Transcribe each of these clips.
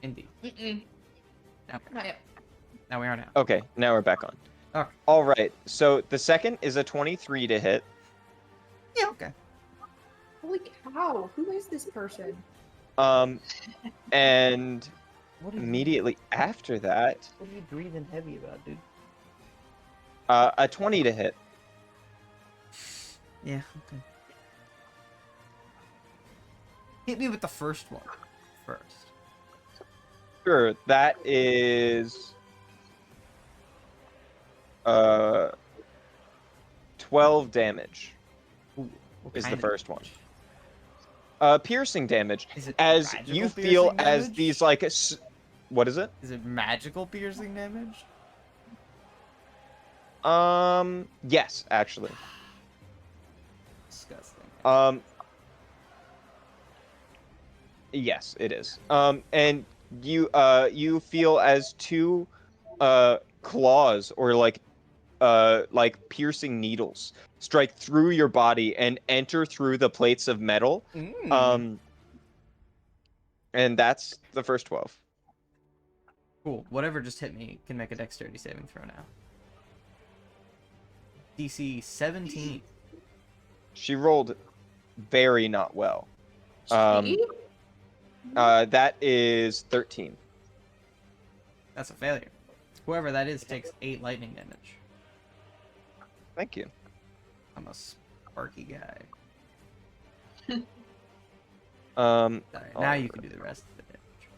Indeed. Mm-mm. No. Not yet. Now we are now. Okay, now we're back on. Okay. All right, so the second is a 23 to hit. Yeah, okay. Holy cow! Who is this person? And What are you, immediately after that, what are you breathing heavy about, dude? a 20 to hit. Yeah, okay. Hit me with the first one first. Sure, that is 12 damage. Ooh, what Is the kind of first one. damage? Piercing damage. Is it As magical you feel piercing as damage? these like what is it? Is it magical piercing damage? Yes, actually. Disgusting. Yes, it is. And you feel as two claws or like piercing needles strike through your body and enter through the plates of metal. And that's the first 12. Cool. Whatever just hit me can make a dexterity saving throw now. DC 17. She rolled very not well. She? That is 13. That's a failure. Whoever that is takes 8 lightning damage. Thank you. I'm a sparky guy. Sorry, now you can do the rest of the damage.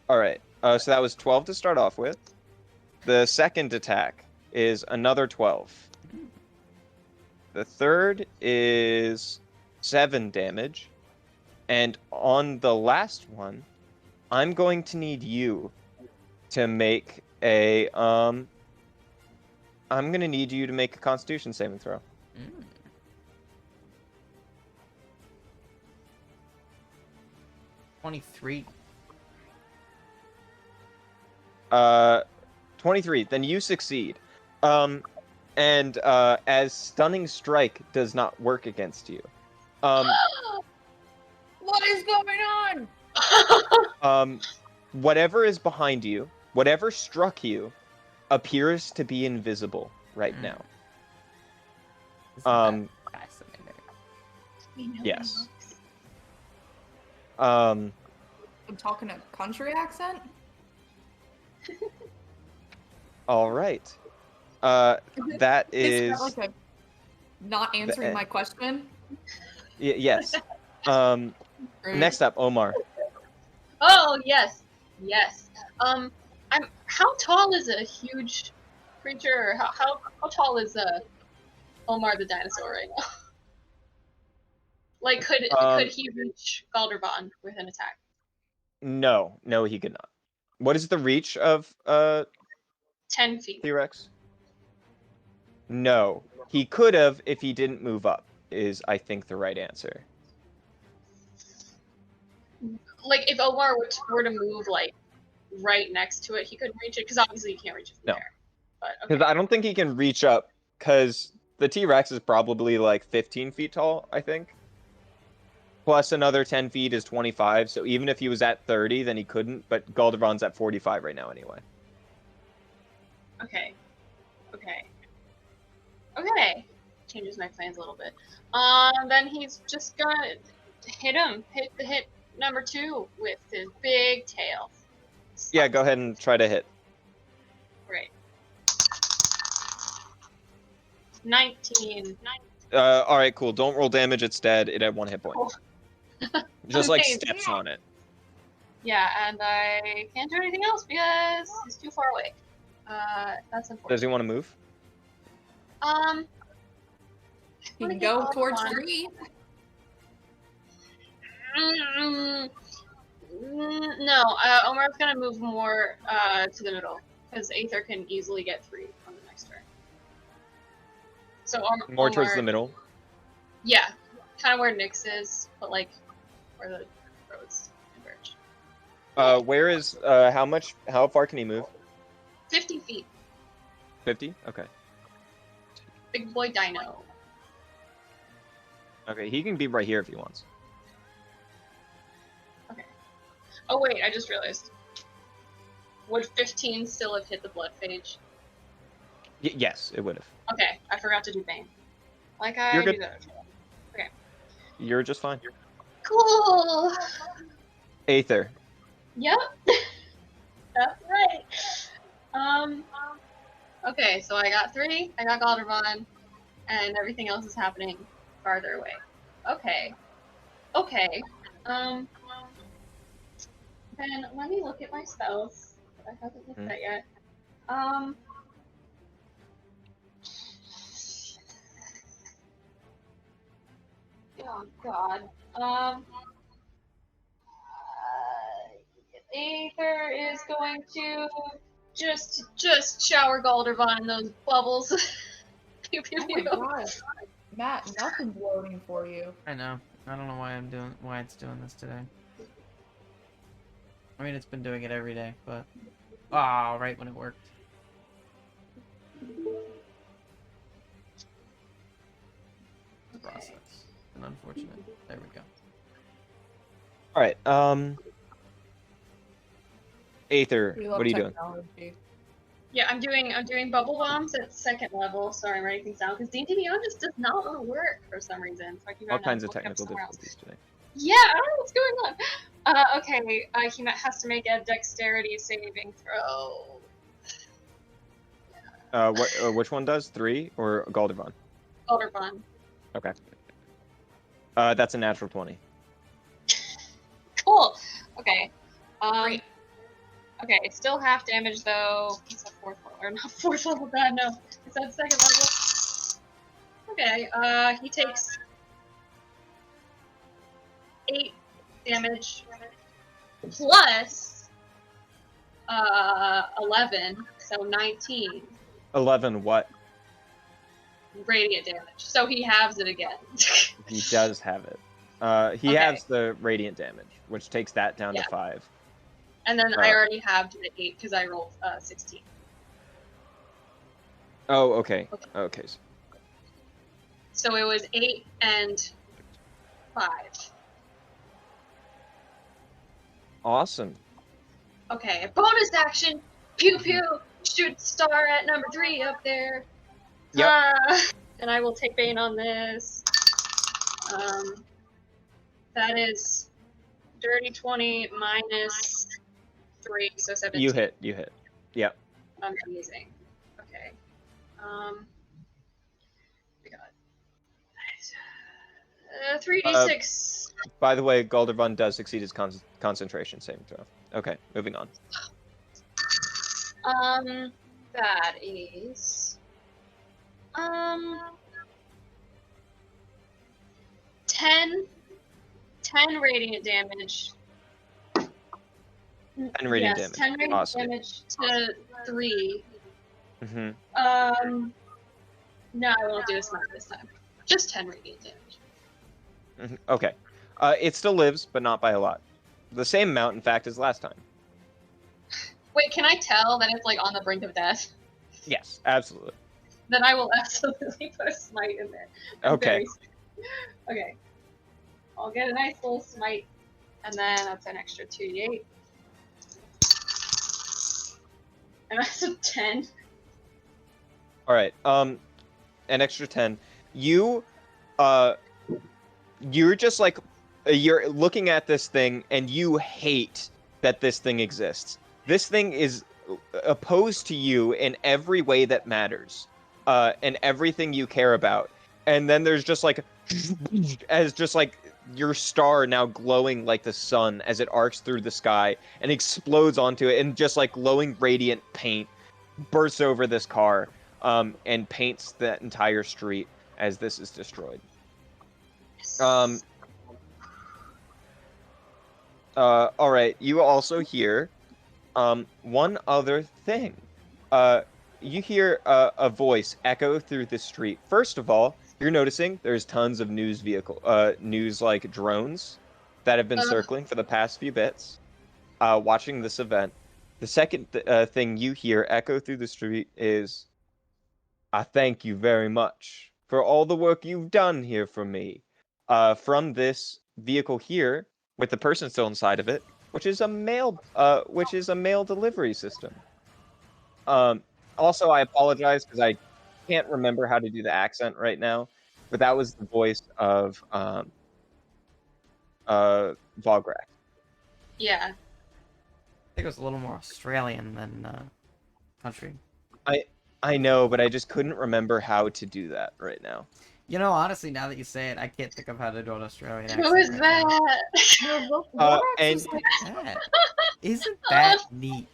All right. So that was 12 to start off with. The second attack is another 12. The third is 7 damage. And on the last one, I'm going to need you to make a I'm going to need you to make a Constitution saving throw. 23. 23. Then you succeed. And as Stunning Strike does not work against you. What is going on? Whatever is behind you, whatever struck you, appears to be invisible right now. Isn't that fascinating? Yes. I'm talking a country accent? All right. That is that like a not answering my question? yes. Next up, Omar. Oh yes, yes. How tall is a huge creature? Or how tall is Omar the dinosaur right now? Like, could he reach Galdervon with an attack? No, he could not. What is the reach of 10 feet. T-Rex? No, he could have if he didn't move up. Is I think the right answer. Like, if Omar were to move like right next to it, he could reach it. Because obviously he can't reach it from there. But okay. Because I don't think he can reach up. Because the T-Rex is probably like 15 feet tall, I think. Plus another 10 feet is 25. So even if he was at 30, then he couldn't. But Galdervon's at 45 right now anyway. Okay. Changes my plans a little bit. Then he's just gonna hit number 2 with his big tail. Yeah, go ahead and try to hit. Great. 19. All right, cool. Don't roll damage. It's dead. It had 1 hit point. Just like Okay, steps on it. Yeah, and I can't do anything else because he's too far away. That's unfortunate. Does he want to move? You can go towards 3. No, Omar's gonna move more to the middle because Aether can easily get 3 on the next turn. So More towards Omar, the middle. Yeah, kind of where Nyx is, but like where the roads converge. Where is how far can he move? 50 feet. 50? Okay. Big boy dino. Okay, he can be right here if he wants. Oh wait, I just realized. Would 15 still have hit the blood phage? Yes, it would have. Okay, I forgot to do Bane. Like I You're do good. that. Okay. You're just fine. Cool. Aether. Yep. That's right. Okay, so I got 3. I got Galdervon, and everything else is happening farther away. Okay. Okay. Then let me look at my spells. I haven't looked at yet. Oh God. Aether is going to just shower Galdervon in those bubbles. Pew pew Oh my pew. gosh. Matt, nothing's loading for you. I know. I don't know why it's doing this today. I mean, it's been doing it every day, but right when it worked. Process. An unfortunate. There we go. All right. Aether, We what love are you doing? technology. Yeah, I'm doing bubble bombs at 2nd level, so I'm writing things down because D&D Beyond just does not want to work for some reason. So I keep All having to kinds of look up technical somewhere else. difficulties today. Yeah, I don't know what's going on. Okay, he has to make a dexterity saving throw. Which one does 3 or Galdervon? Galdervon. Okay. That's a natural 20. Cool. Okay. Great. Okay, it's still half damage though. It's a 4th level, or not 4th level. God no, it's at 2nd level. Okay. He takes 8 damage plus 11, so 19 11 what? radiant damage. So he halves it again. He does have it. He Okay. has the radiant damage, which takes that down Yeah. to 5. And then I already halved it at 8 because I rolled 16. Oh, okay. Okay. So it was 8 and 5. Awesome. Okay, bonus action. Pew pew. Shoot star at number 3 up there. Yep. And I will take Bane on this. That is dirty 20 minus 3, so 17. You hit. Yep. Amazing. Okay. We got 3d6. By the way, Galdervon does succeed his concentration saving throw. Okay, moving on. That is 10 radiant damage. 10 radiant Yes, damage. 10 radiant Awesome. damage to 3. Mm-hmm. No, I won't do a smite this time. Just 10 radiant damage. Okay. It still lives, but not by a lot. The same amount, in fact, as last time. Wait, can I tell that it's like on the brink of death? Yes, absolutely. Then I will absolutely put a smite in there. Okay. Okay. I'll get a nice little smite, and then that's an extra 2d8. And that's a 10. All right. An extra 10. You're just like, you're looking at this thing, and you hate that this thing exists. This thing is opposed to you in every way that matters, and everything you care about. And then there's just like, as just like your star now glowing like the sun as it arcs through the sky and explodes onto it, and just like glowing radiant paint bursts over this car, and paints the entire street as this is destroyed. All right. You also hear one other thing. You hear a voice echo through the street. First of all, you're noticing there's tons of news like drones that have been circling for the past few bits, watching this event. The second thing you hear echo through the street is, "I thank you very much for all the work you've done here for me." From this vehicle here, with the person still inside of it, which is a mail delivery system. Also, I apologize because I can't remember how to do the accent right now, but that was the voice of Vograk. Yeah. I think it was a little more Australian than country. I know, but I just couldn't remember how to do that right now. You know, honestly, now that you say it, I can't think of how to do an Australian accent. Who is right now. that? No, Vorax and is like, That. Isn't that neat?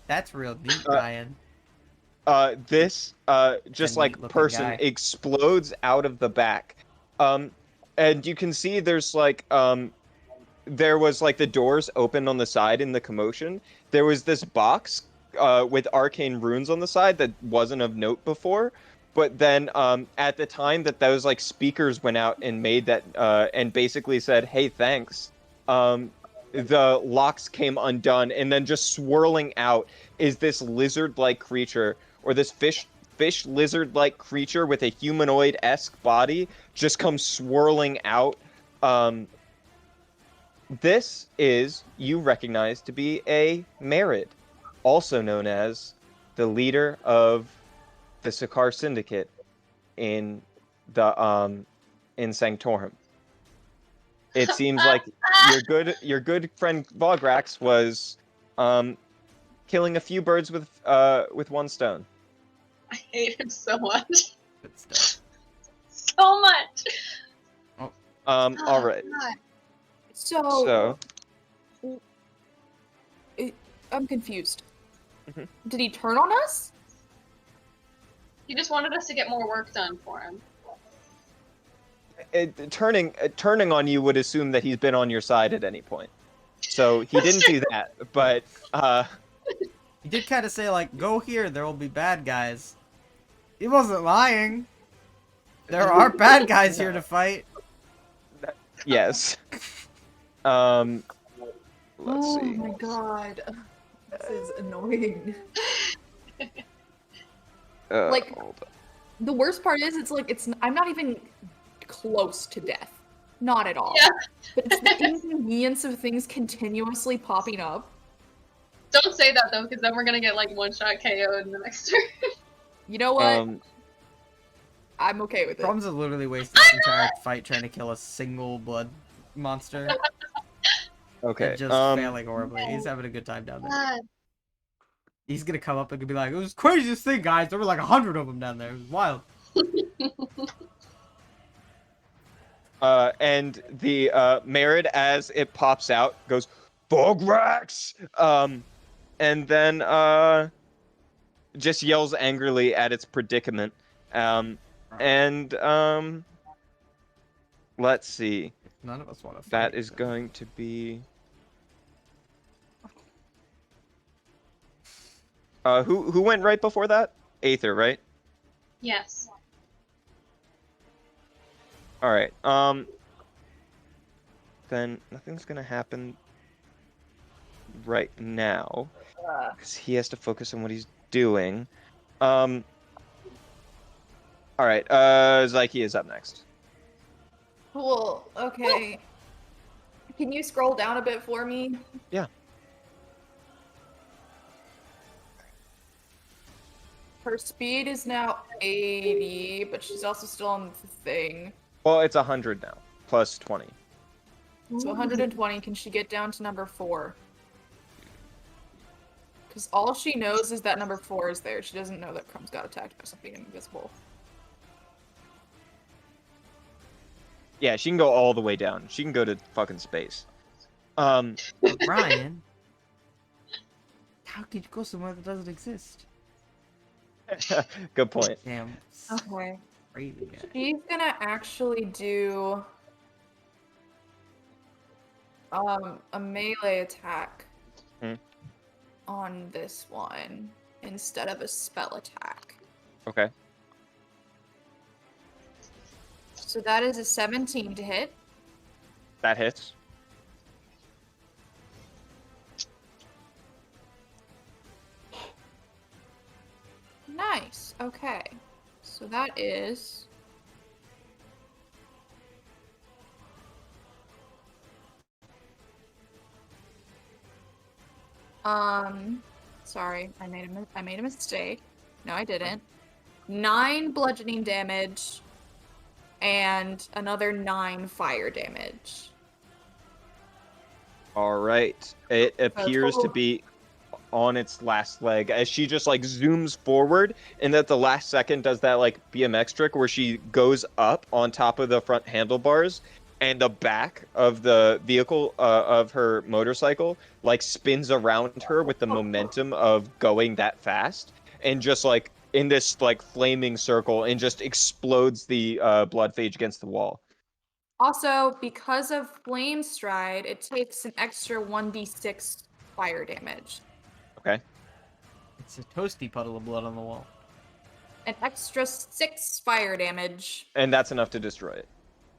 That's real neat, Ryan. this just A like neat-looking person guy. explodes out of the back. And you can see there's like there was like the doors open on the side in the commotion. There was this box with arcane runes on the side that wasn't of note before. But then at the time that those like speakers went out and made that and basically said, "Hey, thanks," the locks came undone, and then just swirling out is this lizard-like creature or this fish lizard-like creature with a humanoid-esque body just comes swirling out. This is you recognize to be a Merid, also known as the leader of the Sakaar Syndicate in the in Sanctorum. It seems like your good friend Vograx was killing a few birds with one stone. I hate him so much. Good stuff. So much. All right. God. so, So I'm confused. Mhm. Did he turn on us? He just wanted us to get more work done for him. turning on you would assume that he's been on your side at any point. So he didn't do that, but He did kind of say, like, go here, there will be bad guys. He wasn't lying. There are bad guys here to fight. yes. Let's Oh see. my god. This is annoying. Like- Hold on. The worst part is, I'm not even close to death. Not at all. Yeah. But it's the inconvenience of things continuously popping up. Don't say that though, because then we're gonna get like one shot KO in the next turn. You know what? Um, I'm okay with it. Problems is literally wasting this entire fight trying to kill a single blood monster. okay. And just failing horribly. He's having a good time down there. God. He's gonna come up and be like, it was the craziest thing, guys. There were like 100 of them down there. It was wild. And the Merid, as it pops out, goes, Bograx! And then just yells angrily at its predicament. And let's see. None of us want to fight. That is so- going to be. Who went right before that? Aether, right? Yes. All right. Then nothing's gonna happen right now because he has to focus on what he's doing. All right. Zyke is up next. Cool. Okay. Can you scroll down a bit for me? Yeah. Her speed is now 80, but she's also still on the thing. Well, it's 100 now, plus 20. So 120, can she get down to number 4? Because all she knows is that number 4 is there. She doesn't know that Crumb's got attacked by something invisible. Yeah, she can go all the way down. She can go to fucking space. But Brian, how could you go somewhere that doesn't exist? Good point. Damn. Okay. Crazy guy. She's gonna actually do a melee attack Hmm. on this one instead of a spell attack. Okay. So that is a 17 to hit. That hits. Nice. Okay. So that is Sorry, I made a mistake. No, I didn't. 9 bludgeoning damage and another 9 fire damage. All right. It appears to total- be on its last leg as she just like zooms forward, and at the last second does that like BMX trick where she goes up on top of the front handlebars, and the back of the vehicle of her motorcycle like spins around her with the momentum of going that fast, and just like in this like flaming circle, and just explodes the blood phage against the wall. Also, because of Flame Stride, it takes an extra 1d6 fire damage. Okay. It's a toasty puddle of blood on the wall. An extra 6 fire damage. And that's enough to destroy it.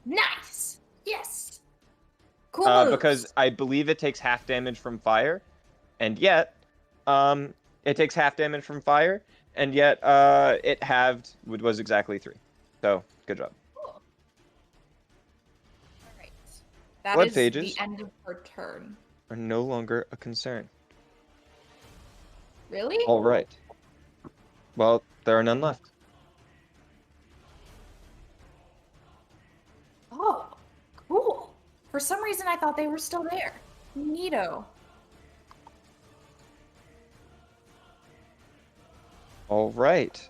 Nice! Yes! Cool moves! Because I believe it takes half damage from fire, and yet, it takes half damage from fire, and yet, it halved was exactly 3. So, good job. Cool. Alright. That Blood is phages the end of her turn. are no longer a concern. Really? All right. Well, there are none left. Oh, cool. For some reason, I thought they were still there. Neato. All right.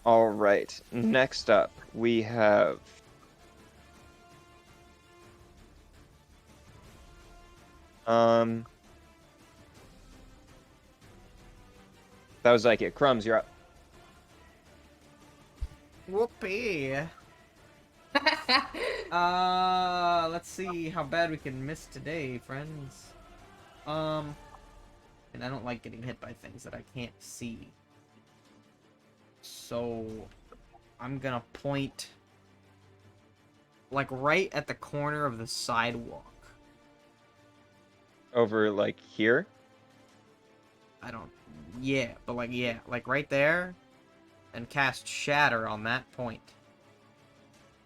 All right. Next up, we have that was like it. Crumbs, you're up. Whoopee. Let's see how bad we can miss today, friends. And I don't like getting hit by things that I can't see. So, I'm gonna point, like, right at the corner of the sidewalk. Over like here. Yeah, but like right there, and cast Shatter on that point.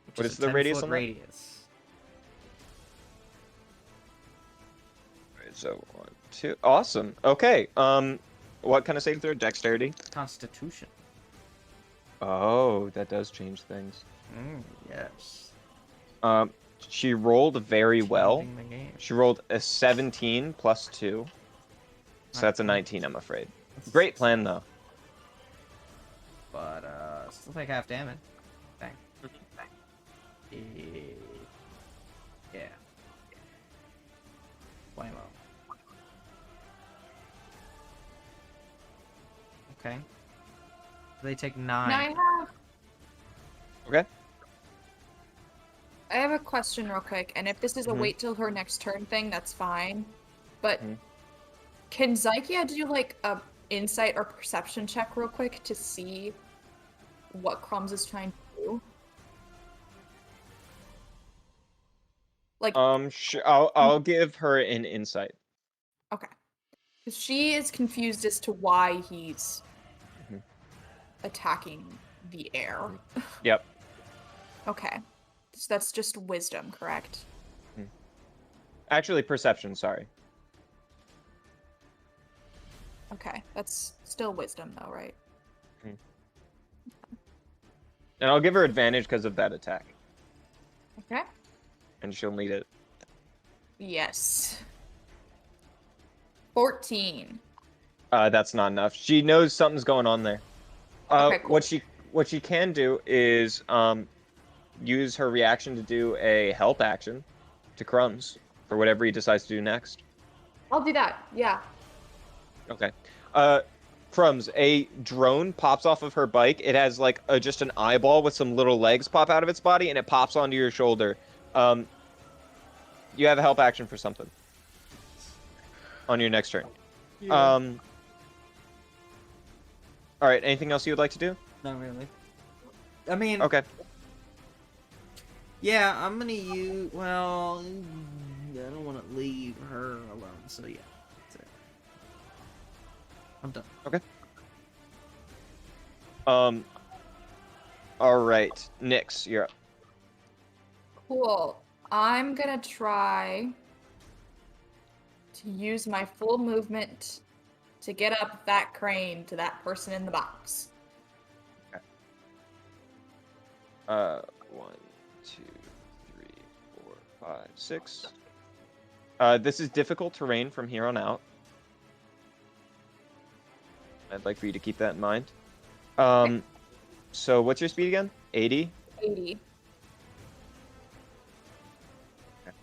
What which is a the radius 10-foot on that? radius. So 1, 2. Awesome. Okay. What kind of save throw? Dexterity. Constitution. Oh, that does change things. Yes. She rolled very well. Changing the game. She rolled a 17 plus 2. So that's a 19, I'm afraid. Great plan, though. But, still take half damage. Bang. Yeah. Flame up. Okay. They take 9. Okay. I have a question real quick, and if this is a wait till her next turn thing, that's fine. But can Zykia do like a insight or perception check real quick to see what Crumbs is trying to do? Like, Sure. I'll give her an insight. okay, because she is confused as to why he's attacking the air. Yep. Okay, so that's just wisdom, correct? Actually, perception. Sorry. Okay, that's still wisdom though, right? And I'll give her advantage because of that attack, Okay. and she'll need it. Yes. 14. That's not enough. She knows something's going on there. Okay, cool. What she can do is use her reaction to do a help action to Crumbs for whatever he decides to do next. I'll do that. Yeah. Okay. Crumbs, a drone pops off of her bike. It has like just an eyeball with some little legs pop out of its body, and it pops onto your shoulder. You have a help action for something on your next turn. Yeah. All right. Anything else you would like to do? Not really. I mean, Okay. yeah, I'm gonna use. Well, I don't want to leave her alone, so yeah, that's it. I'm done. Okay. All right, Nyx, you're up. Cool. I'm gonna try to use my full movement to get up that crane to that person in the box. 1, 2, 3, 4, 5, 6. This is difficult terrain from here on out. I'd like for you to keep that in mind. So what's your speed again? 80? 80. Okay.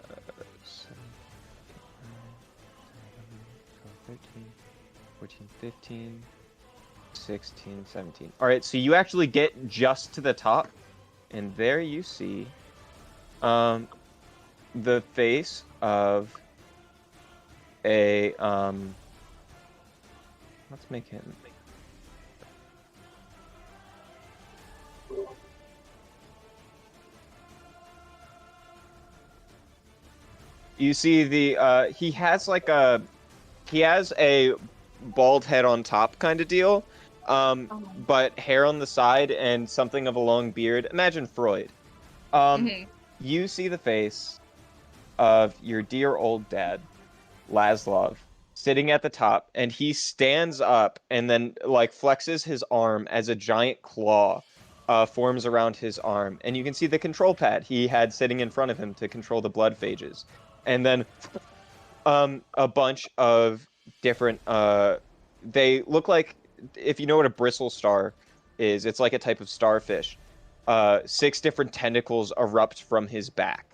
7, 8, 9, 10, 11, 12, 13, 14, 15, 16, 17. All right, so you actually get just to the top, and there you see the face of a let's make him. You see the he has a bald head on top kind of deal, but hair on the side and something of a long beard. Imagine Freud. You see the face of your dear old dad, Laszlo, sitting at the top, and he stands up and then like flexes his arm as a giant claw forms around his arm, and you can see the control pad he had sitting in front of him to control the blood phages, and then a bunch of different they look like, if you know what a bristle star is, it's like a type of starfish. 6 different tentacles erupt from his back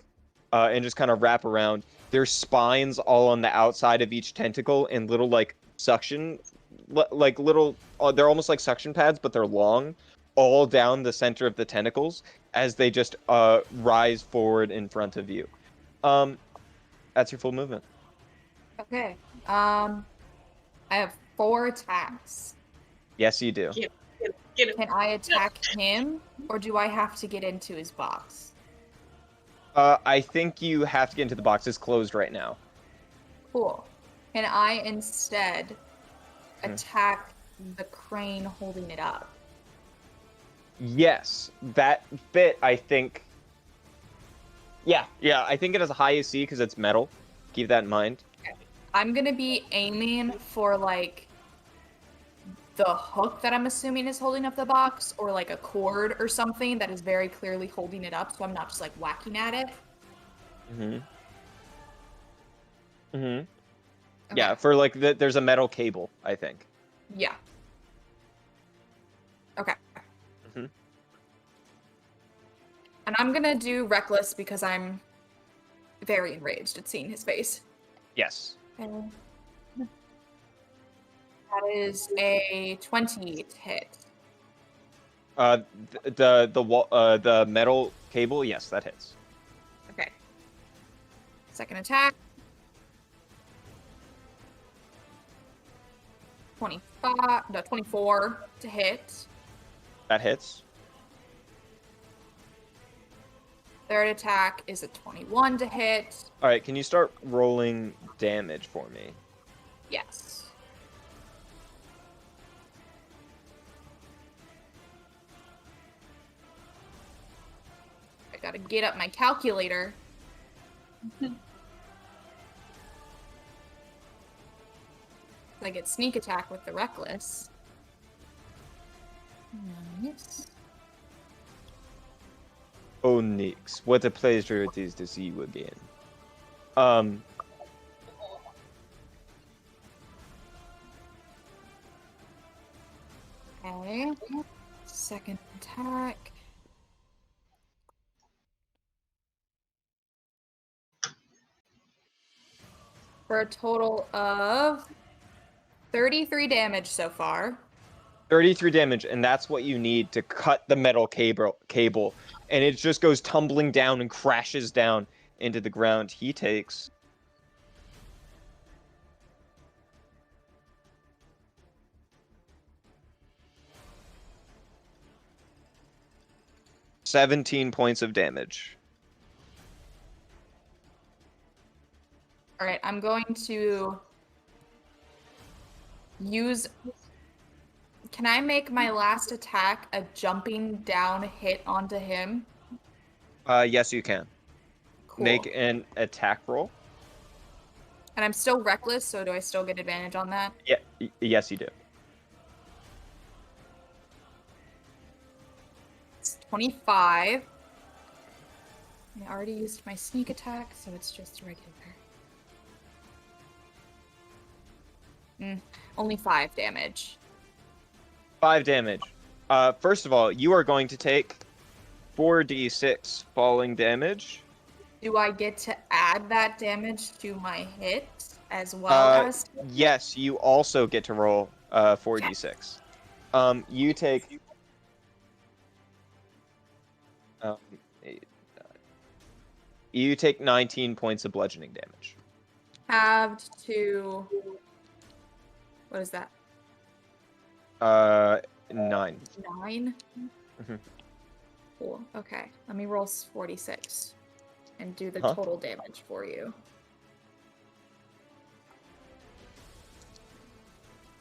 and just kind of wrap around. There's spines all on the outside of each tentacle and little like suction, like little, they're almost like suction pads, but they're long, all down the center of the tentacles as they just rise forward in front of you. That's your full movement. Okay. I have 4 attacks. Yes, you do. Get him. Can I attack him, or do I have to get into his box? I think you have to get into the box. It's closed right now. Cool. Can I instead attack the crane holding it up? Yes, that bit, I think. Yeah, I think it has a high AC because it's metal. Keep that in mind. Okay. I'm gonna be aiming for like the hook that I'm assuming is holding up the box, or like a cord or something that is very clearly holding it up, so I'm not just like whacking at it. Okay. Yeah, Okay. for like there's a metal cable, I think. Yeah. Okay. Mhm. And I'm gonna do reckless because I'm very enraged at seeing his face. Yes. And that is a 20 to hit. The metal cable, yes, that hits. Okay. Second attack. 24 to hit. That hits. Third attack is a 21 to hit. All right, can you start rolling damage for me? Yes. I gotta get up my calculator. I get sneak attack with the reckless. Nice. Oh, Nix, what a pleasure it is to see you again. Okay. Second attack. For a total of 33 damage so far. 33 damage, and that's what you need to cut the metal cable, and it just goes tumbling down and crashes down into the ground. He takes 17 points of damage. All right, I'm going to use... Can I make my last attack a jumping down hit onto him? Yes, you can. Cool. Make an attack roll. And I'm still reckless, so do I still get advantage on that? Yeah, yes, you do. It's 25. I already used my sneak attack, so it's just regular. Only 5 damage. 5 damage. First of all, you are going to take 4d6 falling damage. Do I get to add that damage to my hit as well as? Yes, you also get to roll 4d6. You take um, 8, 9. You take 19 points of bludgeoning damage. Halved to. What is that? 9. 9? Mhm. Cool. Okay. Let me roll 46 and do the Huh? total damage for you.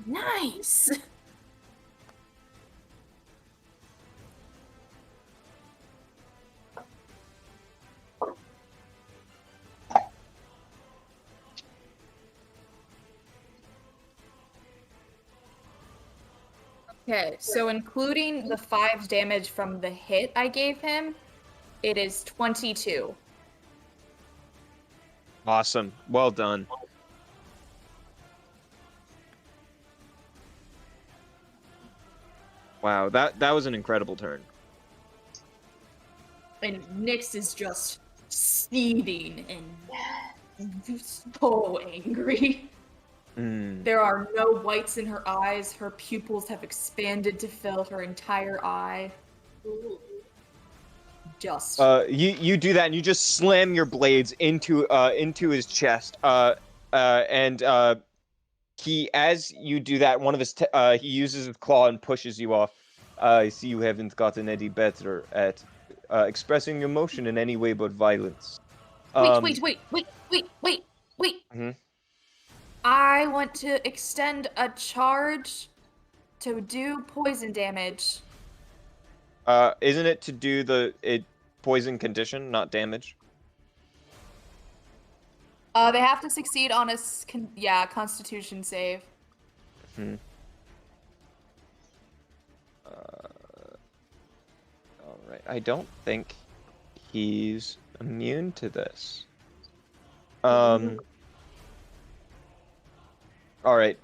Nice! Okay, so including the 5 damage from the hit I gave him, it is 22. Awesome. Well done. Wow, that was an incredible turn. And Nyx is just seething and so angry. There are no whites in her eyes. Her pupils have expanded to fill her entire eye. Just. You do that and you just slam your blades into his chest. He, as you do that, one of his he uses his claw and pushes you off. I see you haven't gotten any better at expressing emotion in any way but violence. Wait. Mhm. I want to extend a charge to do poison damage. Isn't it to do the poison condition, not damage? They have to succeed on a Constitution save. Hmm. All right. I don't think he's immune to this. All right.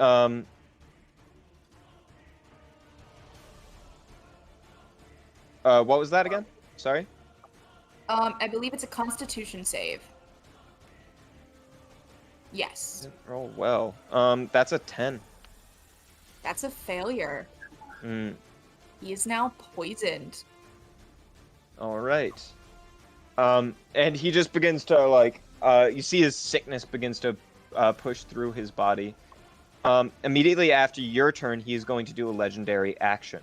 What was that again? Sorry. I believe it's a Constitution save. Yes. Didn't roll well. That's a 10. That's a failure. Mm. He is now poisoned. All right. And he just begins to like, you see his sickness begins to push through his body. Immediately after your turn, he is going to do a legendary action.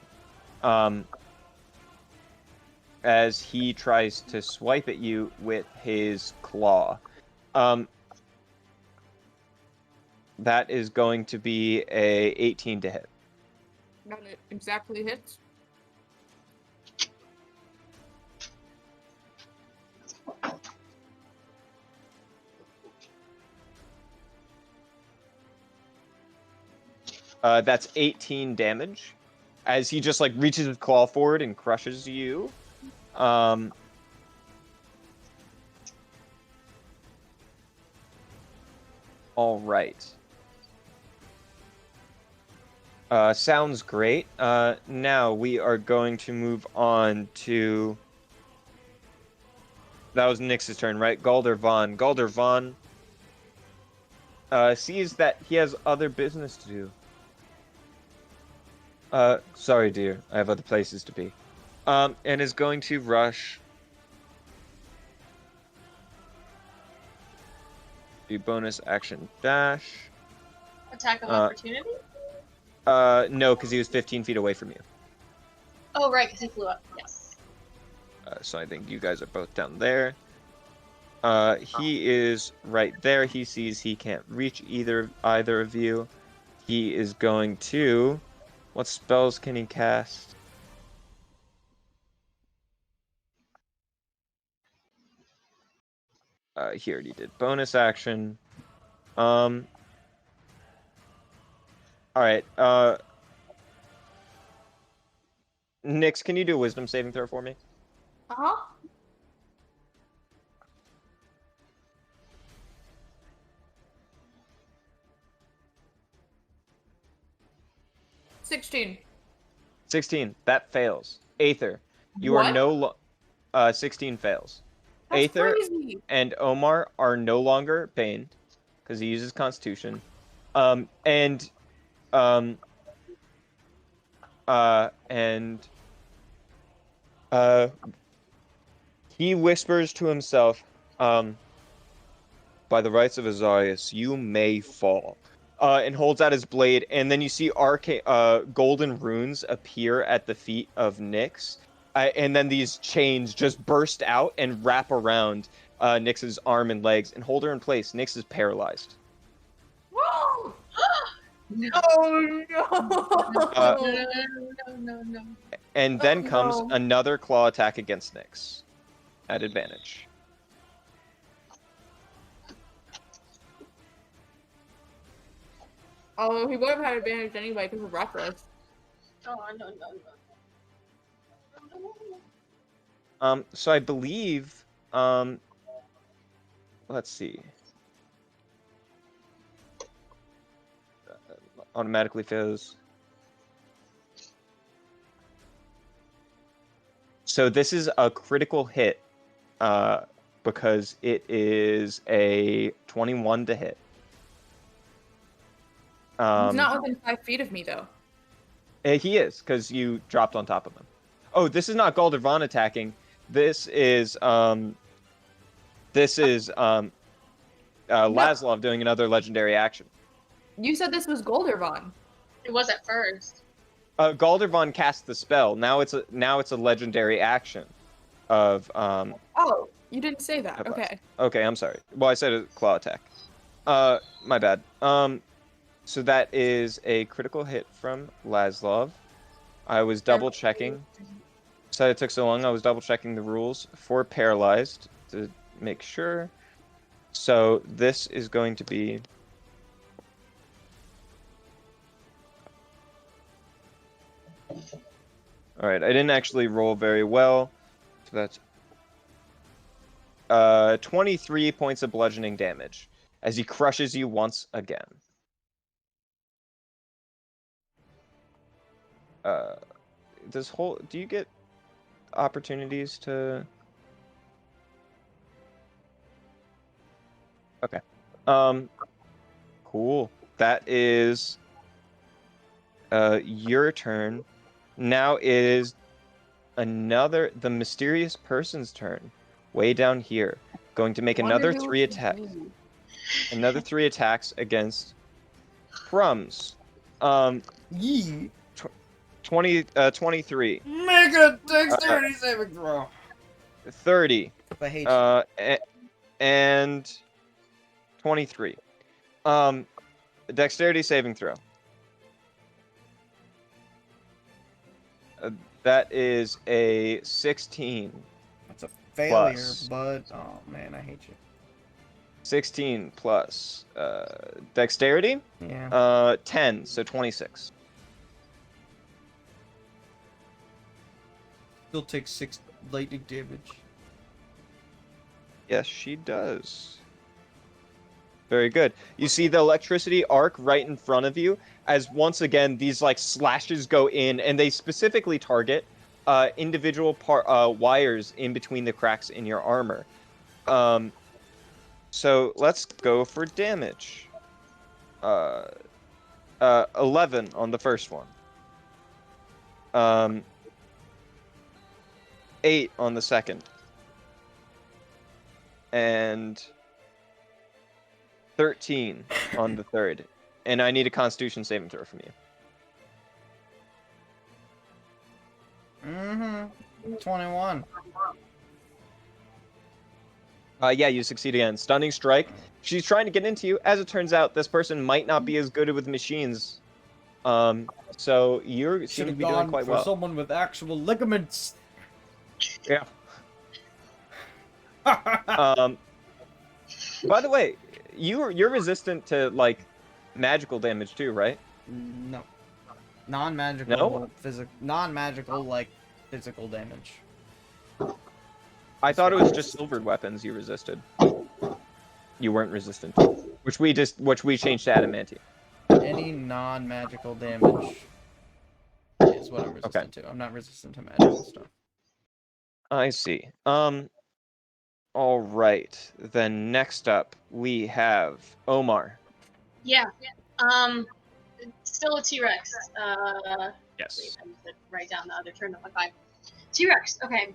As he tries to swipe at you with his claw. That is going to be a 18 to hit. Not exactly hits. That's 18 damage. As he just like reaches his claw forward and crushes you. All right. Sounds great. Now we are going to move on to... That was Nyx's turn, right? Galder Vaughn. Galder Vaughn sees that he has other business to do. Sorry, dear. I have other places to be. And is going to rush... Do bonus action dash. Attack of opportunity? No, because he was 15 feet away from you. Oh, right, because he flew up. Yes. So I think you guys are both down there. He is right there. He sees he can't reach either of you. He is going to... What spells can he cast? He already did bonus action. Alright, Nyx, can you do a wisdom saving throw for me? Uh-huh. $16. 16. That fails. Aether, you are What? no 16 fails. That's Aether crazy. and Omar are no longer pained because he uses Constitution. And um and he whispers to himself, by the rights of Azarius, you may fall. And holds out his blade, and then you see golden runes appear at the feet of Nyx. And then these chains just burst out and wrap around Nyx's arm and legs and hold her in place. Nyx is paralyzed. Whoa! No. Oh Uh, No. And then Oh, comes no. another claw attack against Nyx at advantage. Oh, he would have had advantage anyway because of reckless. Oh, no. So I believe, let's see. Automatically fails. So this is a critical hit, because it is a 21 to hit. He's not within 5 feet of me though. He is, because you dropped on top of him. Oh, this is not Galdervan attacking. This is Laszlo doing another legendary action. You said this was Goldervon. It was at first. Galdervan cast the spell. Now it's a legendary action of Oh, you didn't say that. of us. Okay. Okay, I'm sorry. Well, I said a claw attack. My bad. So that is a critical hit from Laszlo. I was double checking. So it took so long. I was double checking the rules for paralyzed to make sure. So this is going to be. All right, I didn't actually roll very well. So that's 23 points of bludgeoning damage as he crushes you once again. Do you get opportunities to? Okay. Cool. That is your turn. Now is the mysterious person's turn. Way down here. Going to make Wonder another who 3 it could attacks. be. Another 3 attacks against Crumbs. Yee. 23. Make a dexterity saving throw. 30. I hate you. And 23. Dexterity saving throw. That is a 16. That's a failure, plus. bud. Oh man, I hate you. 16 plus dexterity. Yeah. 10, so 26. Still takes 6 lightning damage. Yes, she does. Very good. You see the electricity arc right in front of you as once again these like slashes go in, and they specifically target individual wires in between the cracks in your armor. So let's go for damage. 11 on the first one. 8 on the second. And 13 on the third. And I need a Constitution saving throw from you. Mm-hmm. 21. Yeah, you succeed again. Stunning strike. She's trying to get into you. As it turns out, this person might not be as good with machines. So you seem Should to have be doing gone quite for well. someone with actual ligaments. Yeah. By the way, you're resistant to like magical damage too, right? No. Non-magical, No? non-magical, like, physical damage. I thought it was just silvered weapons you resisted. You weren't resistant to, which we changed to adamantium. Any non-magical damage is what I'm resistant to. I'm not resistant to magical stuff. I see. All right. Then next up we have Omar. Yeah. Still a T-Rex. Yes. Wait, I need to write down the other turn of my 5. T-Rex. Okay.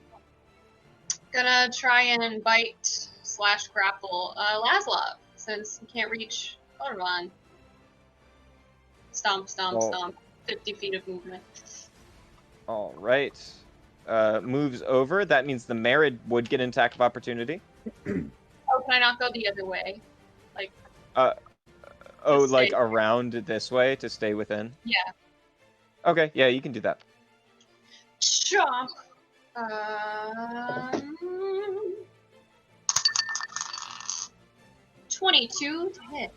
Gonna try and bite / grapple Laszlo, since he can't reach Goblin. Stomp, stomp, Well- stomp. 50 feet of movement. All right. Moves over. That means the Merid would get an attack of opportunity. Oh, can I not go the other way? Oh, Just like stay- around this way to stay within? Yeah. Okay, yeah, you can do that. Chomp. 22 to hit.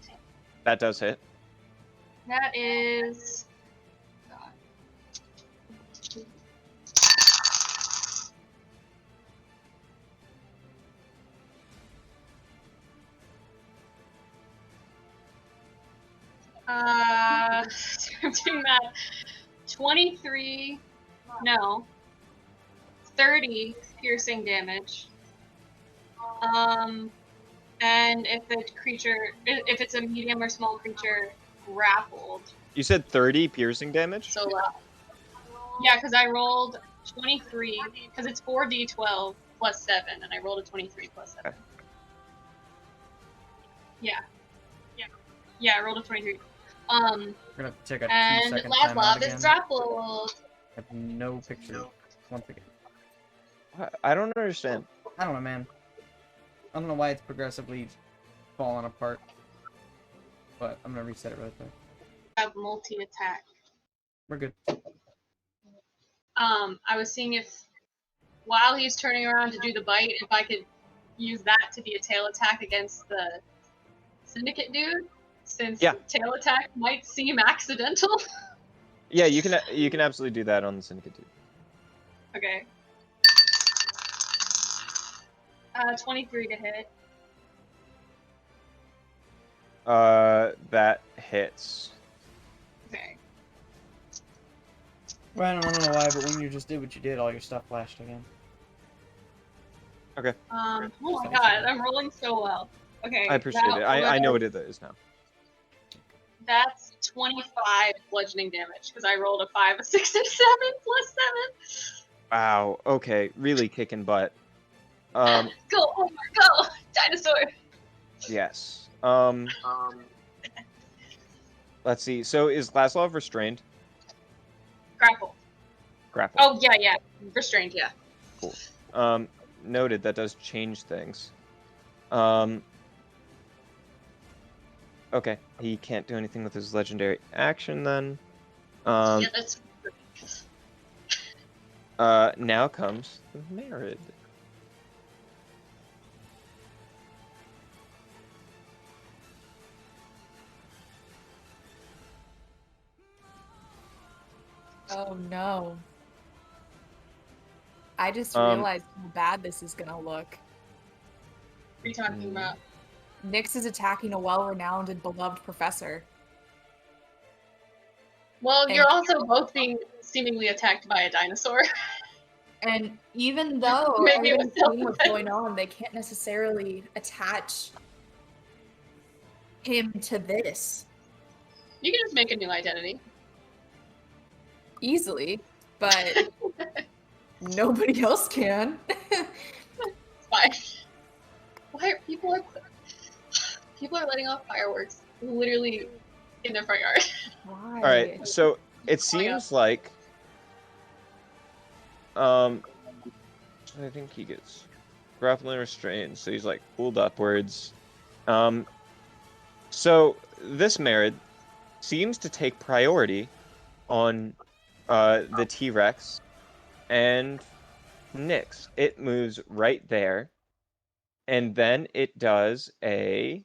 That does hit. That is. God. I'm doing that. 23. No. 30 piercing damage. And if it's a medium or small creature grappled, You said 30 piercing damage? so yeah, because I rolled 23, because it's 4d12 plus 7, and I rolled a 23 plus 7. Okay. Yeah, I rolled a 23. We're gonna take a 2 And second time out Laszlo again. is grappled. I have no picture. Once again. I don't understand. I don't know, man. I don't know why it's progressively falling apart. But I'm gonna reset it right there. Have multi-attack. We're good. I was seeing if, while he's turning around to do the bite, if I could use that to be a tail attack against the syndicate dude, since Yeah. tail attack might seem accidental. Yeah, you can absolutely do that on the Syndicate too. Okay. 23 to hit. That hits. Okay. Ryan, I don't know why, but when you just did what you did, all your stuff flashed again. Oh my god, I'm rolling so well. Okay. I appreciate it. I know what it is now. That's 25 bludgeoning damage, because I rolled a 5, a 6, and a 7 plus 7. Wow. Okay. Really kicking butt. Go, Omar, go! Dinosaur! Yes. Let's see. So is Laszlo restrained? Grapple. Grapple. Oh, yeah. Restrained, yeah. Noted. That does change things. Okay. He can't do anything with his legendary action then. Yeah, that's. Now comes the Merid. Oh no. I just Um, realized how bad this is gonna look. What are you talking about? Nyx is attacking a well-renowned and beloved professor. Well, And- you're also both being seemingly attacked by a dinosaur. And even though Maybe it was everyone's seeing what's self-defense. going on, they can't necessarily attach him to this You can just make a new identity. easily, but nobody else can. It's fine. Why are people are letting off fireworks literally in their front yard? Why? All right. So it seems like. I think he gets grappling restrained, so he's like pulled upwards. So this Merid seems to take priority on the T-Rex and Nyx. It moves right there and then it does a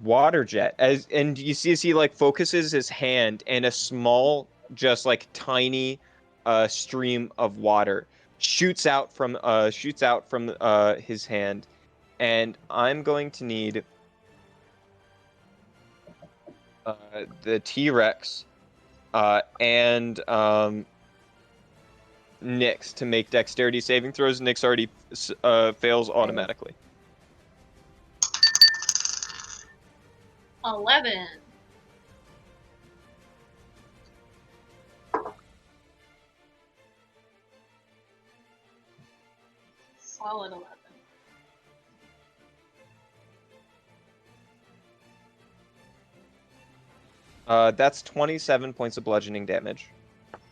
water jet. And you see as he like focuses his hand, and a small, just like tiny stream of water shoots out from his hand. And I'm going to need the T-Rex and Nyx to make dexterity saving throws. Nyx already fails automatically. 11. Solid 11. That's 27 points of bludgeoning damage.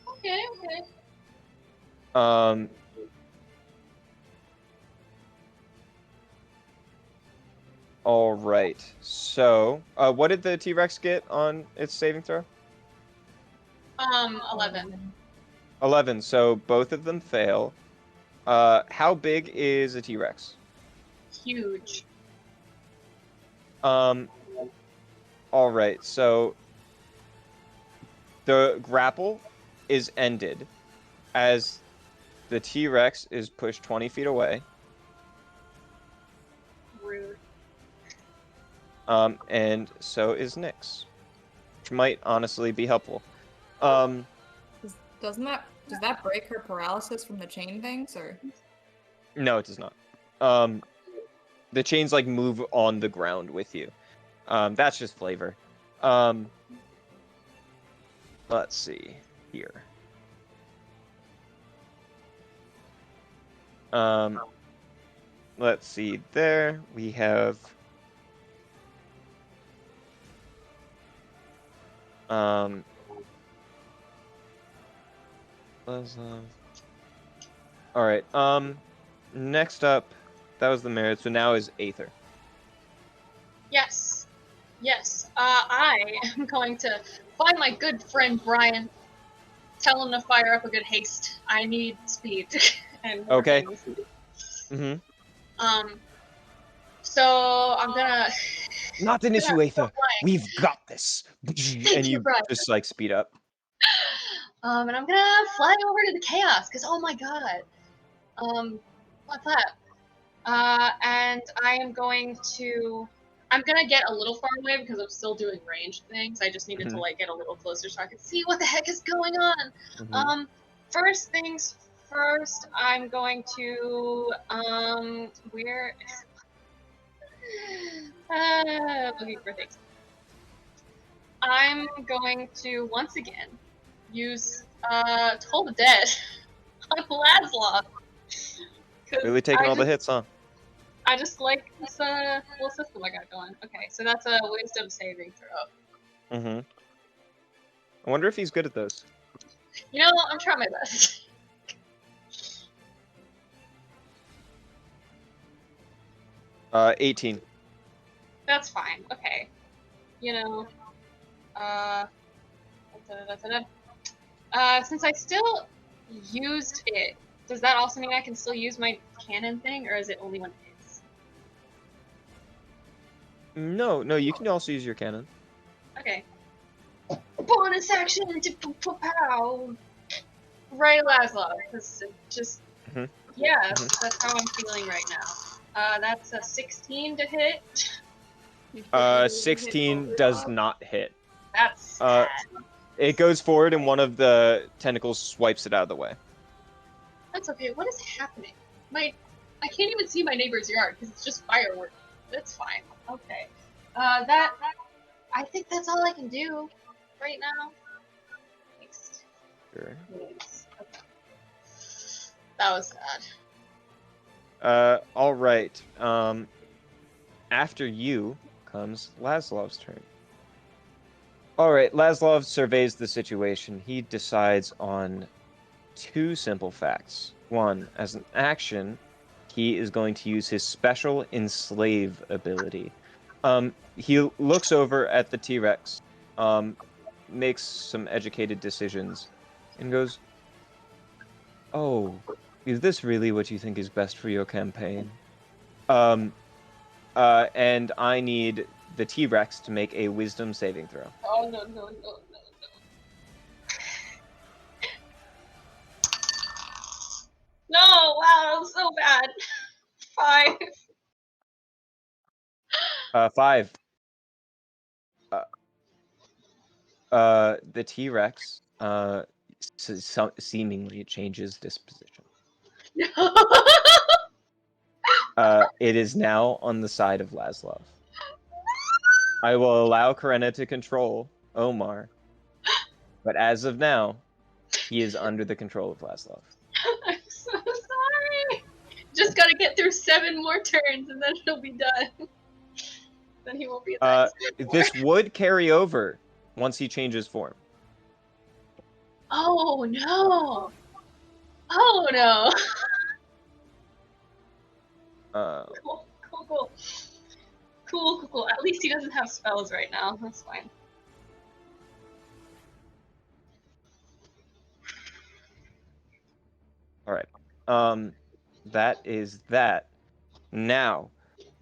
Okay, okay. All right. So, what did the T-Rex get on its saving throw? 11. 11. So both of them fail. How big is a T-Rex? Huge. All right. So the grapple is ended as the T-Rex is pushed 20 feet away. Rude. And so is Nyx, which might honestly be helpful. Does that break her paralysis from the chain things, or? No, it does not. The chains like move on the ground with you. That's just flavor. Let's see here. Let's see there. We have all right. Next up, that was the merit. So now is Aether. Yes. Yes. I am going to find my good friend Brian. Tell him to fire up a good haste. I need speed. And more Okay. things. Mm-hmm. So I'm gonna. Not an issue, Aether. Brian. We've got this. Thank And you, you Brian. just like speed up. And I'm gonna fly over to the chaos, because oh my god. What's that? And I'm gonna get a little far away because I'm still doing ranged things. I just needed to Mhm. like get a little closer so I could see what the heck is going on. Mhm. First things first, I'm going to where looking for things. I'm going to once again use Toll the Dead on Laszlo. Really taking all the hits, huh? I just like this little system I got going. Okay, so that's a wisdom saving throw. Mm-hmm. I wonder if he's good at those. You know, I'm trying my best. 18. That's fine. Okay. You know, since I still used it, does that also mean I can still use my cannon thing, or is it only when it hits? No, you can also use your cannon. Okay. Bonus action to pow. Right, Laszlo. Because just Mhm. yeah, that's how I'm feeling right now. That's a 16 to hit. 16 does not hit. That's sad. It goes forward and one of the tentacles swipes it out of the way. That's okay. What is happening? I can't even see my neighbor's yard because it's just fireworks. That's fine. Okay. I think that's all I can do right now. Next. Sure. Yes. Okay. That was sad. All right. After you comes Laszlov's turn. All right, Laszlo surveys the situation. He decides on two simple facts. One, as an action, he is going to use his special enslave ability. He looks over at the T-Rex, makes some educated decisions, and goes, "Oh, is this really what you think is best for your campaign?" And I need the T-Rex to make a Wisdom saving throw. Oh no. No, wow, that was so bad. 5. 5. The T-Rex seemingly changes disposition. No. It is now on the side of Laszlo. I will allow Karena to control Omar, but as of now, he is under the control of Laszlo. I'm so sorry. Just gotta get through 7 more turns and then he'll be done. Then he won't be attacking anymore. This would carry over once he changes form. Oh no. Oh no. Cool. At least he doesn't have spells right now. That's fine. All right. That is that. Now,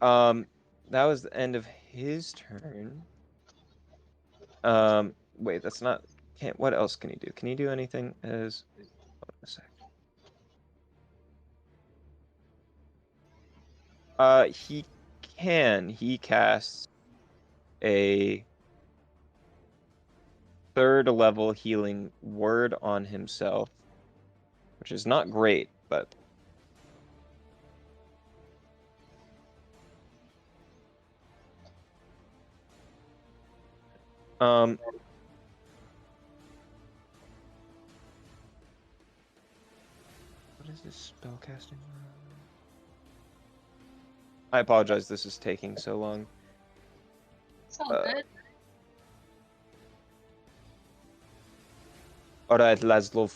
that was the end of his turn. Wait, that's not. Can't. What else can he do? Can he do anything as? Hold on a sec. He can. He casts a 3rd level healing word on himself, which is not great, but what is this spell casting? I apologize. This is taking so long. It's all good. All right, Laszlo,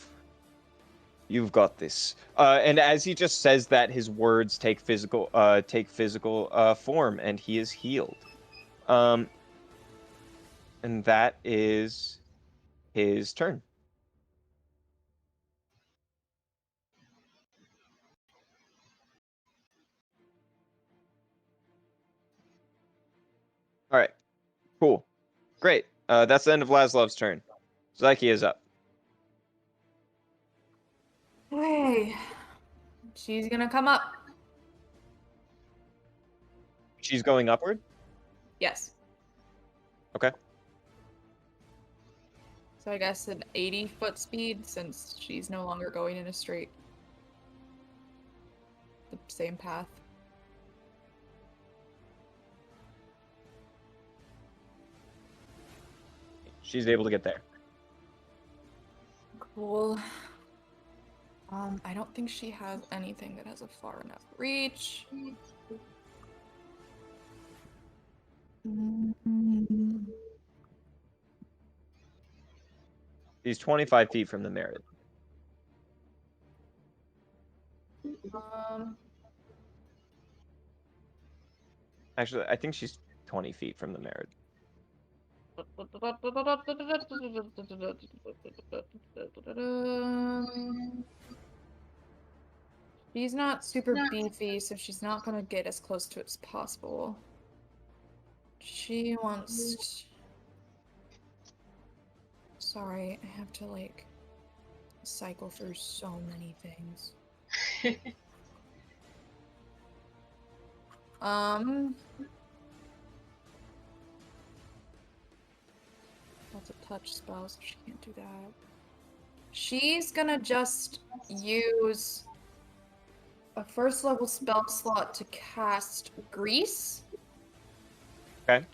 you've got this. And as he just says that, his words take physical form, and he is healed. And that is his turn. All right, cool, great. That's the end of Laszlo's turn. Zyke is up. Hey, she's gonna come up. She's going upward. Yes. Okay. So I guess an 80-foot speed since she's no longer going in a straight. The same path. She's able to get there. Cool. I don't think she has anything that has a far enough reach. She's 25 feet from the Merit. Actually, I think she's 20 feet from the Merit. She's not super beefy, so she's not gonna get as close to it as possible. She wants... Sorry, I have to, like, cycle through so many things. That's a touch spell, so she can't do that. She's gonna just use a 1st level spell slot to cast Grease. Okay.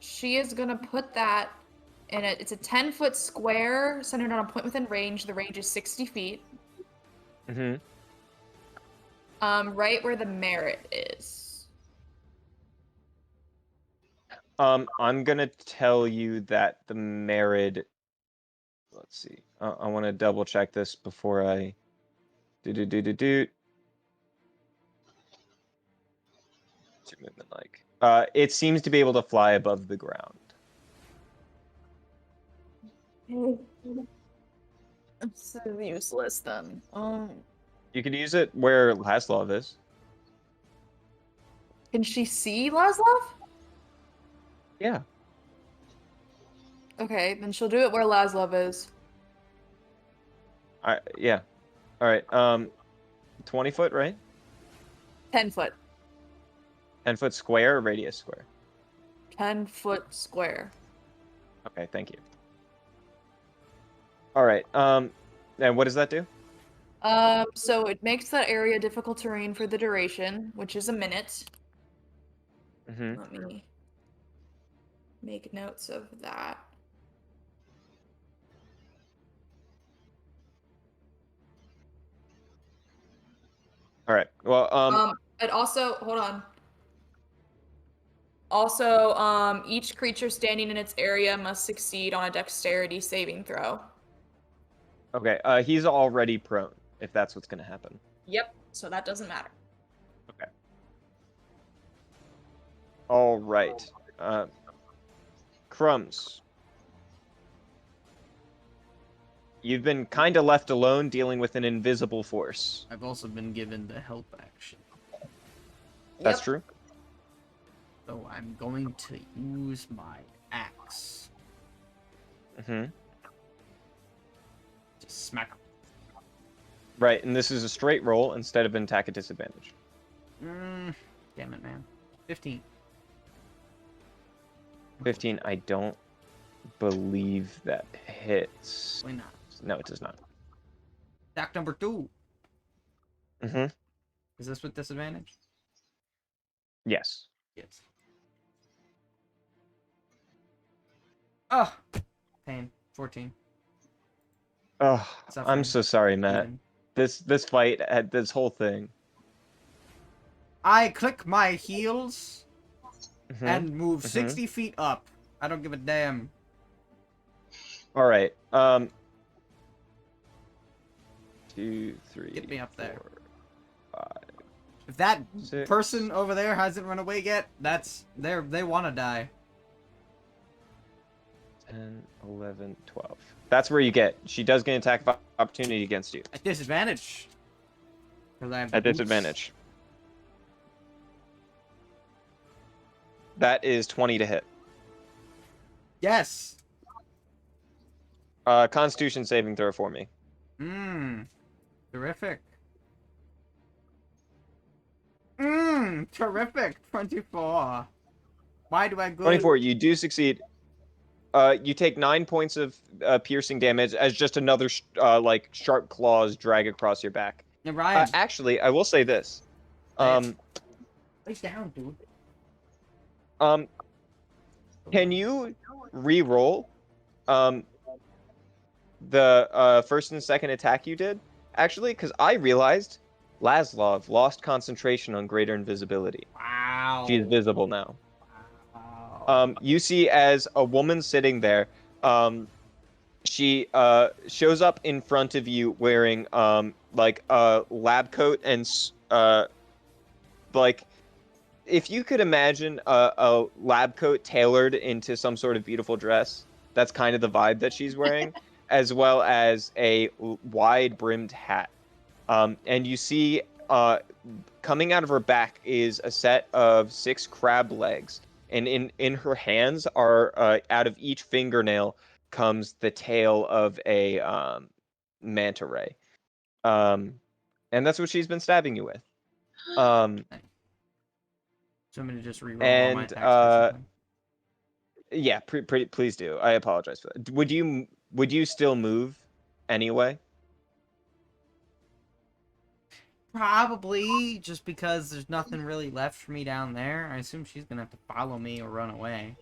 She is gonna put that in it's a 10-foot square centered on a point within range. The range is 60 feet. Mm-hmm. Right where the Merit is. I'm gonna tell you that the Merit. Let's see. I want to double check this before I do. What's your movement like? It seems to be able to fly above the ground. It's so useless then. You could use it where Haslov is. Can she see Laszlo? Yeah. Okay, then she'll do it where Laszlo is. Yeah. All right. 20 foot, right? 10 foot. 10-foot square or radius square? 10-foot square. Okay, thank you. All right. And what does that do? So it makes that area difficult terrain for the duration, which is a minute. Mm-hmm. Let me make notes of that. All right. Well, It also, hold on. Also, each creature standing in its area must succeed on a dexterity saving throw. okay. He's already prone, if that's what's gonna happen. Yep, so that doesn't matter. Okay. All right. Crumbs. You've been kind of left alone dealing with an invisible force. I've also been given the help action. That's Yep. true. So I'm going to use my axe. Mm-hmm. Just smack. Right, and this is a straight roll instead of an attack at disadvantage. Damn it, man. 15. 15, I don't believe that hits. Why not? No, it does not. Attack number 2. Mm-hmm. Is this with disadvantage? Yes. Yes. Oh! Pain. 14. Oh, Suffering. I'm so sorry, Matt. Even. This fight had this whole thing. I click my heels Mm-hmm. and move Mhm. 60 feet up. I don't give a damn. All right. 2, 3. Get me up there. 4, 5, If that 6. person over there hasn't run away yet, they want to die. 10, 11, 12. That's where you get. She does get an attack of opportunity against you. At disadvantage. 'Cause I have the At boots. disadvantage. That is 20 to hit. Yes. Constitution saving throw for me. Terrific. Terrific. 24. Why do I go? 24. You do succeed. You take 9 points of piercing damage as just another like sharp claws drag across your back. Yeah, Ryan. Actually, I will say this. Lay down, dude. Can you re-roll the first and second attack you did? Actually, because I realized Laszlo lost concentration on greater invisibility. Wow. She is visible now. Wow. You see as a woman sitting there, she shows up in front of you wearing like a lab coat and like if you could imagine a lab coat tailored into some sort of beautiful dress, that's kind of the vibe that she's wearing, as well as a wide brimmed hat. And you see coming out of her back is a set of 6 crab legs. And in her hands are out of each fingernail comes the tail of a manta ray. And that's what she's been stabbing you with. So I'm gonna just reroll all my And attacks or something. yeah, please do. I apologize for that. Would you still move anyway? Probably just because there's nothing really left for me down there. I assume she's gonna have to follow me or run away.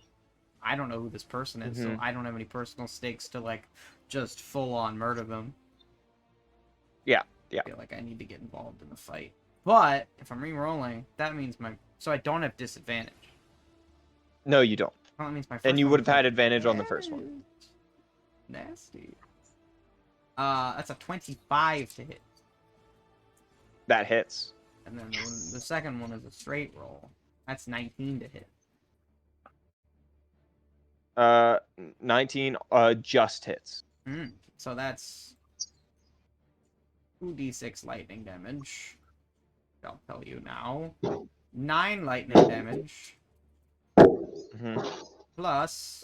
I don't know who this person is, so I don't have any personal stakes to like just full on murder them. Yeah. I feel like I need to get involved in the fight. But if I'm re-rolling, that means so I don't have disadvantage. No, you don't. Well, that means my first And you one would was have had like, advantage on the first one. Nasty. That's a 25 to hit. That hits. And then the second one is a straight roll. That's 19 to hit. 19 just hits. So that's 2d6 lightning damage. I'll tell you now. 9 lightning damage Mm-hmm. plus.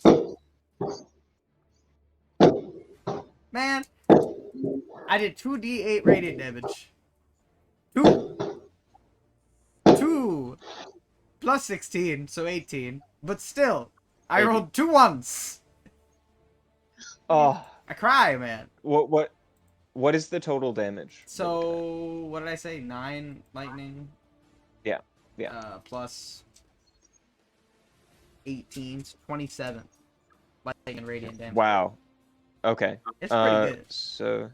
Man, I did 2d8 radiant damage. 2 plus 16, so 18. But still, I 80. rolled 2 ones. Oh, I cry, man. what is the total damage? So, what did I say? 9 lightning? Yeah. Plus 18, 27 lightning and radiant damage. Wow. Okay. It's pretty good. So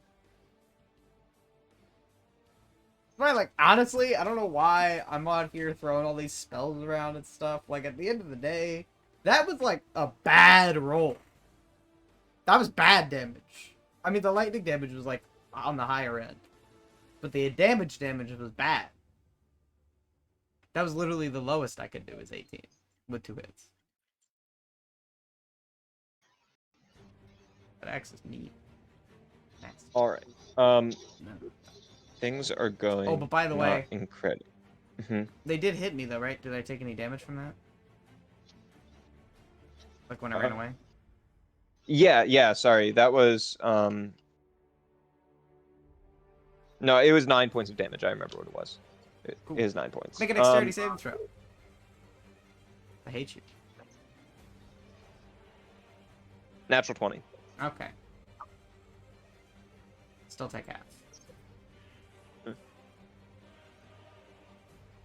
But, like, honestly, I don't know why I'm out here throwing all these spells around and stuff. Like, at the end of the day, that was, like, a bad roll. That was bad damage. I mean, the lightning damage was, like, on the higher end. But the damage was bad. That was literally the lowest I could do is 18 with 2 hits. That X is neat. Next. all right. No. Things are going. Oh, but by the not way, incredible. Mm-hmm. they did hit me though, right? Did I take any damage from that? Like when I ran away? Yeah. Sorry, that was No, it was 9 points of damage. I remember what it was. It Cool. is 9 points. Make a dexterity saving throw. I hate you. Natural 20. Okay. Still take half.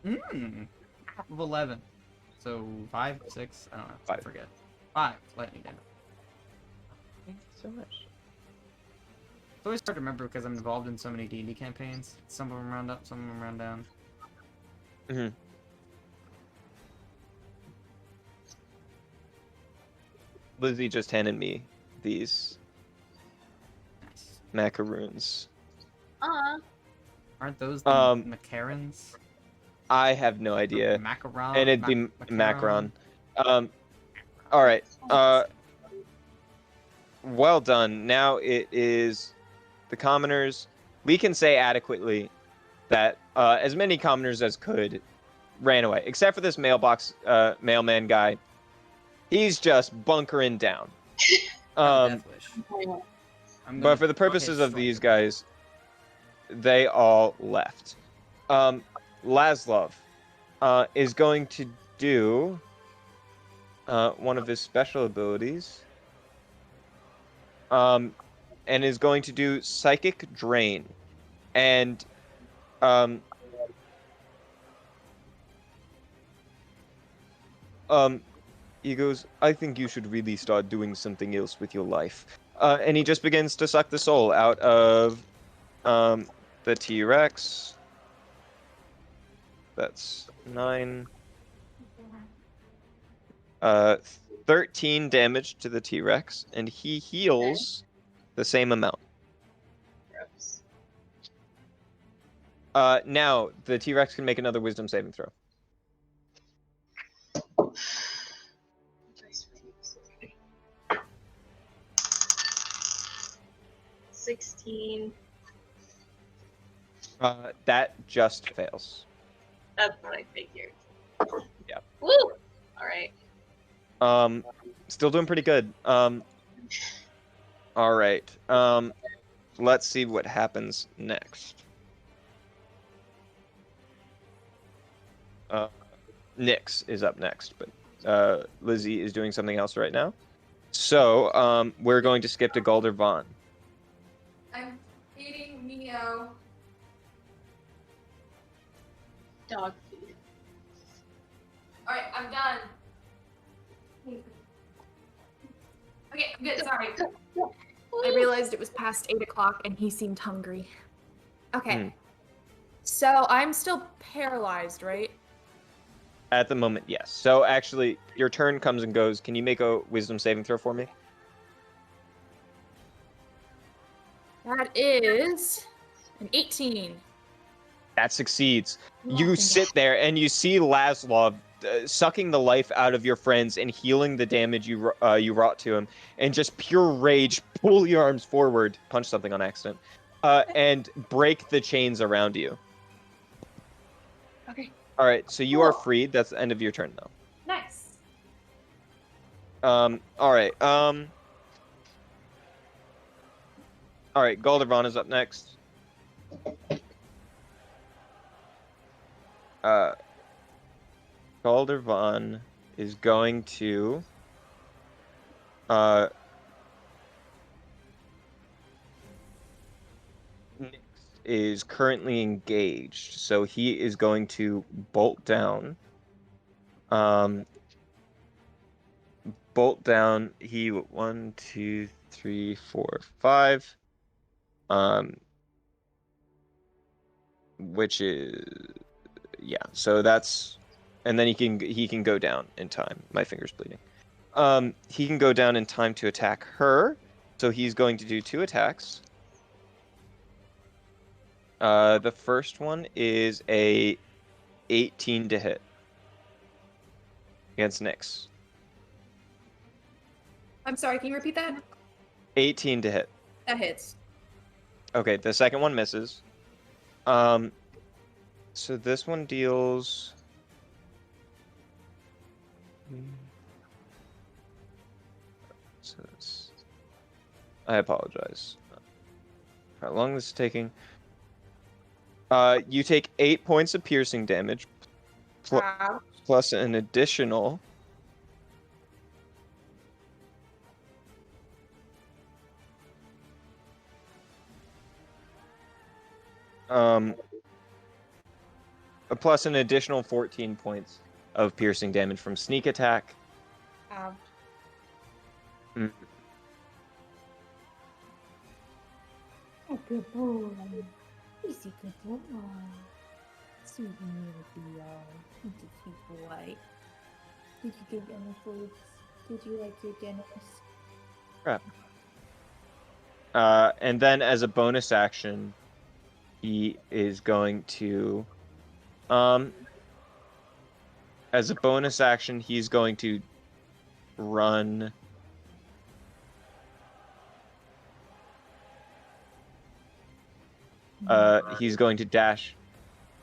Half of 11. So 5, 6, I don't know. 5. I forget. 5 lightning damage. Thank you so much. It's always hard to remember because I'm involved in so many D&D campaigns. Some of them round up, some of them round down. Mm-hmm. Lizzie just handed me these Nice. macaroons. Aren't those the macarons? I have no idea. Macaron? And it'd be macaron. All right. Well done. Now it is the commoners. We can say adequately that as many commoners as could ran away, except for this mailman guy. He's just bunkering down. Death Wish. But for the purposes of these guys, they all left. Laszlo is going to do one of his special abilities. And is going to do Psychic Drain. And he goes, I think you should really start doing something else with your life. And he just begins to suck the soul out of the T-Rex. That's 9. 13 damage to the T-Rex, and he heals the same amount. Gross. Now, the T-Rex can make another Wisdom saving throw. 16. That just fails. That's what I figured. Yeah. Woo! Alright. Still doing pretty good. Alright. Let's see what happens next. Nyx is up next, but Lizzie is doing something else right now. So, we're going to skip to Galder Vaughn. I'm feeding Neo. Dog food. Alright, I'm done. Okay, I'm good, sorry. I realized it was past 8 o'clock and he seemed hungry. Okay. So I'm still paralyzed, right? At the moment, yes. So, actually, your turn comes and goes. Can you make a Wisdom saving throw for me? That is an 18. That succeeds. Nothing You sit there and you see Laszlo sucking the life out of your friends and healing the damage you wrought to him, and just pure rage, pull your arms forward, punch something on accident, and break the chains around you. Okay. All right, so you are Cool. freed. That's the end of your turn, though. Nice. All right. All right. Galdervan is up next. Galdervan is going to Nyx is currently engaged, so he is going to bolt down. Bolt down. He 1, 2, 3, 4, 5. Which is yeah. So that's and then he can go down in time. My finger's bleeding. He can go down in time to attack her. So he's going to do 2 attacks. The first one is a 18 to hit against Nyx. I'm sorry, can you repeat that? 18 to hit. That hits. Okay, the second one misses. So this one deals. I apologize. How long this is taking? You take 8 points of piercing damage, plus an additional. Plus an additional 14 points of piercing damage from sneak attack. Mm. Oh, good boy. Easy, good boy. Sweet little Theo. He's a sweet boy. Did you get any foods? Did you like your dinners? Crap. And then as a bonus action, he is going to, as a bonus action, he's going to run. He's going to dash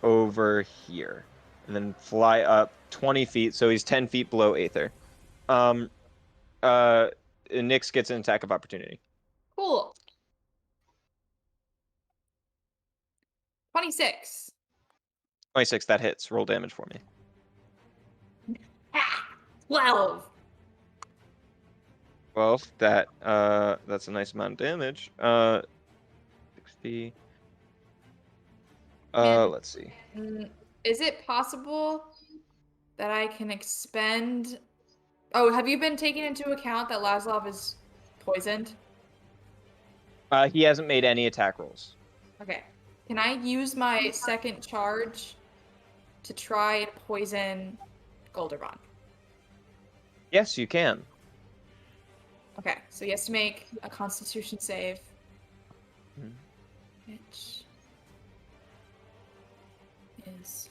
over here and then fly up 20 feet, so he's 10 feet below Aether. Nyx gets an attack of opportunity. Cool. 26. 26, that hits. Roll damage for me. 12. 12, that's a nice amount of damage. 60. Let's see. Is it possible that I can expend... Oh, have you been taking into account that Laszlo is poisoned? He hasn't made any attack rolls. Okay. Can I use my second charge to try and poison Golderbond? Yes, you can. Okay, so he has to make a Constitution save. Mhm. Which is...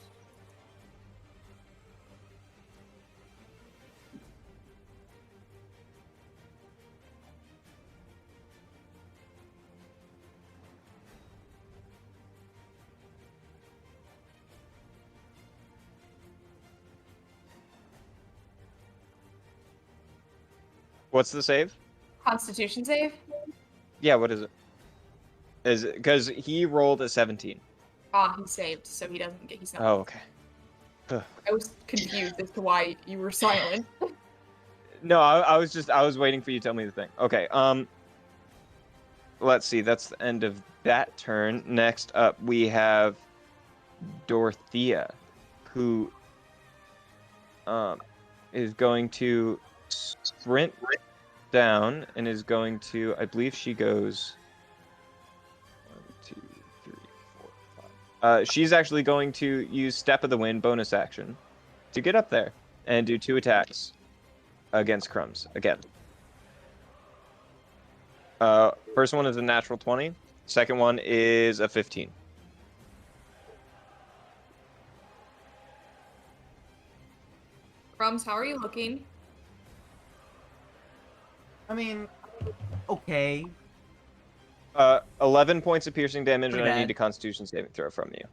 What's the save? Constitution save? Yeah, what is it? Is it because he rolled a 17? Ah, he saved, so he doesn't get. He's not. Oh, okay. I was confused as to why you were silent. No, I was waiting for you to tell me the thing. Okay. Let's see. That's the end of that turn. Next up, we have Dorothea, who is going to sprint down and is going to. I believe she goes. 1, 2, 3, 4, 5. She's actually going to use Step of the Wind bonus action to get up there and do 2 attacks against Crumbs again. First one is a natural 20. Second one is a 15. Crumbs, how are you looking? I mean, okay. 11 points of piercing damage, Pretty and I bad. need a Constitution saving throw from you.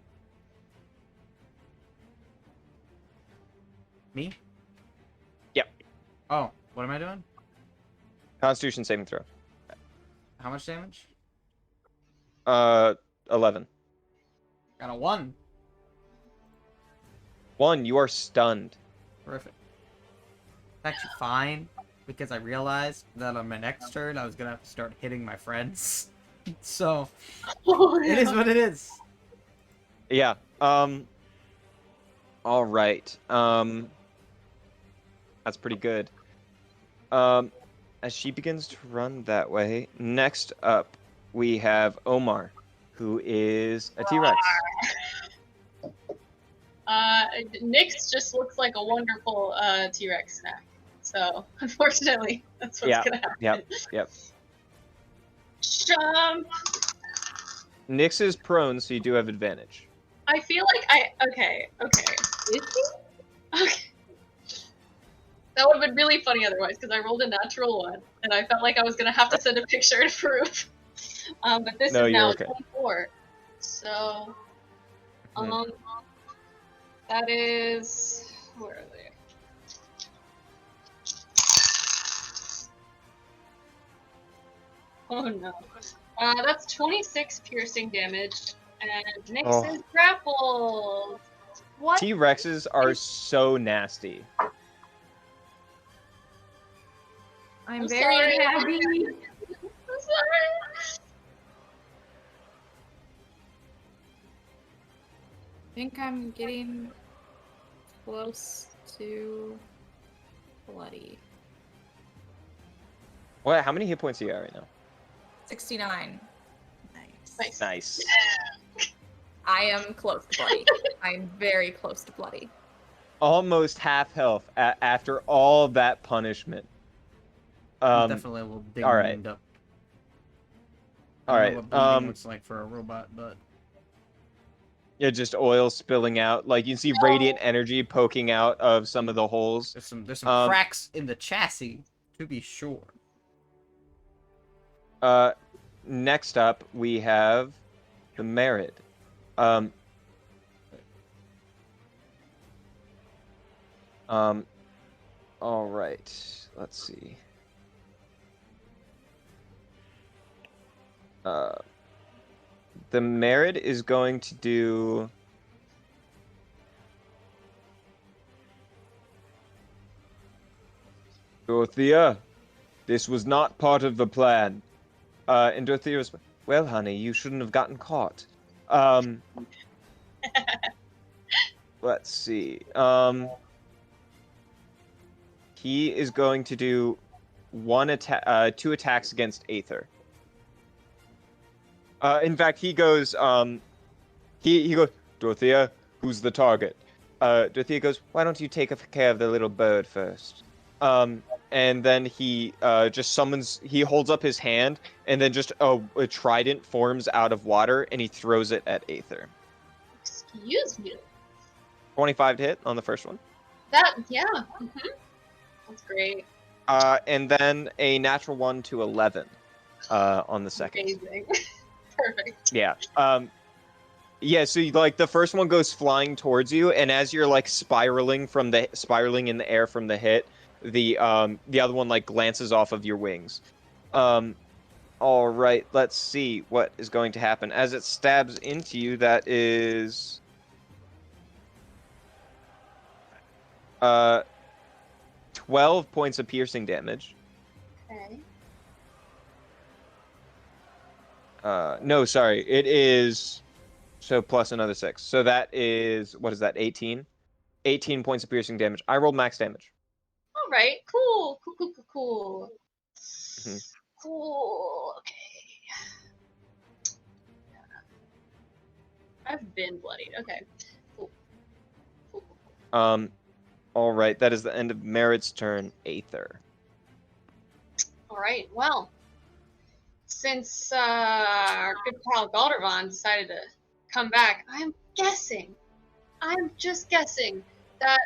Me? Yep. Oh, what am I doing? Constitution saving throw. How much damage? 11. Got a 1. 1, you are stunned. Perfect. It's actually fine, because I realized that on my next turn I was gonna have to start hitting my friends. So, it is what it is. Yeah. All right. That's pretty good. As she begins to run that way, next up we have Omar, who is a T-Rex. Nyx just looks like a wonderful T-Rex snack. So, unfortunately, that's what's Yeah, gonna happen. Yep. Jump! Nyx is prone, so you do have advantage. I feel like okay. Okay. That would have been really funny otherwise, because I rolled a natural 1, and I felt like I was gonna have to send a picture to proof. But this No, is you're now okay. 24. So, Mhm. that is, where are they? Oh no. That's 26 piercing damage, and Nyx Oh. is grappled. What? T-Rexes are so nasty. I'm very sorry. unhappy. I'm sorry. I think I'm getting close to bloody. What? How many hit points do you got right now? 69. Nice. Nice. I am close to bloody. I'm very close to bloody. Almost half health after all that punishment. Definitely a little all right. dinged up. All I don't right. know what bleeding looks like for a robot, but Yeah, just oil spilling out. Like you see radiant energy poking out of some of the holes. there's some cracks in the chassis, to be sure. Next up we have the Merid. All right. Let's see. The Merid is going to do. Dorothea, this was not part of the plan. And Dorothea was, well, honey, you shouldn't have gotten caught. Let's see. He is going to do two attacks against Aether. In fact, he goes, he goes, Dorothea, who's the target? Dorothea goes, why don't you take care of the little bird first? And then he just summons, he holds up his hand, and then just a trident forms out of water, and he throws it at Aether. Excuse me. 25 to hit on the first one. Yeah. That's great. And then a natural 1 to 11 on the second. Amazing. Perfect. Yeah. Yeah, so like the first one goes flying towards you, and as you're like spiraling in the air from the hit, the other one like glances off of your wings. All right, let's see what is going to happen as it stabs into you. That is 12 points of piercing damage. Okay. No, sorry, it is so plus another 6. So that is, what is that? 18. 18 points of piercing damage. I rolled max damage. All right. Cool. Cool. Mhm. Cool. Okay. I've been bloodied. Okay. Cool. All right, that is the end of Merit's turn. Aether. All right. Well, since our good pal Galdervon decided to come back, I'm just guessing that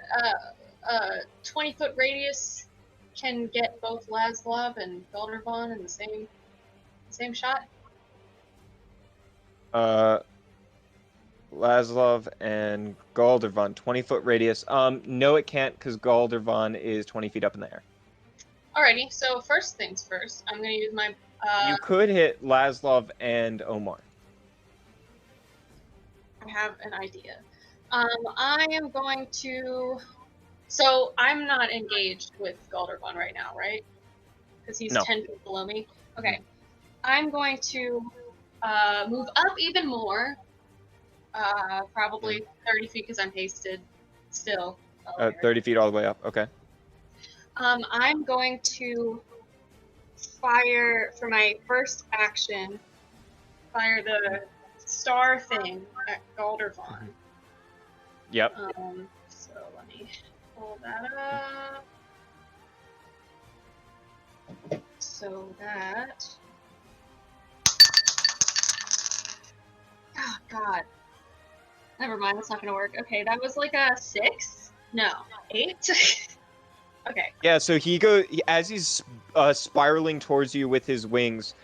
20-foot radius can get both Laszlo and Galdervon in the same shot. Laszlo and Galdervan, 20-foot radius. No, it can't because Galdervan is 20 feet up in the air. Alrighty, so first things first, I'm gonna use my You could hit Laszlo and Omar. I have an idea. I am going to. So I'm not engaged with Galdervan right now, right? Because he's No. 10 feet below me. Okay. I'm going to move up even more. Probably 30 feet because I'm hasted still. 30 feet all the way up. Okay. I'm going to fire for my first action. Fire the star thing at Galdervan. Yep. So let me pull that up. So that. Oh, God. Never mind, that's not gonna work. Okay, that was like a 6? No, 8? Okay. Yeah, so as he's spiraling towards you with his wings,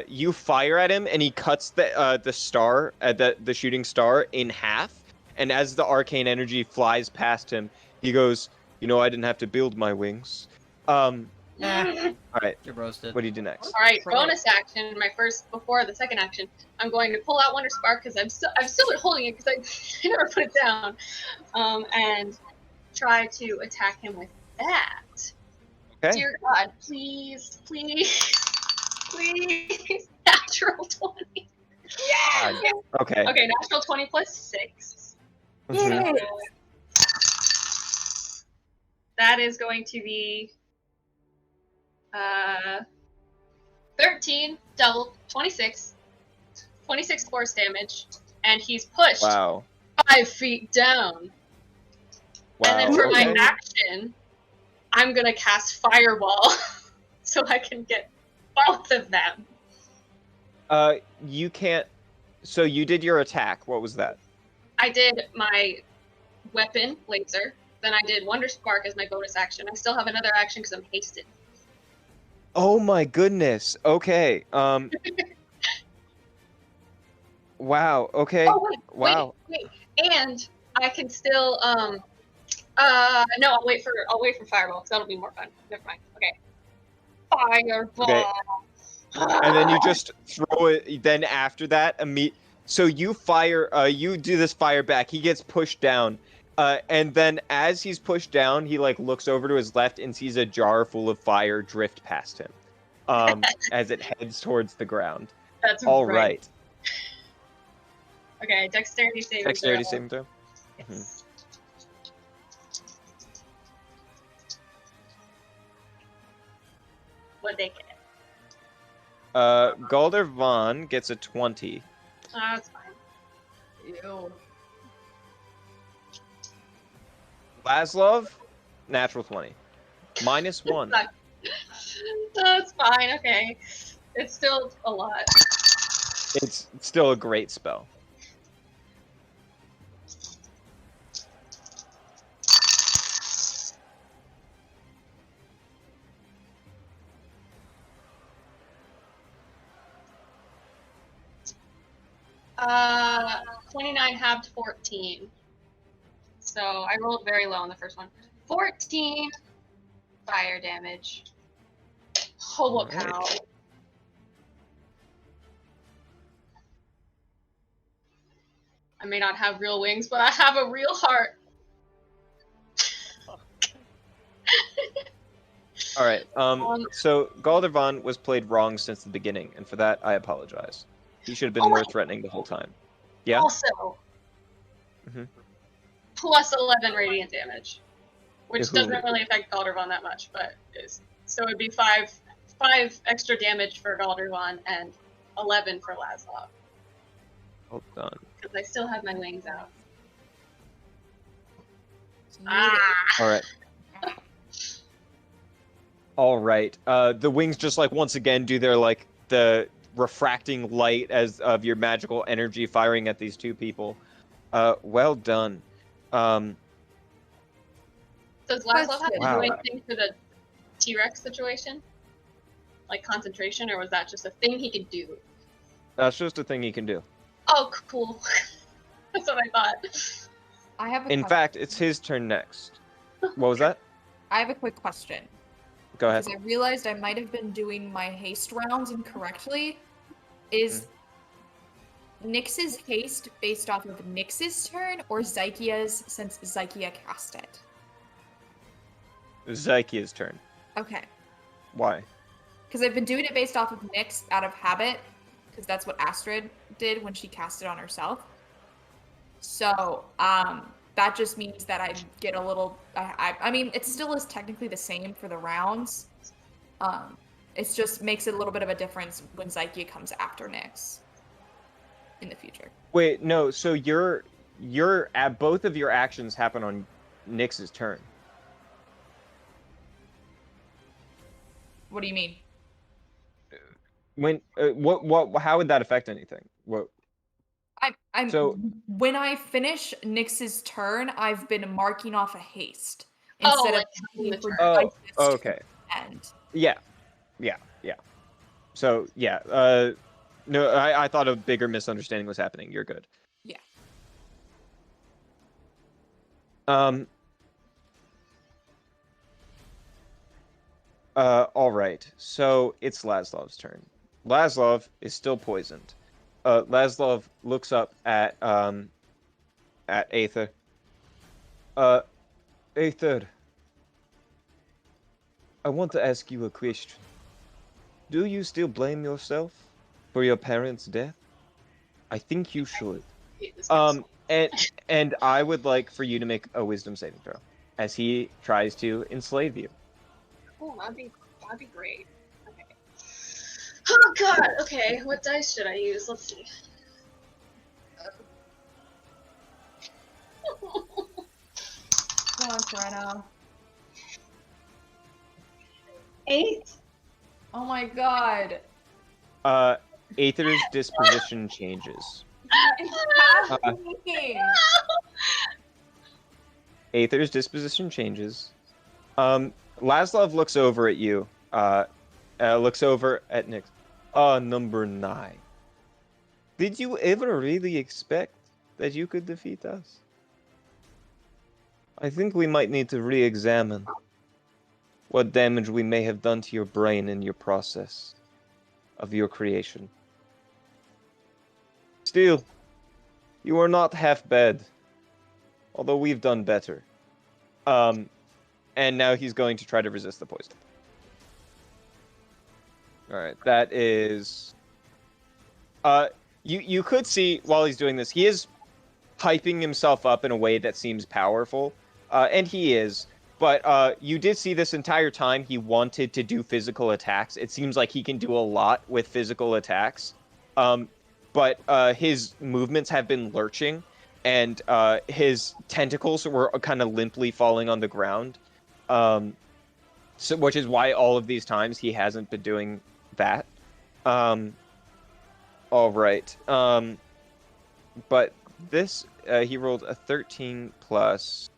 you fire at him and he cuts the star, the shooting star in half. And as the arcane energy flies past him, he goes, I didn't have to build my wings. All right. You're roasted. What do you do next? All right, bonus action. Before the second action, I'm going to pull out Wonder Spark because I've still been holding it because I never put it down, and try to attack him with that. Okay. Dear God, please, natural 20. God. Okay. Okay, natural 20 plus 6. Mhm. That is going to be 13 double 26 force damage, and he's pushed Wow. 5 feet down. Wow. And then for my okay. action, I'm gonna cast Fireball so I can get both of them. You can't. So you did your attack. What was that? I did my weapon, laser. Then I did Wonder Spark as my bonus action. I still have another action because I'm hasted. Oh my goodness. Okay. Wow. Okay. Oh wait, Wow. wait. And I can still no, I'll wait for Fireball because that'll be more fun. Never mind. Okay. Fireball. Okay. And then you just throw it. Then after that, so you fire. You do this fire back. He gets pushed down. And then as he's pushed down, he looks over to his left and sees a jar full of fire drift past him. As it heads towards the ground. That's all right. Okay, dexterity saving throw. Dexterity saving throw. Yes. Mhm. What'd they get? Galdervan gets a 20. Oh, that's fine. Ew. Laszlo, natural 20. -1. That's fine, okay. It's still a lot. It's still a great spell. Uh, 29 halved 14. So I rolled very low on the first one. 14 fire damage. Hobo Alright. cow. I may not have real wings, but I have a real heart. All right. So Galdervan was played wrong since the beginning, and for that I apologize. He should have been Oh, more wait. threatening the whole time. Yeah. Also, Mhm. plus 11 radiant damage, which To who? doesn't really affect Galdervan that much, but is so it'd be five extra damage for Galdervan and 11 for Laszlo, Well done. because I still have my wings out. All right. All right. The wings just once again do their the refracting light as of your magical energy firing at these two people. Well done. Does Laszlo have to Wow. do anything for the T-Rex situation? Like concentration, or was that just a thing he could do? That's just a thing he can do. Oh, cool. That's what I thought. I have a In question. fact, it's his turn next. What was that? I have a quick question. Go ahead. Because I realized I might have been doing my haste rounds incorrectly. Is Nyx's haste based off of Nyx's turn or Zykia's since Zykia cast it? Zykia's turn. Okay. Why? Because I've been doing it based off of Nyx out of habit, because that's what Astrid did when she cast it on herself. So, that just means that I get a little. I mean, it still is technically the same for the rounds. It just makes it a little bit of a difference when Zykia comes after Nyx in the future. Wait, no. So both of your actions happen on Nyx's turn. What do you mean? When how would that affect anything? What? I'm So- when I finish Nyx's turn, I've been marking off a haste Oh, instead like of in the waiting for turn. Oh, Zykia's turn okay. to end. Yeah. So yeah. No, I thought a bigger misunderstanding was happening. You're good. Yeah. All right. So it's Laszlov's turn. Laszlov is still poisoned. Laszlov looks up at Aether. Aether, I want to ask you a question. Do you still blame yourself for your parents' death? I think you should. Hate this guy so And I would like for you to make a wisdom saving throw as he tries to enslave you. Oh, that'd be great. Okay. Oh god. Okay, what dice should I use? Let's see. Go on, Serena. 8. Oh my god. Aether's disposition changes. It's happening. Aether's disposition changes. Laszlo looks over at you. Looks over at Nyx. Number 9. Did you ever really expect that you could defeat us? I think we might need to re-examine what damage we may have done to your brain in your process of your creation. Still, you are not half bad, although we've done better. And now he's going to try to resist the poison. Alright, that is... You could see, while he's doing this, he is hyping himself up in a way that seems powerful. And he is. But you did see this entire time he wanted to do physical attacks. It seems like he can do a lot with physical attacks. But his movements have been lurching, and his tentacles were kind of limply falling on the ground. So, which is why all of these times he hasn't been doing that. All right. But this, he rolled a 13 plus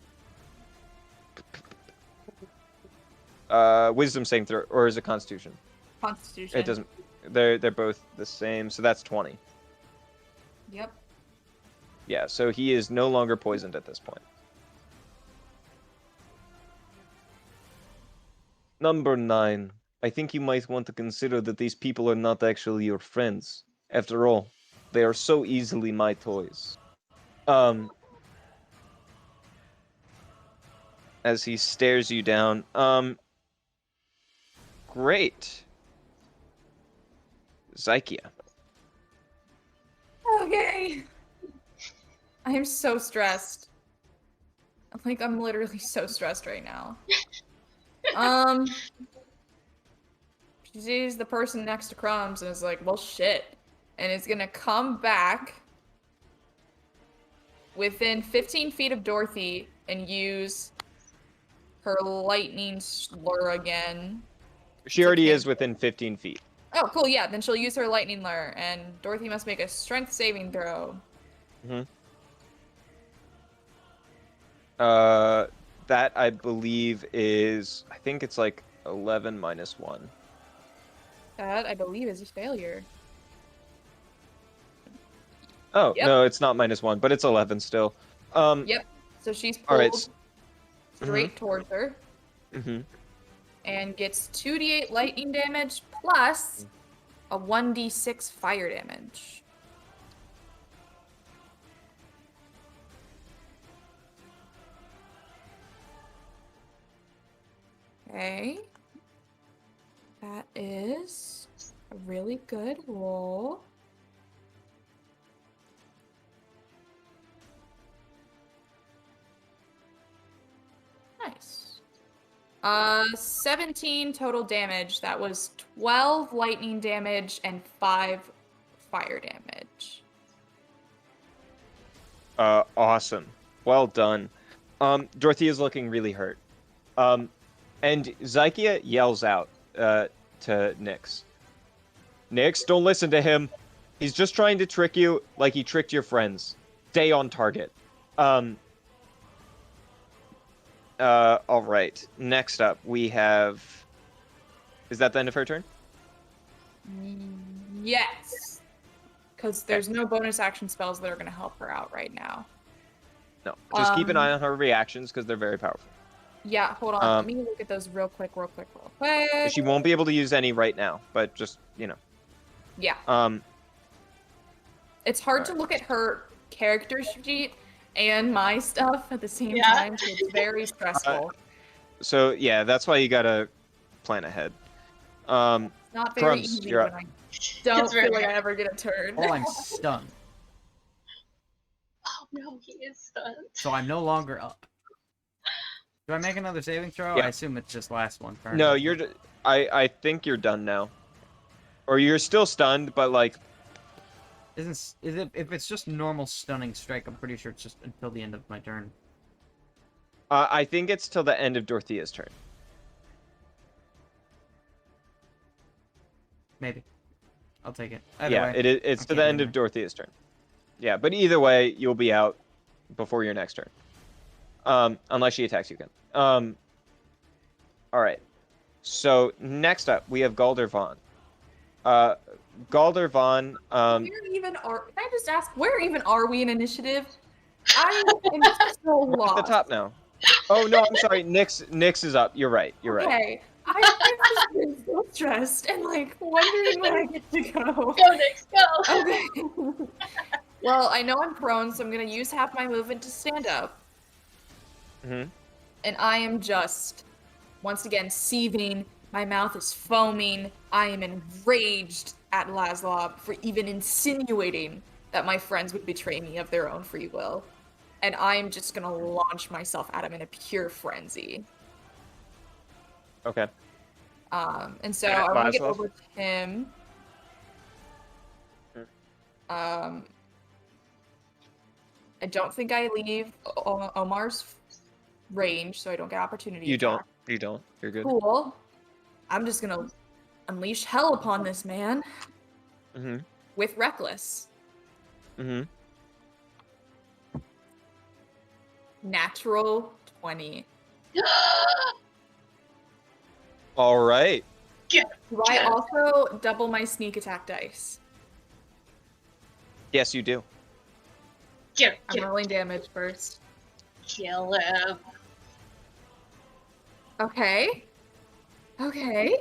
wisdom saving throw, or is it Constitution? Constitution. It doesn't. They're both the same, so that's 20. Yep. Yeah, so he is no longer poisoned at this point. Number 9. I think you might want to consider that these people are not actually your friends. After all, they are so easily my toys. As he stares you down. Great. Zykia. Okay. I am so stressed. Like, I'm literally so stressed right now. She sees the person next to Crumbs and is like, well, shit. And is gonna come back within 15 feet of Dorothy and use her lightning slur again. She already is within 15 feet. Oh, cool, yeah. Then she'll use her lightning lure, and Dorothy must make a strength saving throw. Mm-hmm. That I believe is, I think it's like 11 minus 1. That, I believe, is a failure. Oh, Yep. no, it's not -1, but it's 11 still. Yep. So she's All right. pulled straight towards her Mm-hmm. and gets 2d8 lightning damage plus a 1d6 fire damage. Okay. That is a really good roll. Nice. 17 total damage. That was 12 lightning damage and 5 fire damage. Awesome. Well done. Dorothea's looking really hurt. And Zykia yells out to Nyx. Nyx, don't listen to him. He's just trying to trick you like he tricked your friends. Stay on target. All right. Next up, we have... Is that the end of her turn? Yes. Because there's no bonus action spells that are going to help her out right now. No. Just keep an eye on her reactions because they're very powerful. Yeah, hold on. Let me look at those real quick. She won't be able to use any right now, but just, Yeah. It's hard to look at her character sheet and my stuff at the same time, so it's very stressful. So, yeah, that's why you gotta plan ahead. It's not very Crumbs, easy you're when up. I don't It's very feel like I hard. ever get a turn. Oh, I'm stunned. Oh no, he is stunned. So I'm no longer up. Do I make another saving throw? Yeah. I assume it's just last one. Turn. No, I think you're done now. Or you're still stunned, but, like... Is it if it's just normal stunning strike? I'm pretty sure it's just until the end of my turn. I think it's till the end of Dorothea's turn. Maybe. I'll take it. Either Yeah, way, it's I'm to the end keeping of Dorothea's turn. Yeah, but either way, you'll be out before your next turn. Unless she attacks you again. Alright. So, next up, we have Galdervon. Galdervon, Where even are? Can I just ask? Where even are we in initiative? I am so we're at lost. the top now. Oh, no, I'm sorry. Nyx is up. You're right. You're right. Okay. I've just been so stressed and like wondering when I get to go. Go, Nyx, go! Okay. Well, I know I'm prone, so I'm gonna use half my movement to stand up. Mm-hmm. And I am just, once again, seething. My mouth is foaming. I am enraged at Laszlo for even insinuating that my friends would betray me of their own free will. And I'm just gonna launch myself at him in a pure frenzy. Okay. And so At I want to get Laszlo? over to him. I don't think I leave Omar's range, so I don't get opportunity You don't. attack. You don't. You're good. Cool. I'm just gonna unleash hell upon this man Mm-hmm. with Reckless. Mm-hmm. Natural 20. All right. Get, Do I also double my sneak attack dice? Yes, you do. get, I'm get, rolling damage first. kill him. Okay. Okay.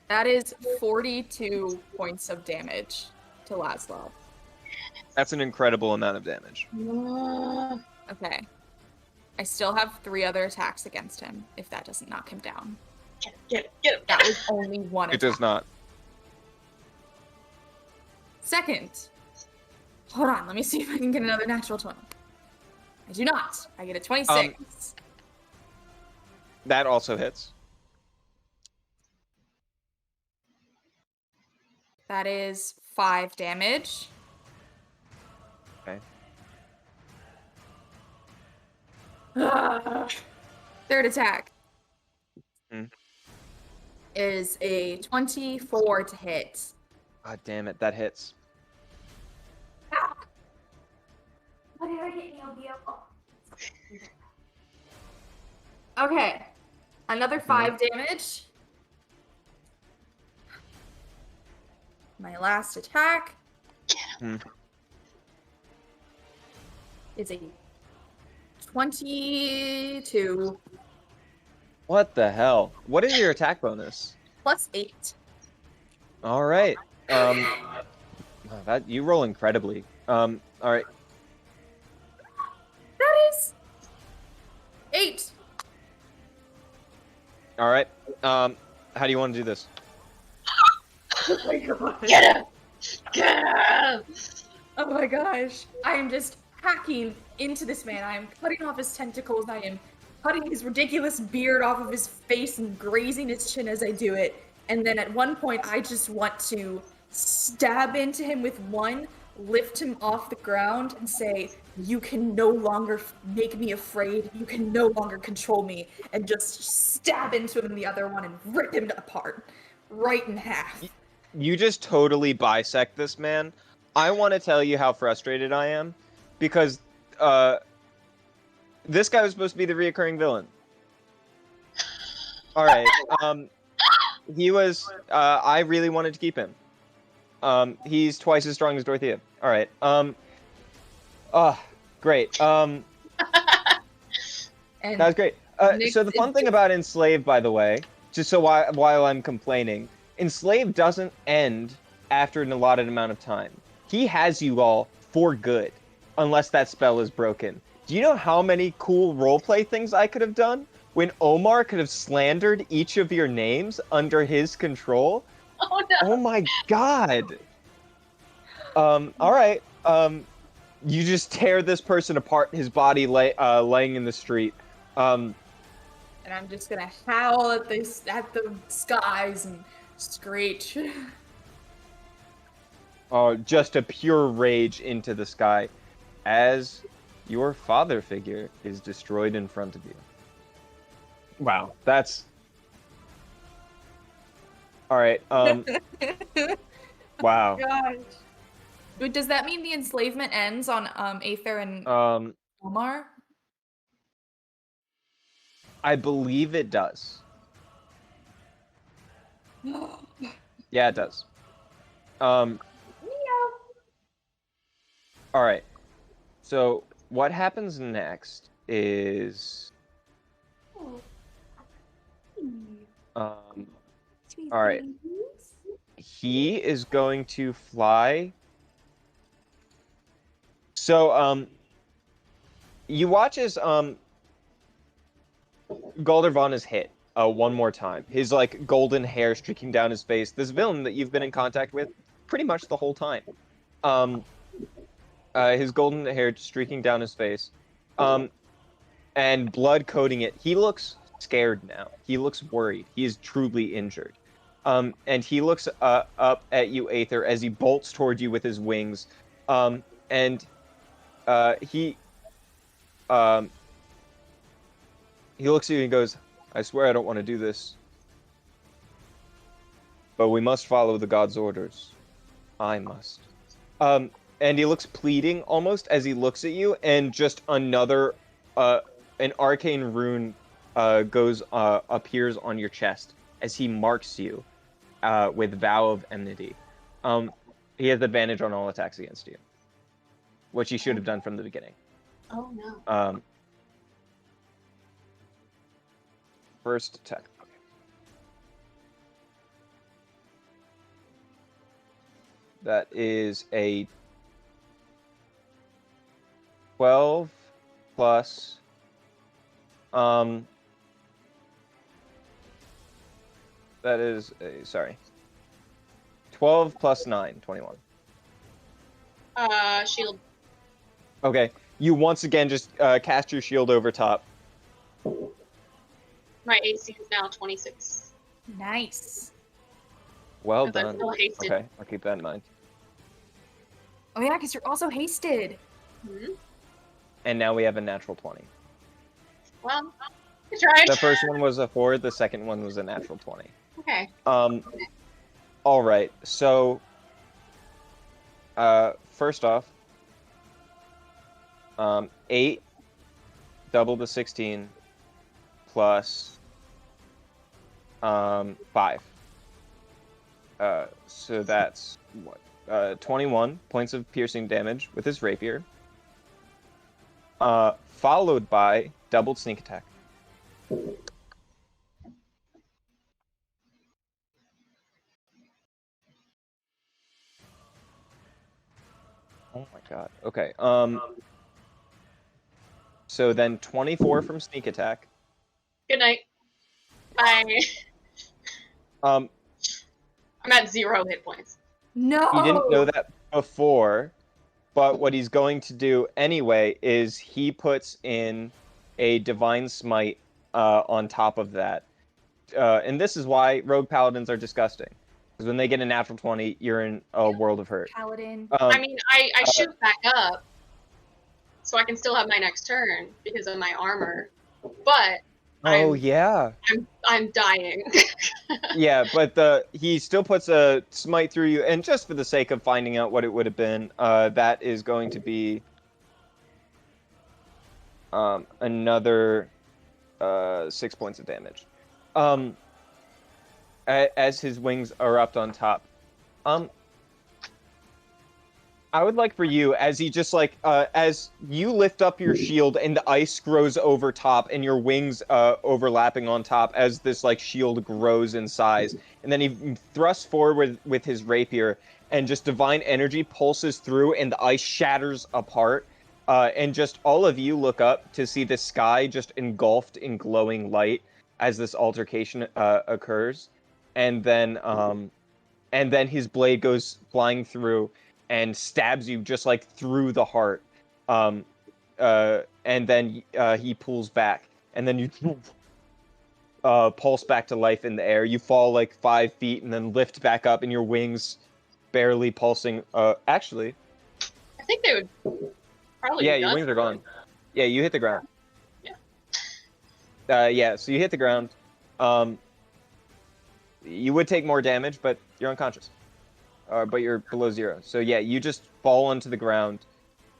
That is 42 points of damage to Laszlo. That's an incredible amount of damage. Okay. I still have 3 other attacks against him, if that doesn't knock him down. Get him. That was only one It attack. does not. Second. Hold on, let me see if I can get another natural 20. I do not. I get a 26. That also hits. That is 5 damage. Okay. Third attack Hmm. is a 24 to hit. God damn it, that hits. Whatever hit me, I'll be up. Oh. Okay. Another 5 damage. My last attack is a 22 What the hell? What is your attack bonus? plus 8. All right. Wow, that you roll incredibly. All right. That is 8. All right. How do you want to do this? Oh my gosh. Get him! Get him! Oh my gosh. I am just hacking into this man. I am cutting off his tentacles. I am cutting his ridiculous beard off of his face and grazing his chin as I do it. And then at one point, I just want to stab into him with one, lift him off the ground, and say, "You can no longer make me afraid. You can no longer control me." And just stab into him in the other one and rip him apart, right in half. You just totally bisect this man. I want to tell you how frustrated I am, because this guy was supposed to be the reoccurring villain. All right. He was. I really wanted to keep him. He's twice as strong as Dorothea. All right. Great. And That was great. So the fun thing about Enslaved, by the way, just so while I'm complaining, Enslaved doesn't end after an allotted amount of time. He has you all for good, unless that spell is broken. Do you know how many cool roleplay things I could have done when Omar could have slandered each of your names under his control? Oh no! Oh my god! All right. You just tear this person apart, his body laying in the street. And I'm just gonna howl at the skies and screech. Just a pure rage into the sky, as your father figure is destroyed in front of you. Wow, that's... Alright, wow. Gosh. Wait, does that mean the enslavement ends on Aether and Omar? I believe it does. Yeah, it does. Alright. So, what happens next is... Alright. He is going to fly... So, you watch as, Galdervon is hit, one more time. His, like, golden hair streaking down his face. This villain that you've been in contact with pretty much the whole time. His golden hair streaking down his face. And blood coating it. He looks scared now. He looks worried. He is truly injured. And he looks up at you, Aether, as he bolts toward you with his wings. He looks at you and goes, "I swear I don't want to do this. But we must follow the god's orders. I must." And he looks pleading almost as he looks at you, and just another, an arcane rune appears on your chest as he marks you with Vow of Enmity. He has advantage on all attacks against you, which he should have done from the beginning. Oh no. First attack. Okay. That is a 12 plus that is a, sorry. 12 plus 9, 21. Shield. Okay. You once again just cast your shield over top. My AC is now 26. Nice. Well Because I'm done. still hasted. Okay, I'll keep that in mind. Oh yeah, because you're also hasted. Hmm? And now we have a natural 20. Well, I tried. The first one was a 4, the second one was a natural 20. Okay. All right. So, first off, 8 double the 16 plus 5. So that's what? 21 points of piercing damage with his rapier. Followed by doubled sneak attack. Oh my god. Okay. So then 24 from sneak attack. Good night. Um, I'm at 0 hit points. No. he didn't know that before, but what he's going to do anyway is he puts in a divine smite on top of that. And this is why rogue paladins are disgusting. Because when they get a natural 20, you're in a world of hurt. Paladin. I mean, I shoot back up, so I can still have my next turn because of my armor. But Yeah. I'm dying. Yeah, but he still puts a smite through you, and just for the sake of finding out what it would have been, that is going to be another 6 points of damage. As his wings erupt on top. I would like for you, as he just like, as you lift up your shield and the ice grows over top and your wings overlapping on top as this like shield grows in size, and then he thrusts forward with his rapier and just divine energy pulses through and the ice shatters apart, and just all of you look up to see the sky just engulfed in glowing light as this altercation occurs, and then his blade goes flying through and stabs you just like through the heart, and then he pulls back, and then you pulse back to life in the air. You fall like 5 feet and then lift back up, and your wings barely pulsing. Actually, I think they would probably. yeah, be your done wings are for gone. it. Yeah, you hit the ground. Yeah. Yeah, so you hit the ground. You would take more damage, but you're unconscious. But you're below 0. So yeah, you just fall onto the ground,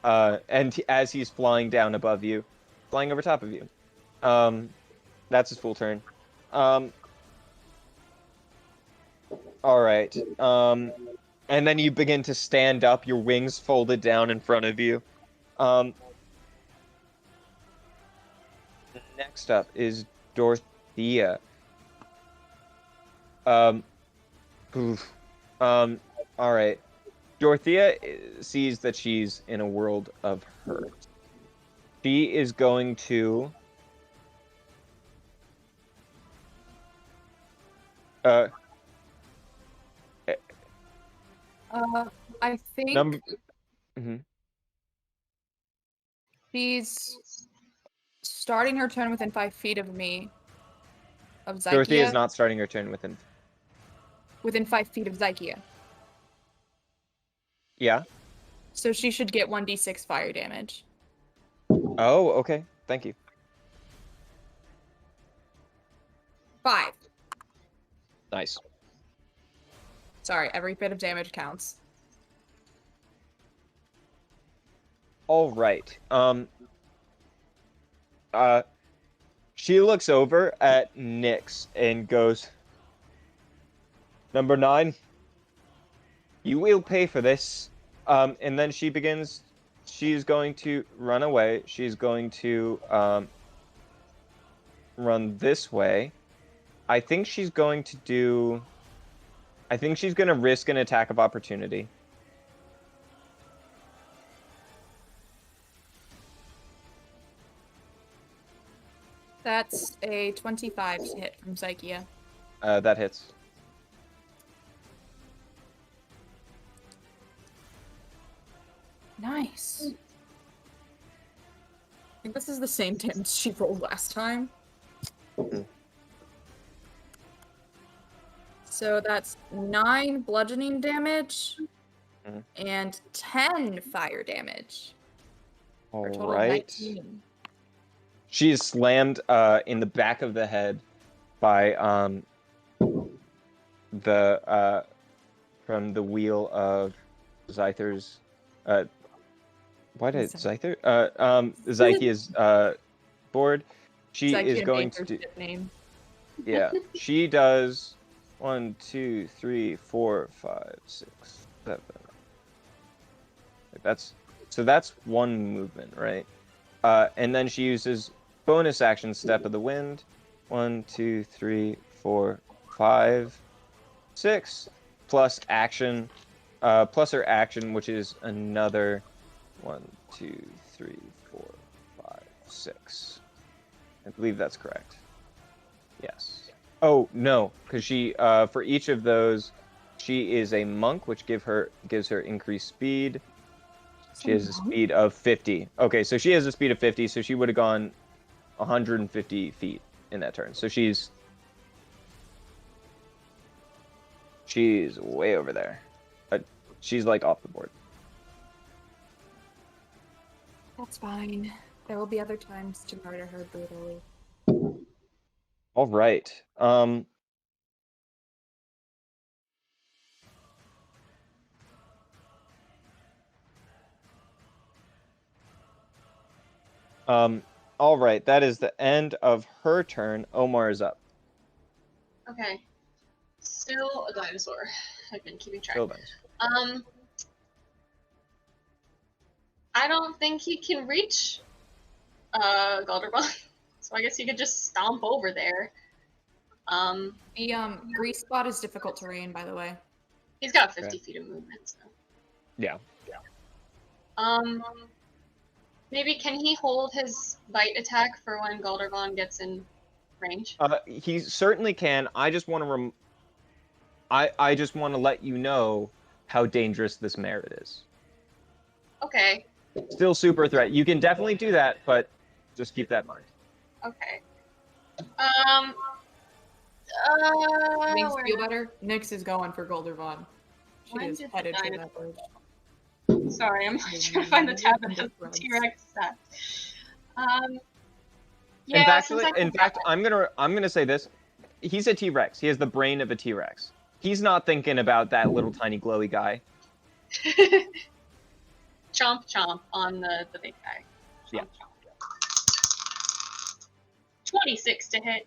and as he's flying down above you, flying over top of you. That's his full turn. All right. And then you begin to stand up, your wings folded down in front of you. Next up is Dorothea. All right. Dorothea sees that she's in a world of hurt. She is going to I think number. Mhm. she's starting her turn within 5 feet of me. Of Dorothea is Zykia. not starting her turn within. Within 5 feet of Zykia. Yeah. So she should get 1d6 fire damage. Oh, okay. Thank you. 5. Nice. Sorry, every bit of damage counts. All right. She looks over at Nyx and goes, "Number 9, you will pay for this." And then she's going to run away. She's going to run this way. I think she's going to risk an attack of opportunity. That's a 25 to hit from Zykia. That hits. Nice. I think this is the same damage she rolled last time. Mhm. So that's 9 bludgeoning damage Mhm. and 10 fire damage. For a All total of right. 19. She is slammed in the back of the head by from the wheel of Zyther's Why did Sorry. Zyther? Zyke is bored. She is going to do. Name. Yeah, she does 1, 2, 3, 4, 5, 6, 7. That's one movement, right? And then she uses bonus action Step of the Wind. 1, 2, 3, 4, 5, 6, plus action, plus her action, which is another 1, 2, 3, 4, 5, 6. I believe that's correct. Yes. Oh no, because she for each of those, she is a monk, which gives her increased speed. She has a speed of 50. Okay, so she has a speed of 50, so she would have gone 150 feet in that turn. So she's way over there. She's like off the board. That's fine. There will be other times to murder her brutally. All right. All right. That is the end of her turn. Omar is up. Okay. Still a dinosaur. I've been keeping track. Still done. I don't think he can reach Goblin, so I guess he could just stomp over there. The grease spot is difficult terrain, by the way. He's got 50 feet of movement, so. Yeah. Maybe can he hold his bite attack for when Goblin gets in range? He certainly can. I just want to I just want to let you know how dangerous this merit is. Okay. Still super threat. You can definitely do that, but just keep that in mind. Okay. Things Where feel better. Nyx is going for Goldervon. She When is did the headed for dino- that bridge. Sorry, I'm trying to find the tab that has the T-Rex stat. Yeah, in fact, I'm gonna say this. He's a T-Rex. He has the brain of a T-Rex. He's not thinking about that little tiny glowy guy. Chomp chomp on the big guy. Chomp, Yeah. Chomp. 26 to hit.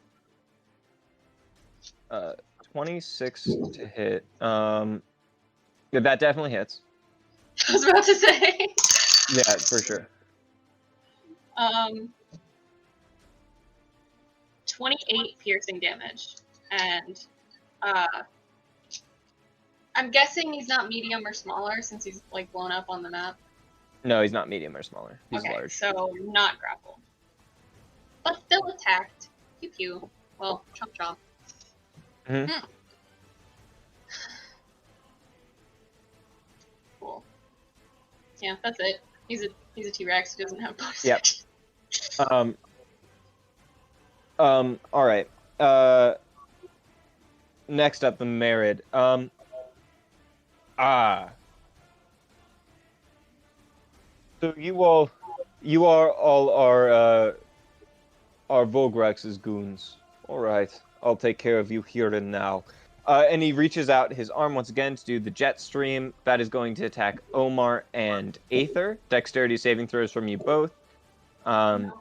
26 to hit. Yeah, that definitely hits. I was about to say. Yeah, for sure. 28 piercing damage, and I'm guessing he's not medium or smaller since he's like blown up on the map. No, he's not medium or smaller. He's Okay, large. so not grappled, but still attacked. Pew pew. Well, chomp chomp. Mhm. Cool. Yeah, that's it. He's a T-Rex who doesn't have bonus Yep. action. All right. Next up, the Merid. So you are all our Vogrex's goons. All right. I'll take care of you here and now. And he reaches out his arm once again to do the jet stream. That is going to attack Omar and Aether. Dexterity saving throws from you both. Oh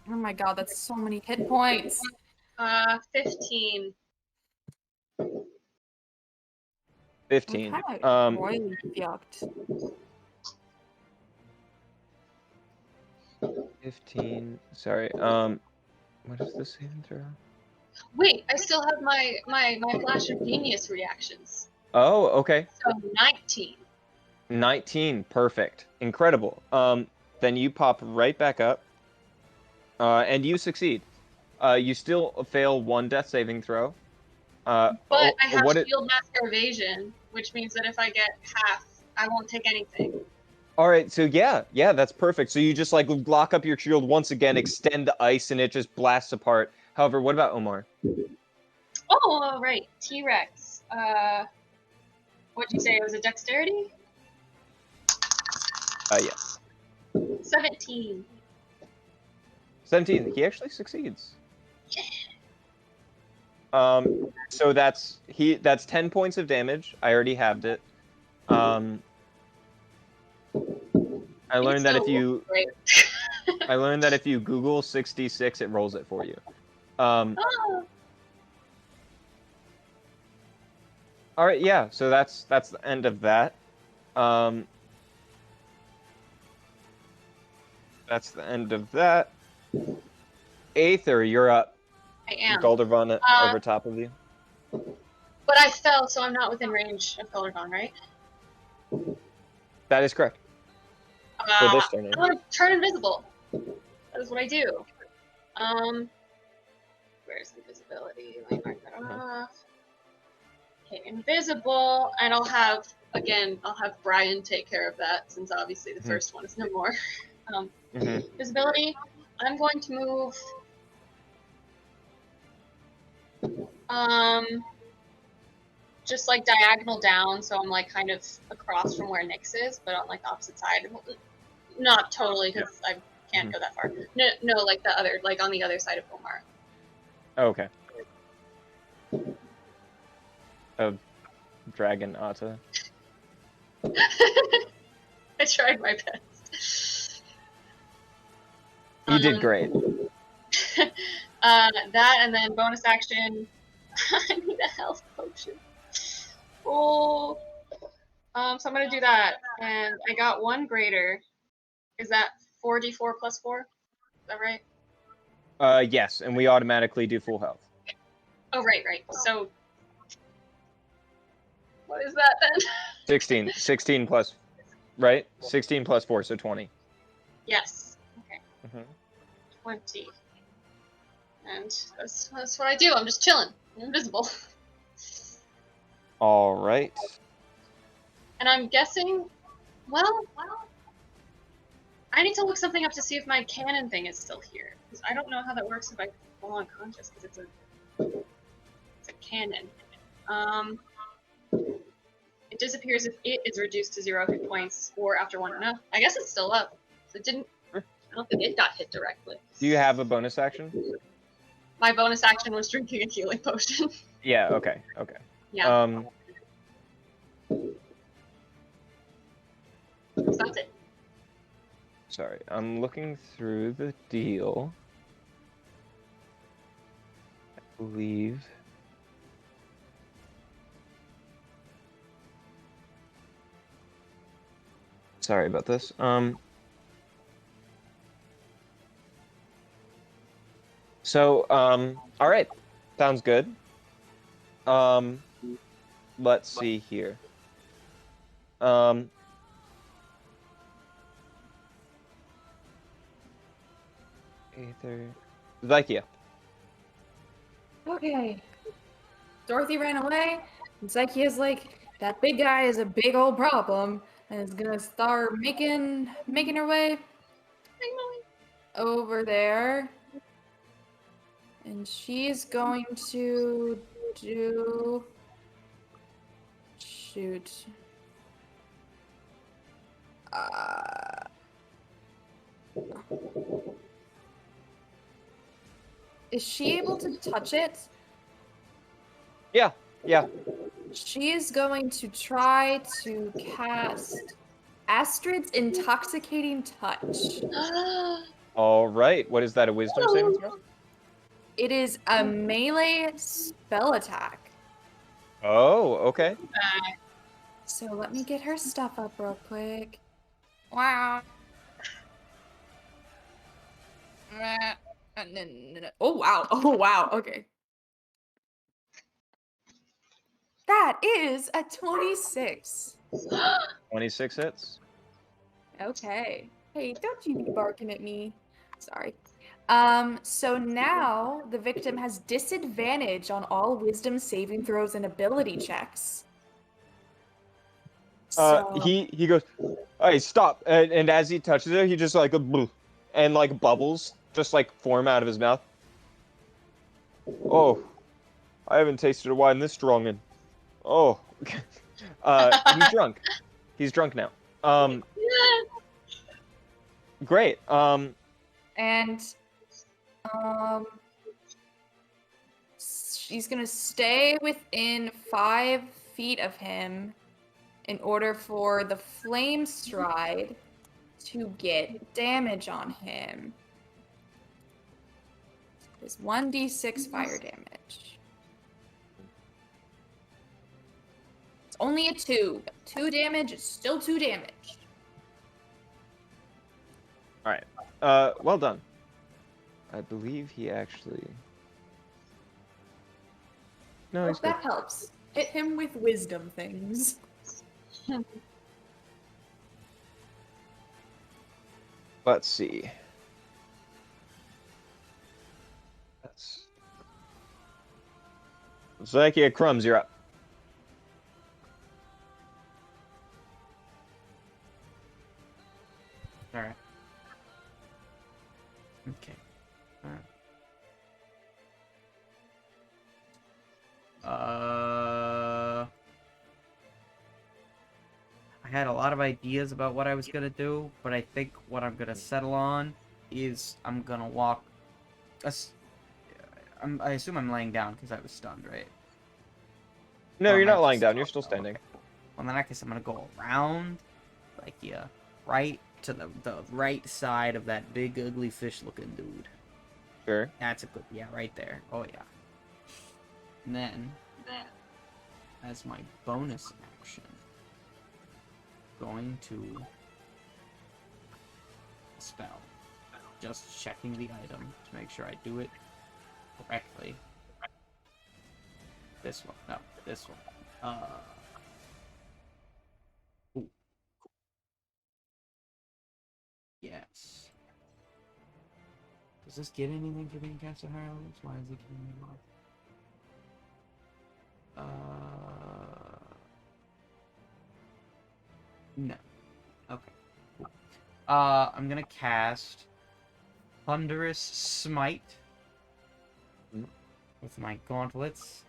my god, that's so many hit points. 15. 15. I'm kinda royally yucked. 15. Sorry. What is the saving throw? Wait, I still have my flash of genius reactions. Oh, okay. So 19. 19. Perfect. Incredible. Then you pop right back up. And you succeed. You still fail one death saving throw. But I have what shield master evasion, which means that if I get half, I won't take anything. All right, so yeah, that's perfect. So you just like lock up your shield once again, extend the ice, and it just blasts apart. However, what about Omar? Oh, right. T-Rex. What'd you say? It was a dexterity? Yes. 17. 17. He actually succeeds. So that's 10 points of damage. I already halved it. I learned that if you Great. I learned that if you Google 66, it rolls it for you. All right, yeah. So that's the end of that. That's the end of that. Aether, you're up. I am. Goldervon over top of you. But I fell, so I'm not within range of Golderdon, right? That is correct. For this turn. I'm gonna turn invisible. That is what I do. Where's invisibility? Let me mark that off. Okay, invisible, and I'll have Brian take care of that, since obviously the first one is no more. Visibility, I'm going to move just like diagonal down, so I'm like kind of across from where Nyx is, but on like the opposite side. Not totally, because I can't go that far. No, like the other, like on the other side of Omar. Okay. Of Dragon Atta. I tried my best. You did great. That, and then bonus action. I need a health potion. Oh. So I'm gonna do that, and I got one greater. Is that 4d4 plus 4? Is that right? Yes, and we automatically do full health. Oh, right. So, what is that then? 16 plus, right? 16 plus 4, so 20. Yes. Okay. 20. And that's what I do. I'm just chilling. I'm invisible. All right. And I'm guessing, well, I need to look something up to see if my cannon thing is still here. Because I don't know how that works if I fall unconscious, because it's a cannon. It disappears if it is reduced to 0 hit points or after 1. No, I guess it's still up. So it didn't. I don't think it got hit directly. Do you have a bonus action? My bonus action was drinking a healing potion. Yeah. Okay. Yeah. So that's it. Sorry, I'm looking through the deal. I believe. Sorry about this. All right. Sounds good. Let's see here. Aether. Zykia. Okay. Dorothy ran away, and Zykia's like, that big guy is a big old problem, and is gonna start making her way over there. And she's going to do... Shoot. Is she able to touch it? Yeah. She is going to try to cast Astrid's Intoxicating Touch. All right. What is that? A wisdom saving throw? It is a melee spell attack. Oh, okay. So let me get her stuff up real quick. Wow. No. Oh wow. Okay. That is a 26. 26 hits. Okay. Hey, don't you be barking at me. Sorry. So now the victim has disadvantage on all wisdom saving throws and ability checks. He goes, "Hey, stop!" And as he touches it, he just like and like bubbles just like form out of his mouth. Oh, I haven't tasted a wine this strong in. Oh, he's drunk. He's drunk now. Great. She's gonna stay within 5 feet of him in order for the flame stride to get damage on him. It's 1d6 fire damage. It's only a 2, but 2 damage is still 2 damage. All right. Well done. I believe he actually. No, he's Hope good. that helps. Hit him with wisdom things. Let's see. That's. Zakia Crumbs, you're up. All right. Okay. All right. I had a lot of ideas about what I was gonna do, but I think what I'm gonna settle on is I'm gonna walk. I assume I'm laying down because I was stunned, right? No, Or you're am I not lying just- down. You're still oh, standing. okay. Well, in that case, I'm gonna go around, like right to the right side of that big ugly fish-looking dude. Sure. That's a good, yeah, right there. Oh yeah. And then, as my bonus action, going to spell. Just checking the item to make sure I do it correctly. This one. No, this one. Ooh. Yes. Does this get anything for being cast at higher levels? Why is it giving me more? No. Okay. Cool. I'm gonna cast Thunderous Smite with my gauntlets.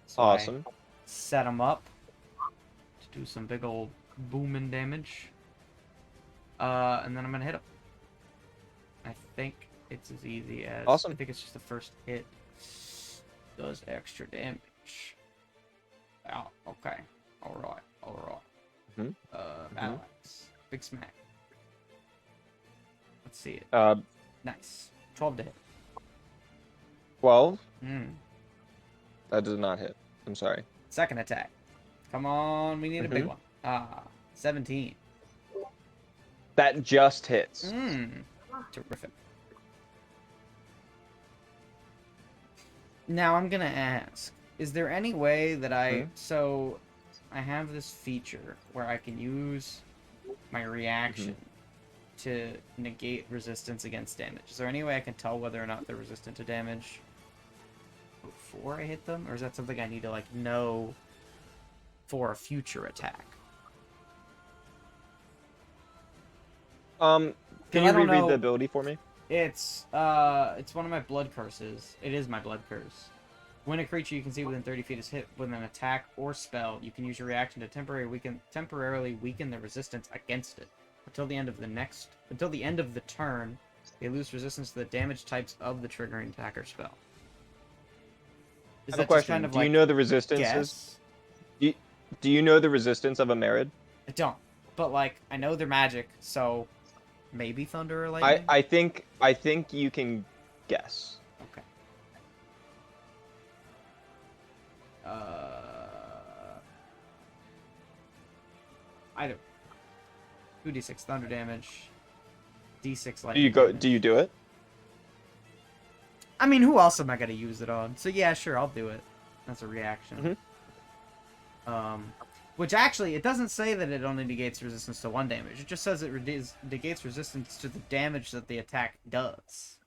So Awesome. I set them up to do some big old booming damage. And then I'm gonna hit him. I think it's as easy as. Awesome. I think it's just the first hit does extra damage. Oh, okay. Alright. Mhm. Alex. Big smack. Let's see it. Nice. 12 to hit. 12. That does not hit. I'm sorry. Second attack. Come on, we need a big one. 17. That just hits. Terrific. Now I'm gonna ask, is there any way that so I have this feature where I can use my reaction to negate resistance against damage. Is there any way I can tell whether or not they're resistant to damage before I hit them? Or is that something I need to, like, know for a future attack? Can you reread the ability for me? It's one of my blood curses. It is my blood curse. When a creature you can see within 30 feet is hit with an attack or spell, you can use your reaction to temporarily weaken the resistance against it. Until the end of the turn, they lose resistance to the damage types of the triggering attack or spell. I have a question. Do you know the resistances? Do you know the resistance of a Merid? I don't. But, like, I know they're magic, so maybe thunder or lightning? I think you can guess. Okay. Either 2d6 thunder damage, d6 lightning. Do you do it? I mean, who else am I gonna use it on? So yeah, sure, I'll do it. That's a reaction. Which actually, it doesn't say that it only negates resistance to 1 damage. It just says it negates resistance to the damage that the attack does.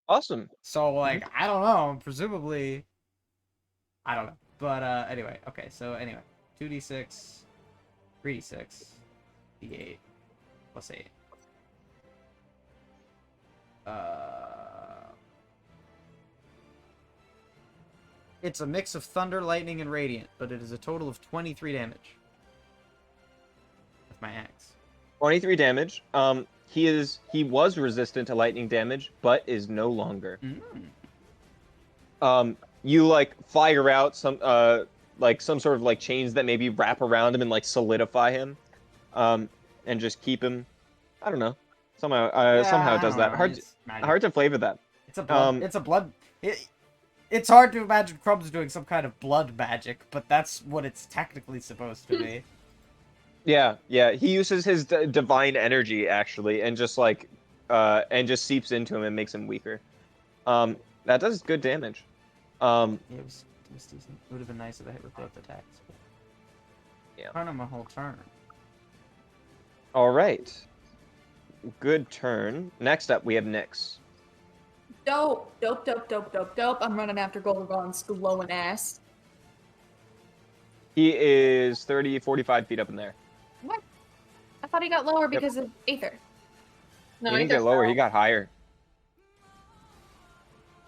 Awesome. So, like, I don't know. Presumably, I don't know. But anyway, okay. So anyway, 2d6, 3d6, d8, plus 8. It's a mix of thunder, lightning, and radiant, but it is a total of 23 damage with my axe. 23 damage. He was resistant to lightning damage, but is no longer. you like fire out some like some sort of like chains that maybe wrap around him and like solidify him, and just keep him. I don't know. Somehow Yeah, it I does don't that. know. It's magic. Hard to flavor that. It's a blood. It's a blood. It's hard to imagine Crumb's doing some kind of blood magic, but that's what it's technically supposed to be. Yeah, yeah. He uses his divine energy actually, and just like, and just seeps into him and makes him weaker. That does good damage. It was decent. It would have been nice if I hit with both attacks. Yeah. Turn on my whole turn. All right. Good turn. Next up, we have Nyx. Dope. I'm running after Goldrgon's glowing ass. He is 30, 45 feet up in there. What? I thought he got lower because of Aether. No, He didn't got get lower. He fell. got higher.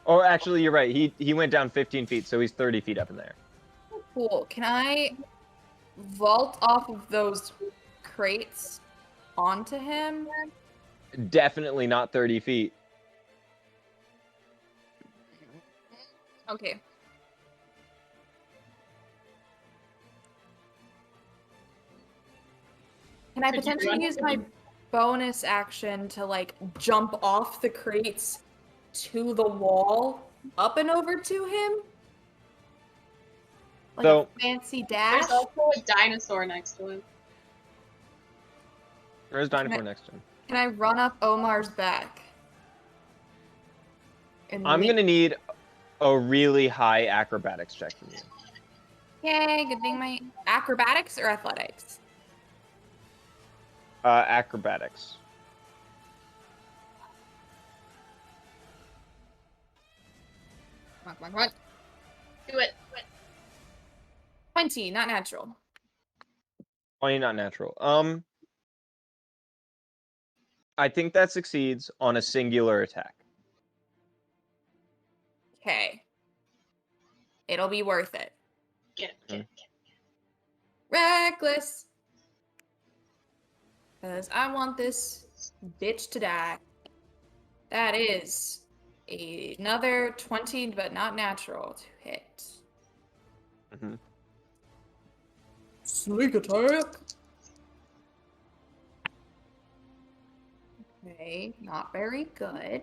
Oh, actually, you're right. He went down 15 feet, so he's 30 feet up in there. Cool. Can I vault off of those crates onto him? Definitely not 30 feet. Okay. Can I Could you potentially run use him? my bonus action to like jump off the crates to the wall, up and over to him? Like So- a fancy dash? There's also a dinosaur next to him. There's Dinosaur next to him. Can I run up Omar's back? And I'm gonna need a really high acrobatics check from you. Yay, good thing my acrobatics or athletics? Acrobatics. Come on. Do it. 20, not natural. Oh, you're not natural. I think that succeeds on a singular attack. Okay. It'll be worth it. Get it. Reckless. Because I want this bitch to die. That is another 20, but not natural to hit. Mhm. Sneak attack. Okay, not very good.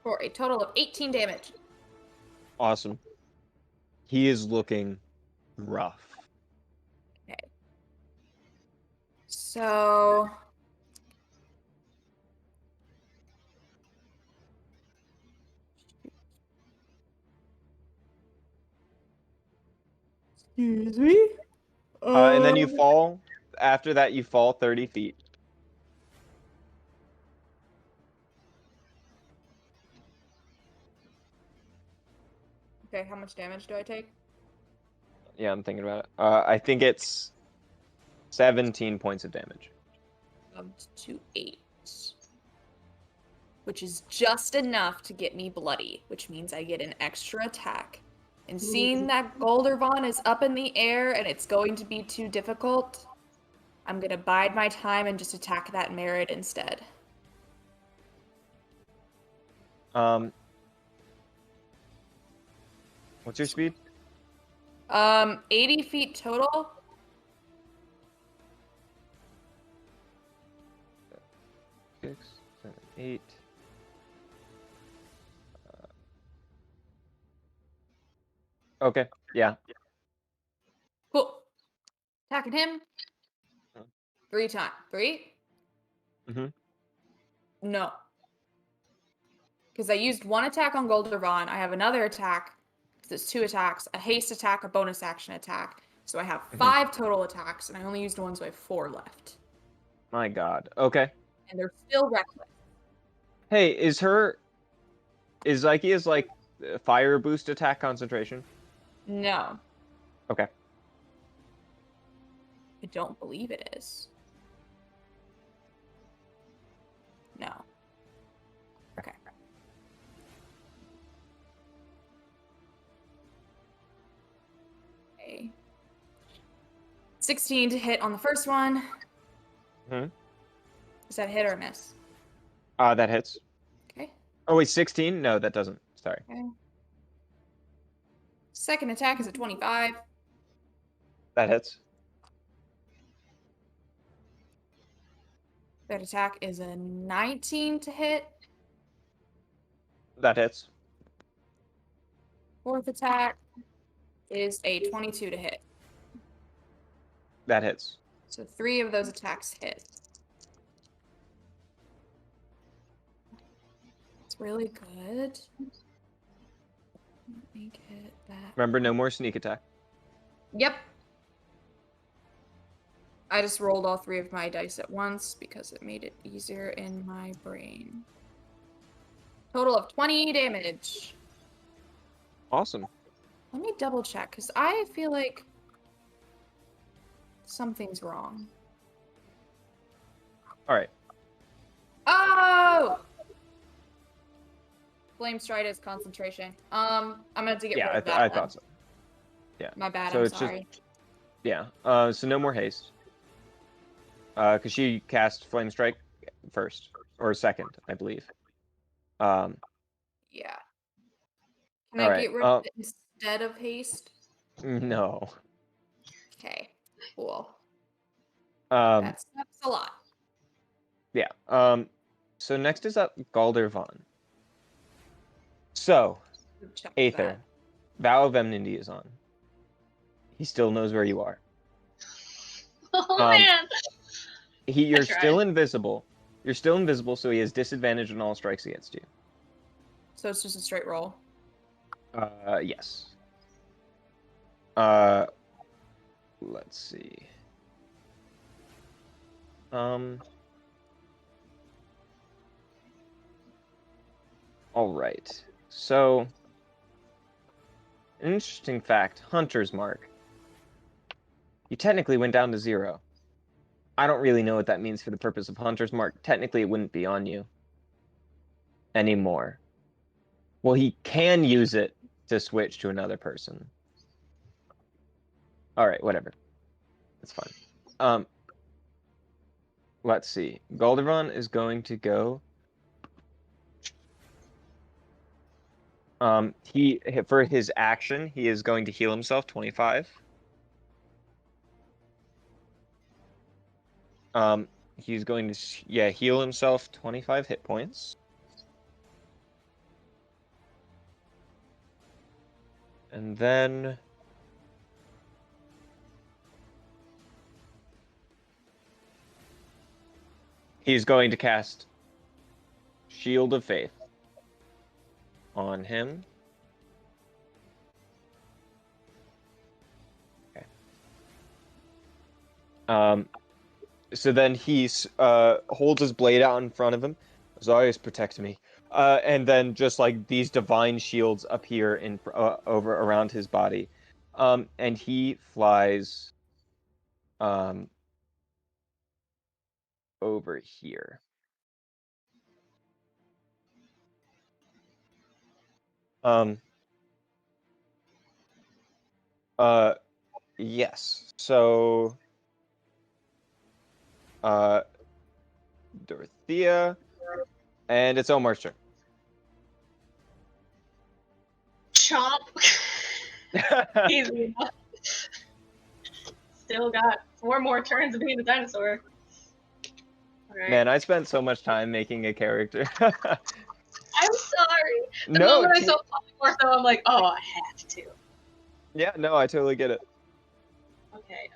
For a total of 18 damage. Awesome. He is looking rough. So excuse me. And then you fall. After that, you fall 30 feet. Okay, how much damage do I take? Yeah, I'm thinking about it. I think it's 17 points of damage. Up to 8. Which is just enough to get me bloody, which means I get an extra attack. And seeing that Goldrgon is up in the air and it's going to be too difficult, I'm gonna bide my time and just attack that Merit instead. What's your speed? 80 feet total. Six, 7, 8. Okay, yeah. Cool. Attacking him. Huh. 3 times. 3? Mm-hmm. No. Because I used 1 attack on Goldrgon. I have another attack. So it's 2 attacks. A haste attack, a bonus action attack. So I have 5 total attacks, and I only used 1, so I have 4 left. My God. Okay. And they're still reckless. Hey, is Zykea's like fire boost attack concentration? No. Okay. I don't believe it is. No. Okay. 16 to hit on the first one. Hmm. Is that a hit or a miss? That hits. Okay. Oh wait, 16? No, that doesn't. Sorry. Okay. Second attack is a 25. That hits. Third attack is a 19 to hit. That hits. Fourth attack is a 22 to hit. That hits. So 3 of those attacks hit. It's really good. Let me get that. Remember, no more sneak attack. Yep. I just rolled all 3 of my dice at once because it made it easier in my brain. Total of 20 damage. Awesome. Let me double check because I feel like something's wrong. All right. Oh! Flame Stride is concentration. I'm gonna have to get Yeah, rid of that. I then. thought so. Yeah. My bad. So I'm it's sorry. Yeah. So no more haste. Because she cast Flame Strike first or second, I believe. Yeah. Can All I right, get rid of it instead of haste? No. Okay. Cool. Um. That's a lot. Yeah. So next is up Galdervon. So Check Aether, that. Vow of Enmity is on. He still knows where you are. Oh Um, man. You're tried. still invisible. You're still invisible, so he has disadvantage on all strikes against you. So it's just a straight roll. Yes. Let's see. All right. So, an interesting fact: Hunter's Mark. You technically went down to 0. I don't really know what that means for the purpose of Hunter's Mark. Technically, it wouldn't be on you anymore. Well, he can use it to switch to another person. All right, whatever. That's fine. Let's see. Galdervon is going to go. He for his action, he is going to heal himself 25. He's going to heal himself 25 hit points. And then he's going to cast Shield of Faith on him. Okay. So then he holds his blade out in front of him. Zarius, protect me. And then just like these divine shields appear in over around his body. And he flies over here. Yes. So Dorothea, and it's Omar's turn. Chomp. Easy enough. Still got 4 more turns of being a dinosaur. Alright. Man, I spent so much time making a character. I'm sorry. The No, moment I saw Polymorph, I'm like, oh, I have to. yeah, no, I totally get it. Okay,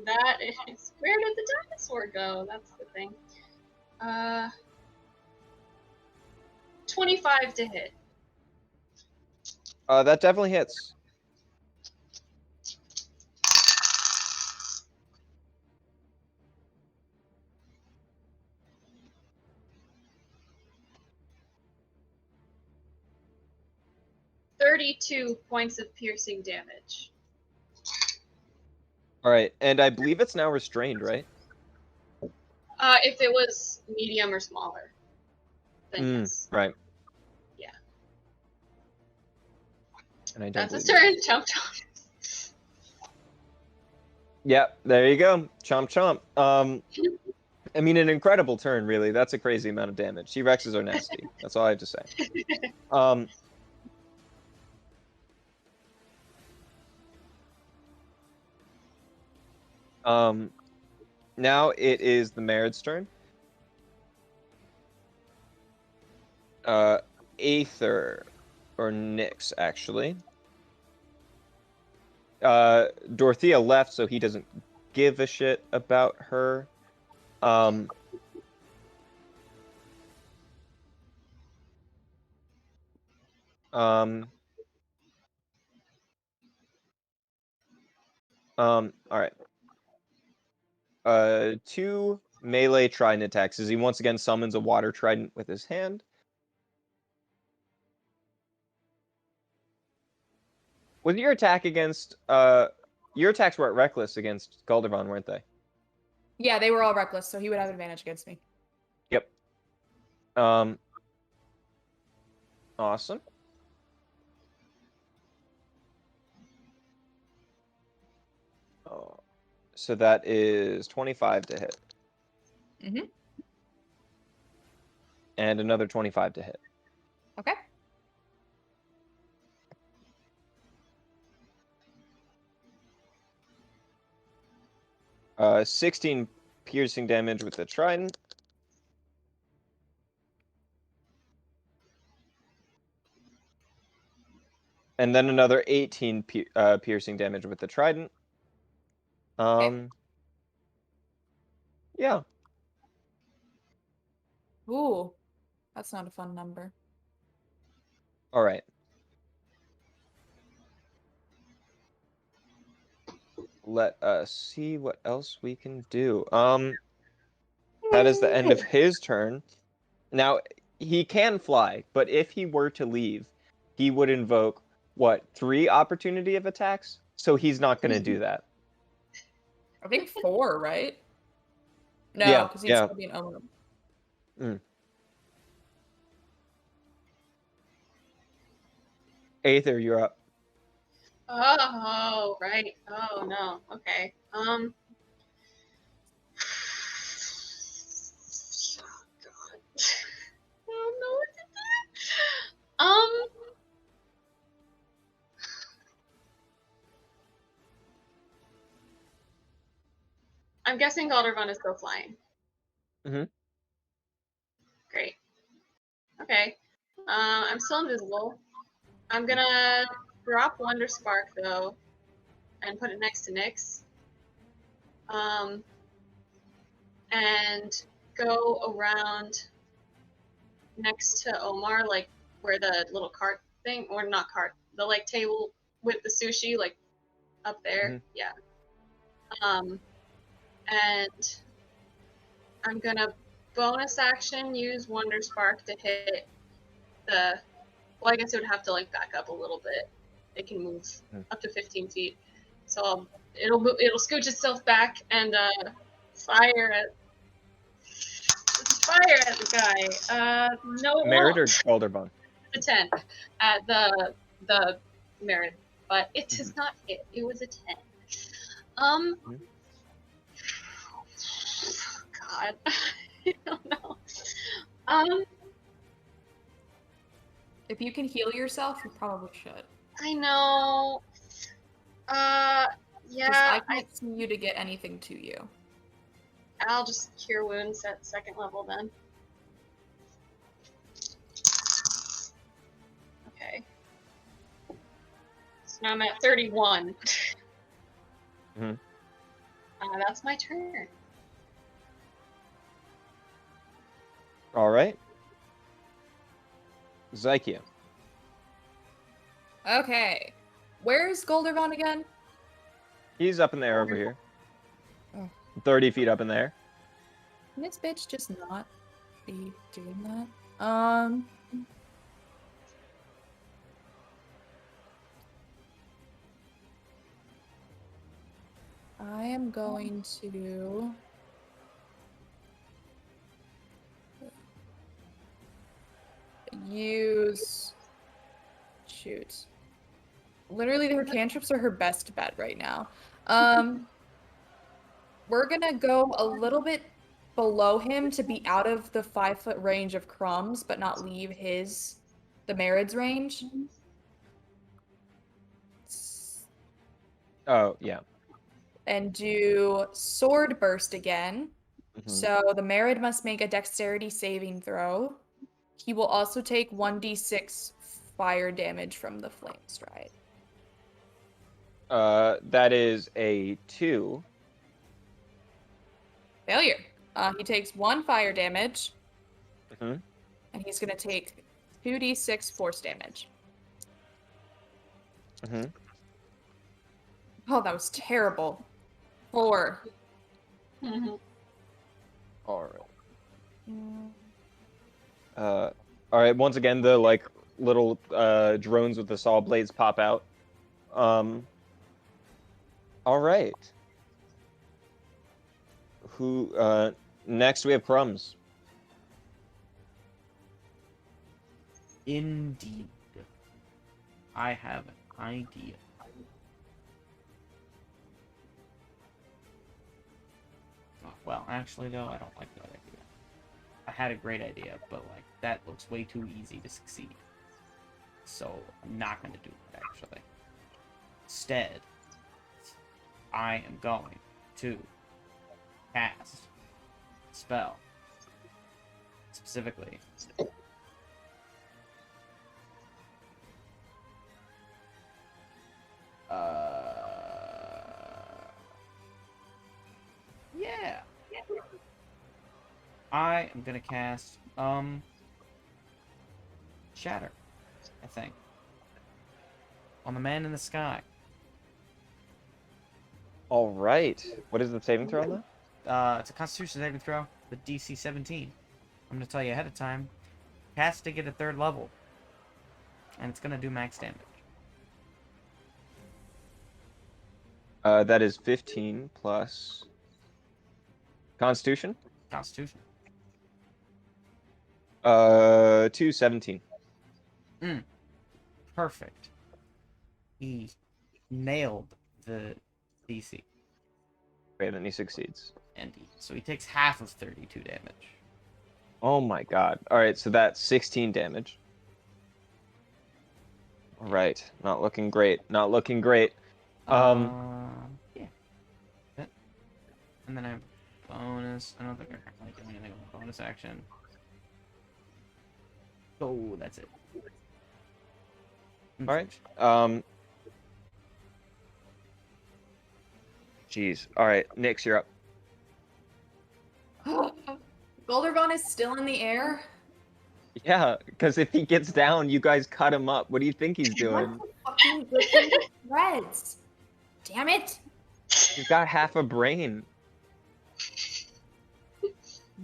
that is... Where did the dinosaur go? That's the thing. 25 to hit. That definitely hits. $32 points of piercing damage. All right, and I believe it's now restrained, right? If it was medium or smaller, then yes. Right. Yeah. And I don't That's his believe turn. Chomp chomp. Yep, there you go. Chomp chomp. I mean, an incredible turn, really. That's a crazy amount of damage. T-Rexes are nasty. That's all I have to say. Um, now it is the Merid's turn. Aether, or Nyx, actually. Dorothea left, so he doesn't give a shit about her. All right. 2 melee trident attacks as he once again summons a water trident with his hand. Was your attack against your attacks were at reckless against Galdervan, weren't they? Yeah, they were all reckless, so he would have advantage against me. Yep. Awesome. Oh, so that is 25 to hit. Mm-hmm. And another 25 to hit. Okay. Uh, 16 piercing damage with the trident. And then another 18 piercing damage with the trident. Okay. Yeah. Ooh, that's not a fun number. All right. Let us see what else we can do. That is the end of his turn. Now, he can fly, but if he were to leave, he would invoke, what, 3 opportunity of attacks? So he's not going to do that. I think 4, right? No, Yeah, because he's yeah. gonna be an owner. Aether, you're up. Oh, right. Oh no. Okay. God. I don't know what to do. I'm guessing Galdervan is still flying. Mhm. Great. Okay. I'm still invisible. I'm gonna drop Wonder Spark though, and put it next to Nyx. And go around next to Omar, like where the little cart thing, or not cart, the like table with the sushi, like up there. Mhm. Yeah. And I'm gonna bonus action use Wonder Spark to hit the. Well, I guess it would have to like back up a little bit. It can move up to 15 feet, so it'll scooch itself back and fire at the guy. No, it Merid or won't. Galdervan? A 10 at the Merid, but it does not hit. It was a 10. God, I don't know. If you can heal yourself, you probably should. I know. Yeah. I can't see you to get anything to you. I'll just cure wounds at 2nd level then. Okay. So now I'm at 31. That's my turn. All right. Zykia. Okay. Where's Galdervan again? He's up in the air over here. Oh. 30 feet up in the air. Can this bitch just not be doing that? I am going to use... Shoot. Literally, her cantrips are her best bet right now. we're gonna go a little bit below him to be out of the 5-foot range of Crumbs, but not leave the Marid's range. Oh, yeah. And do Sword Burst again. Mhm. So the Marid must make a dexterity saving throw. He will also take 1d6 fire damage from the Flame Stride. That is a 2. Failure. He takes 1 fire damage, Mhm. and he's going to take 2d6 force damage. Mhm. Oh, that was terrible. 4. Mhm. All right. All right. Once again, the like little drones with the saw blades pop out. All right. Who? Next we have Crumbs. Indeed. I have an idea. Oh, well, actually, though, I don't like that idea. I had a great idea, but, like, that looks way too easy to succeed. So, I'm not going to do it, actually. Instead, I am going to cast a spell. Specifically, yeah. I am gonna cast, Shatter, I think. On the man in the sky. All right. What is the saving throw on that? It's a Constitution saving throw with DC 17. I'm gonna tell you ahead of time. Has to get a 3rd level. And it's gonna do max damage. That is 15 plus Constitution. Constitution. 17. Perfect. He nailed the DC. Okay, then he succeeds. So he takes half of 32 damage. Oh my god. All right, so that's 16 damage. All right, not looking great. Not looking great. Yeah. And then I have bonus. I don't think I can really do anything with a bonus action. Oh, that's it. All right. Jeez. All right, Nyx, you're up. Goldergon is still in the air. Yeah, because if he gets down, you guys cut him up. What do you think he's doing? Fucking rip him to shreds. Damn it! He's got half a brain.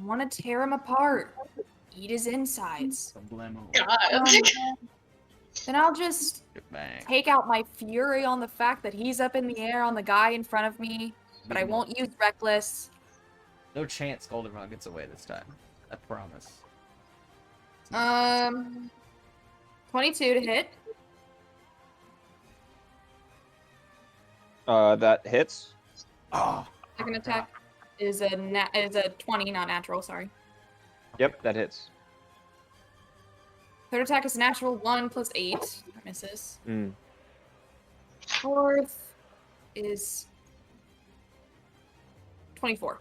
Want to tear him apart. Eat his insides. Problemo. God. Then I'll just Bang. take out my fury on the fact that he's up in the air on the guy in front of me, but I won't use Reckless. No chance Goldenrod gets away this time. I promise. 22 to hit. That hits. Oh, Second attack is a 20, not natural, sorry. Yep, that hits. Third attack is natural 1 plus 8. That misses. Mm. Fourth is 24.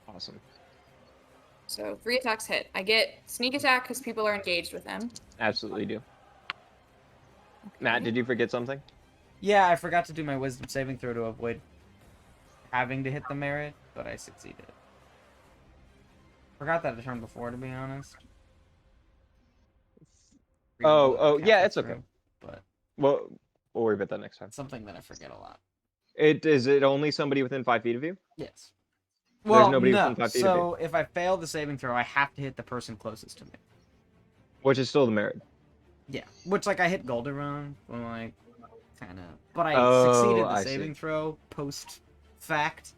Awesome. So 3 attacks hit. I get sneak attack because people are engaged with them. Absolutely do. Matt, did you forget something? yeah, I forgot to do my wisdom saving throw to avoid having to hit the merit, but I succeeded. Forgot that a turn before, to be honest. Oh, yeah, it's Through, okay. But Well, we'll worry about that next time. it's something that I forget a lot. Is it only somebody within 5 feet of you? Yes. There's Well, nobody no. within 5 feet of So if I fail the saving throw, I have to hit the person closest to me. Which is still the merit. Yeah. Which, like, I hit Goldenrod, but, like, kind of. But I Oh, succeeded the I see. saving throw post-fact.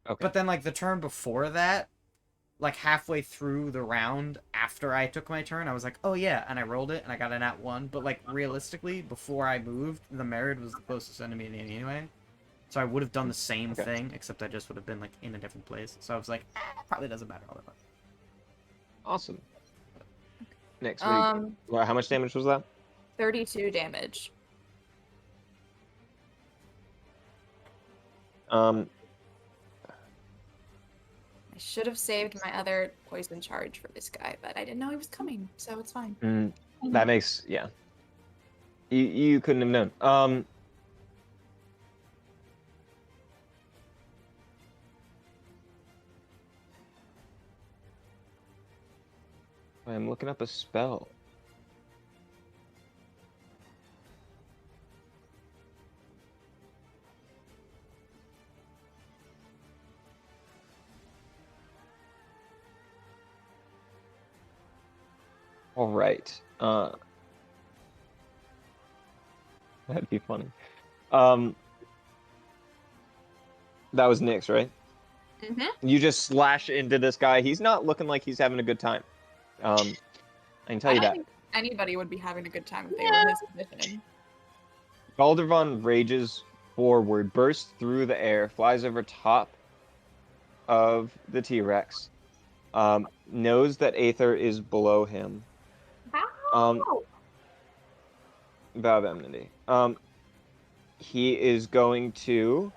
Okay. But then, like, the turn before that, like, halfway through the round after I took my turn, I was like, oh, yeah, and I rolled it, and I got a nat 1. But, like, realistically, before I moved, the merit was the closest enemy to me anyway. So I would have done the same Okay. thing, except I just would have been like in a different place. So I was like, probably doesn't matter all that much. Awesome. Next, well, how much damage was that? 32 damage. Um, I should have saved my other poison charge for this guy, but I didn't know he was coming, so it's fine. that makes yeah. You couldn't have known. I'm looking up a spell. All right. That'd be funny. That was Nyx, right? Mm-hmm. You just slash into this guy. He's not looking like he's having a good time. I can tell I you don't that. think anybody would be having a good time if they were in his position. Galdervon rages forward, bursts through the air, flies over top of the T-Rex, knows that Aether is below him. Vow of Enmity. He is going to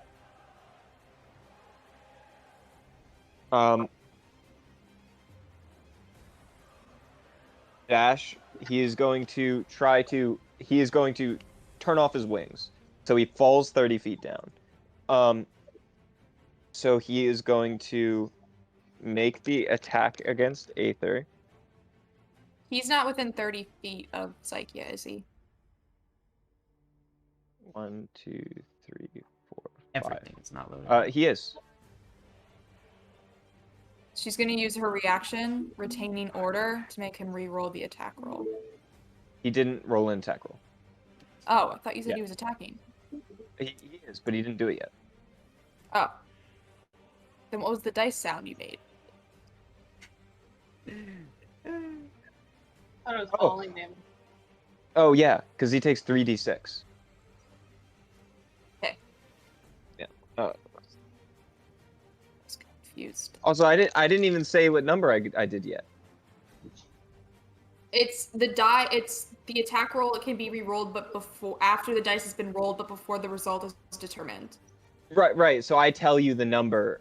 dash. He is going to turn off his wings. So he falls 30 feet down. So he is going to make the attack against Aether. He's not within 30 feet of Psyche, is he? 1, 2, 3, 4, 5. Everything is not loaded. He is. She's going to use her reaction, retaining order, to make him re-roll the attack roll. He didn't roll in attack roll. Oh, I thought you said Yeah. he was attacking. He is, but he didn't do it yet. Oh. Then what was the dice sound you made? I thought it was falling damage. Oh yeah, because he takes 3d6. Okay. Yeah. I was confused. Also, I didn't even say what number I did yet. It's the die. It's the attack roll. It can be re-rolled, but after the dice has been rolled, but before the result is determined. Right. So I tell you the number,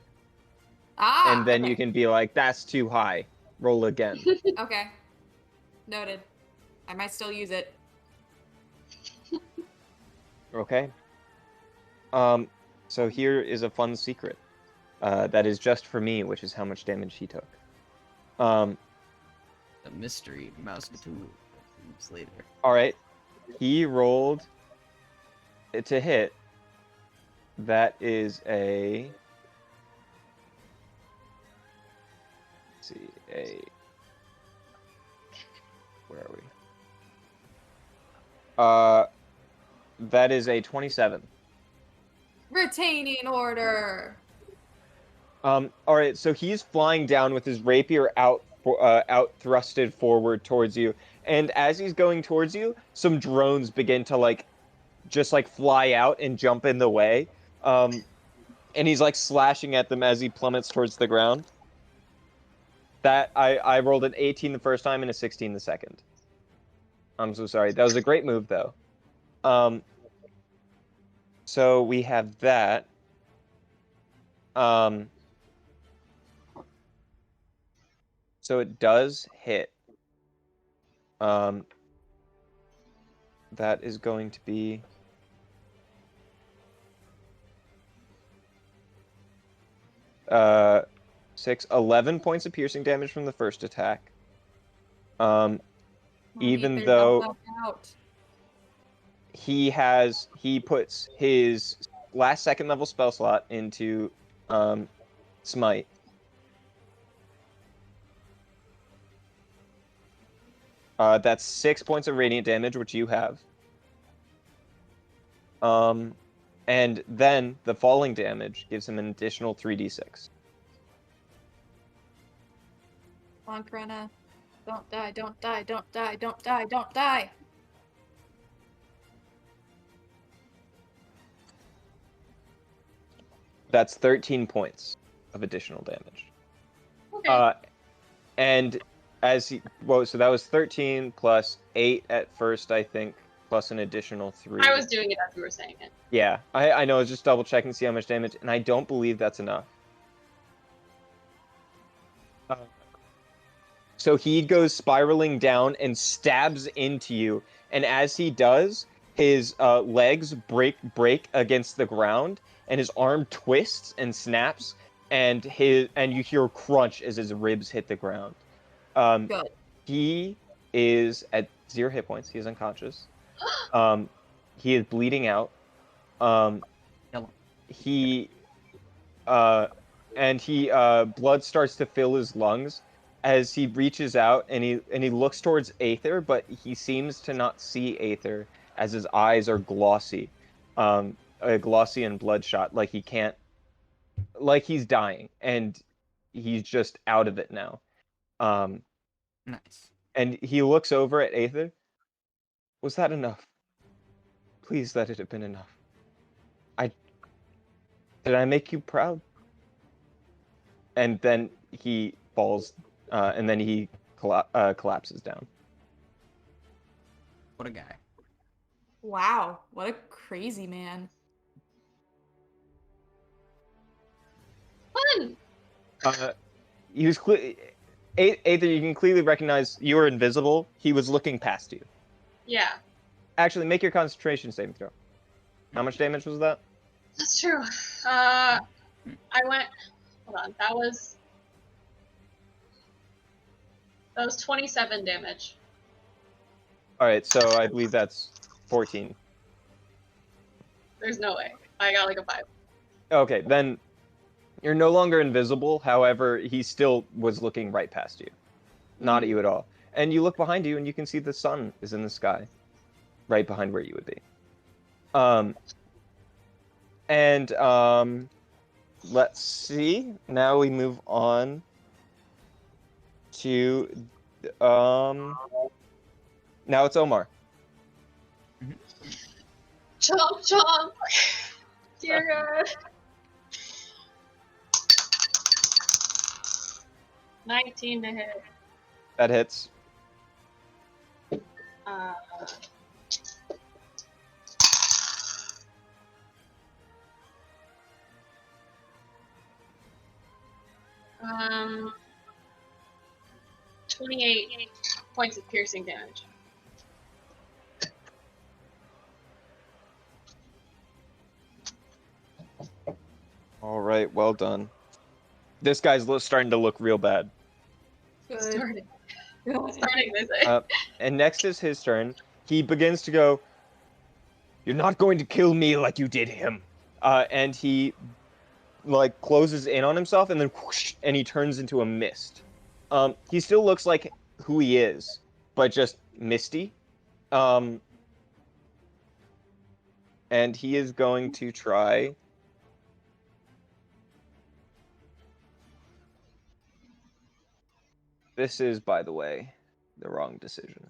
and then you can be like, "That's too high. Roll again." Okay. Noted. I might still use it. Okay. So here is a fun secret. That is just for me, which is how much damage he took. The mystery mouse tool later. All right. He rolled to hit. That is a. Let's see, where are we? That is a 27. Retaining order. All right, so he's flying down with his rapier out thrusted forward towards you, and as he's going towards you, some drones begin to just fly out and jump in the way, and he's slashing at them as he plummets towards the ground. That I rolled an 18 the first time and a 16 the second. I'm so sorry. That was a great move though. So we have that. So it does hit. That is going to be 11 points of piercing damage from the first attack. Even though he puts his last second level spell slot into Smite. That's 6 points of radiant damage, which you have. And then the falling damage gives him an additional 3d6. Come on, Corona. Don't die, don't die, don't die, don't die, don't die. That's 13 points of additional damage. Okay. And as he, well, so that was 13 plus 8 at first, I think, plus an additional 3. I was doing it as you were saying it. Yeah, I know. I was just double checking to see how much damage, and I don't believe that's enough. So he goes spiraling down and stabs into you, and as he does, his legs break against the ground, and his arm twists and snaps, and you hear a crunch as his ribs hit the ground. Good. He is at 0 hit points. He is unconscious. He is bleeding out. He blood starts to fill his lungs as he reaches out and he looks towards Aether, but he seems to not see Aether as his eyes are glossy, glossy and bloodshot, like he can't, like he's dying and he's just out of it now. Nice. And he looks over at Aether. Was that enough? Please let it have been enough. Did I make you proud? And then he falls, and then he collapses down. What a guy. Wow, what a crazy man. Fun. He was Aether, you can clearly recognize you were invisible. He was looking past you. Yeah, Actually, make your concentration saving throw. How much damage was that? that's true. I went. Hold on. That was 27 damage. All right, so I believe that's 14. There's no way. I got like a 5. Okay, then you're no longer invisible. However, he still was looking right past you, not at you at all. And you look behind you, and you can see the sun is in the sky, right behind where you would be. Let's see. Now we move on to now it's Omar. Chomp chomp. Dear God. 19 to hit. That hits. Uh, 28 points of piercing damage. All right, well done. This guy's starting to look real bad. Good. Starting, Good. they say. And next is his turn. He begins to go, "You're not going to kill me like you did him." And he like closes in on himself, and then whoosh, and he turns into a mist. He still looks like who he is, but just misty. And he is going to try. This is, by the way, the wrong decision.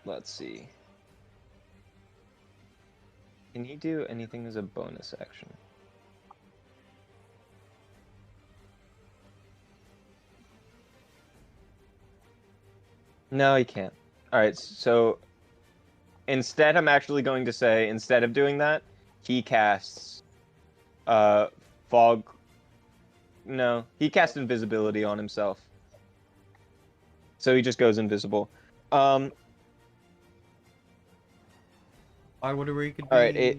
Let's see. Can he do anything as a bonus action? No, he can't. Alright, so instead I'm actually going to say, instead of doing that, he casts fog. No, he casts invisibility on himself. So he just goes invisible. I wonder where he could be.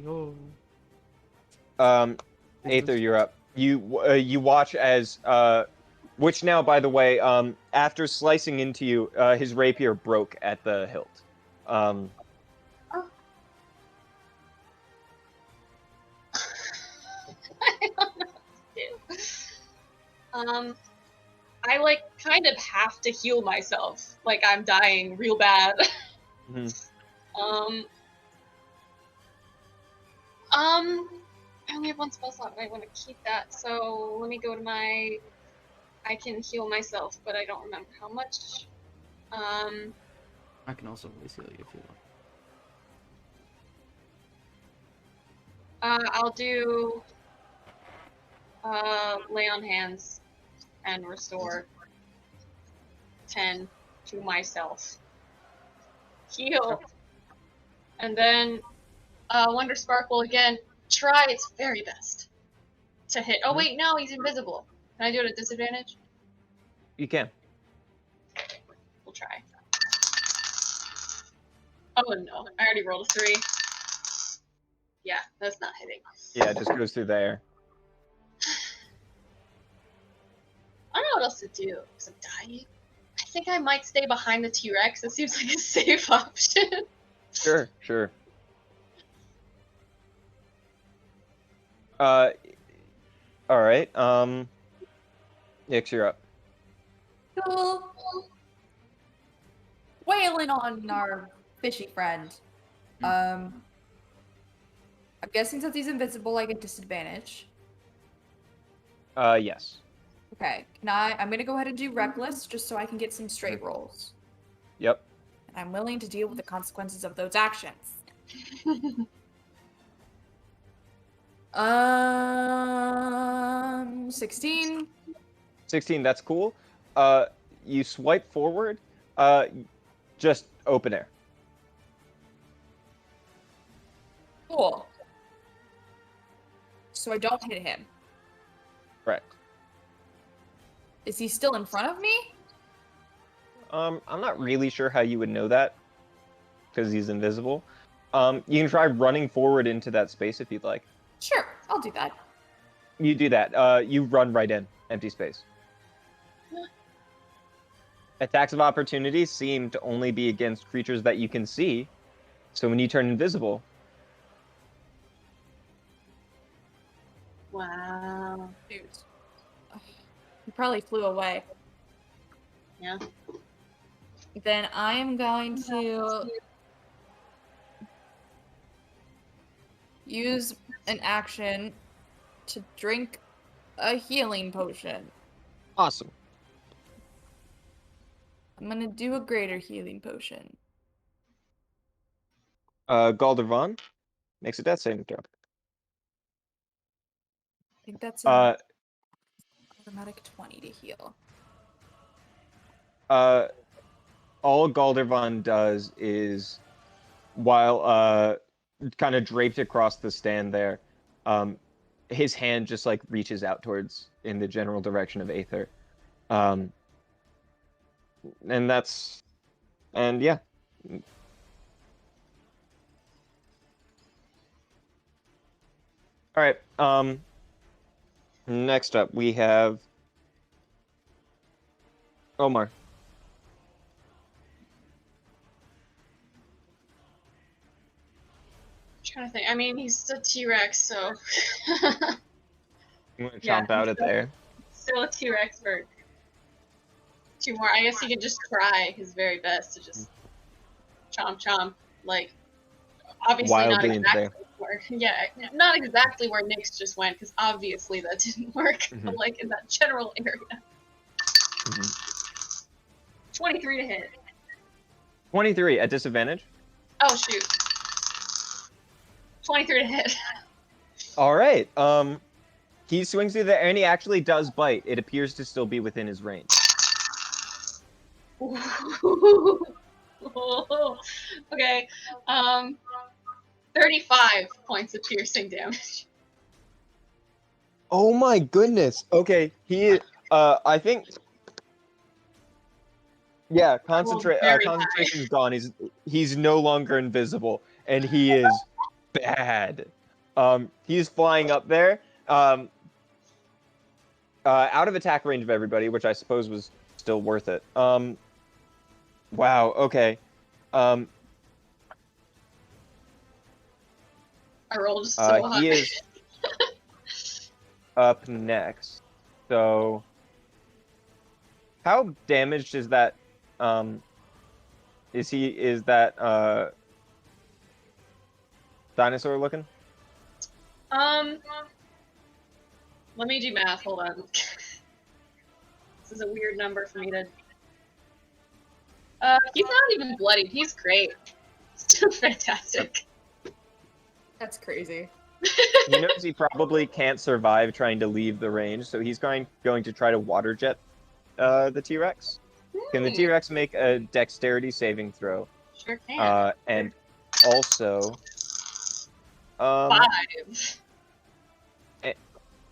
Alright, Aether, you're up. You watch as which now, by the way, after slicing into you, his rapier broke at the hilt. Oh. I don't know what to do. I like kind of have to heal myself. Like I'm dying real bad. Mm-hmm. I only have one spell slot, and I want to keep that. So let me go to my. I can heal myself, but I don't remember how much. I can also release heal you if you want. I'll do. Lay on hands, and restore 10 to myself. Heal, and then Wonder Sparkle again. Try its very best to hit. Oh wait, no, he's invisible. Can I do it at disadvantage? You can. We'll try. Oh no, I already rolled a 3. Yeah, that's not hitting. Yeah, it just goes through the air. I don't know what else to do, because I'm dying. I think I might stay behind the T-Rex. It seems like a safe option. Sure, sure. All right. Nix, you're up. Cool. Wailing on our fishy friend. I'm guessing since he's invisible, I get disadvantage. Yes. Okay, I'm gonna go ahead and do reckless just so I can get some straight rolls. Yep. And I'm willing to deal with the consequences of those actions. 16. 16, that's cool. You swipe forward, just open air. Cool. So I don't hit him. Correct. Is he still in front of me? I'm not really sure how you would know that, because he's invisible. You can try running forward into that space if you'd like. Sure, I'll do that. You do that. You run right in. Empty space. Attacks of opportunity seem to only be against creatures that you can see. So when you turn invisible... Wow. Dude. He probably flew away. Yeah. Then I am going to use an action to drink a healing potion. Awesome. I'm gonna do a greater healing potion. Galdervon makes a death saving throw. I think that's an automatic 20 to heal. All Galdervon does is, while kind of draped across the stand there, his hand just like reaches out towards in the general direction of Aether. And yeah. All right. Next up we have Omar. Trying to think. I mean, he's a T-Rex, so. You want to Yeah, chomp out at there? Still a T-Rex for 2 more. I guess he can just try his very best to just chomp chomp. Like, obviously Wildly not into there. exactly where. Yeah, not exactly where Nyx just went, because obviously that didn't work. But like in that general area. 23 to hit. 23 at disadvantage. Oh shoot. 23 to hit. All right. He swings through there, and he actually does bite. It appears to still be within his range. Okay. 35 points of piercing damage. Oh my goodness. Okay, he. I think. Yeah, concentration's gone. He's no longer invisible, and he is bad. He's flying up there. Out of attack range of everybody, which I suppose was still worth it. Wow, okay. I rolled so high. He is up next. So, how damaged is that? Is that dinosaur looking? Let me do math. Hold on. This is a weird number for me to. He's not even bloodied. He's great. Still fantastic. That's crazy. He knows he probably can't survive trying to leave the range, so he's going to try to water jet the T-Rex. Can the T-Rex make a dexterity saving throw? Sure can. And also, 5.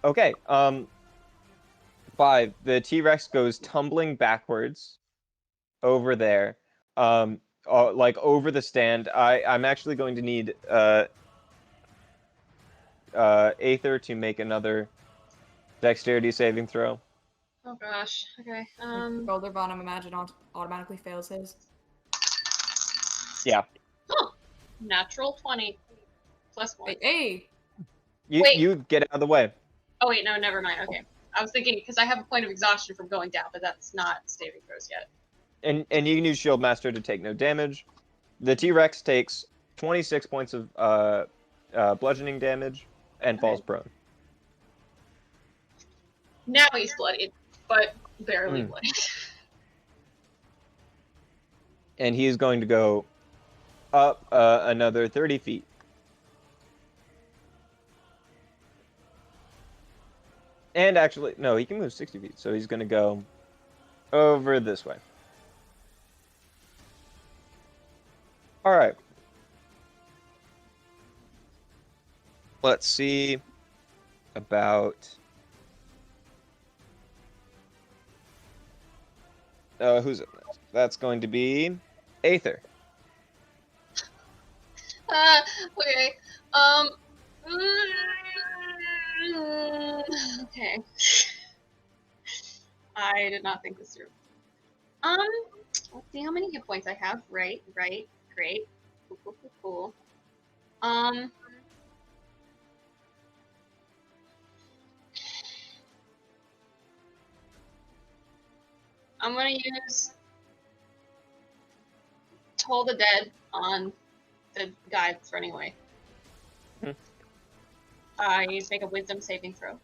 Okay. 5. The T-Rex goes tumbling backwards over there, like over the stand. I'm actually going to need Aether to make another dexterity saving throw. Oh gosh. Okay. Goldervon, I'm imagine automatically fails his. Yeah. Oh, natural 20 plus 1. Hey! Wait. You get out of the way. Oh wait, no, never mind. Okay. I was thinking because I have a point of exhaustion from going down, but that's not saving throws yet. And you can use Shield Master to take no damage. The T-Rex takes 26 points of bludgeoning damage and falls prone. Now he's bloodied, but barely Mm. bloodied. And he is going to go up another 30 feet. And actually, no, he can move 60 feet, so he's going to go over this way. All right. Let's see about... who's up next? That's going to be Aether. Okay. Okay. I did not think this through. Let's see how many hit points I have. Right, great. Cool. I'm gonna use Toll the Dead on the guy that's running away. I need to make a Wisdom saving throw.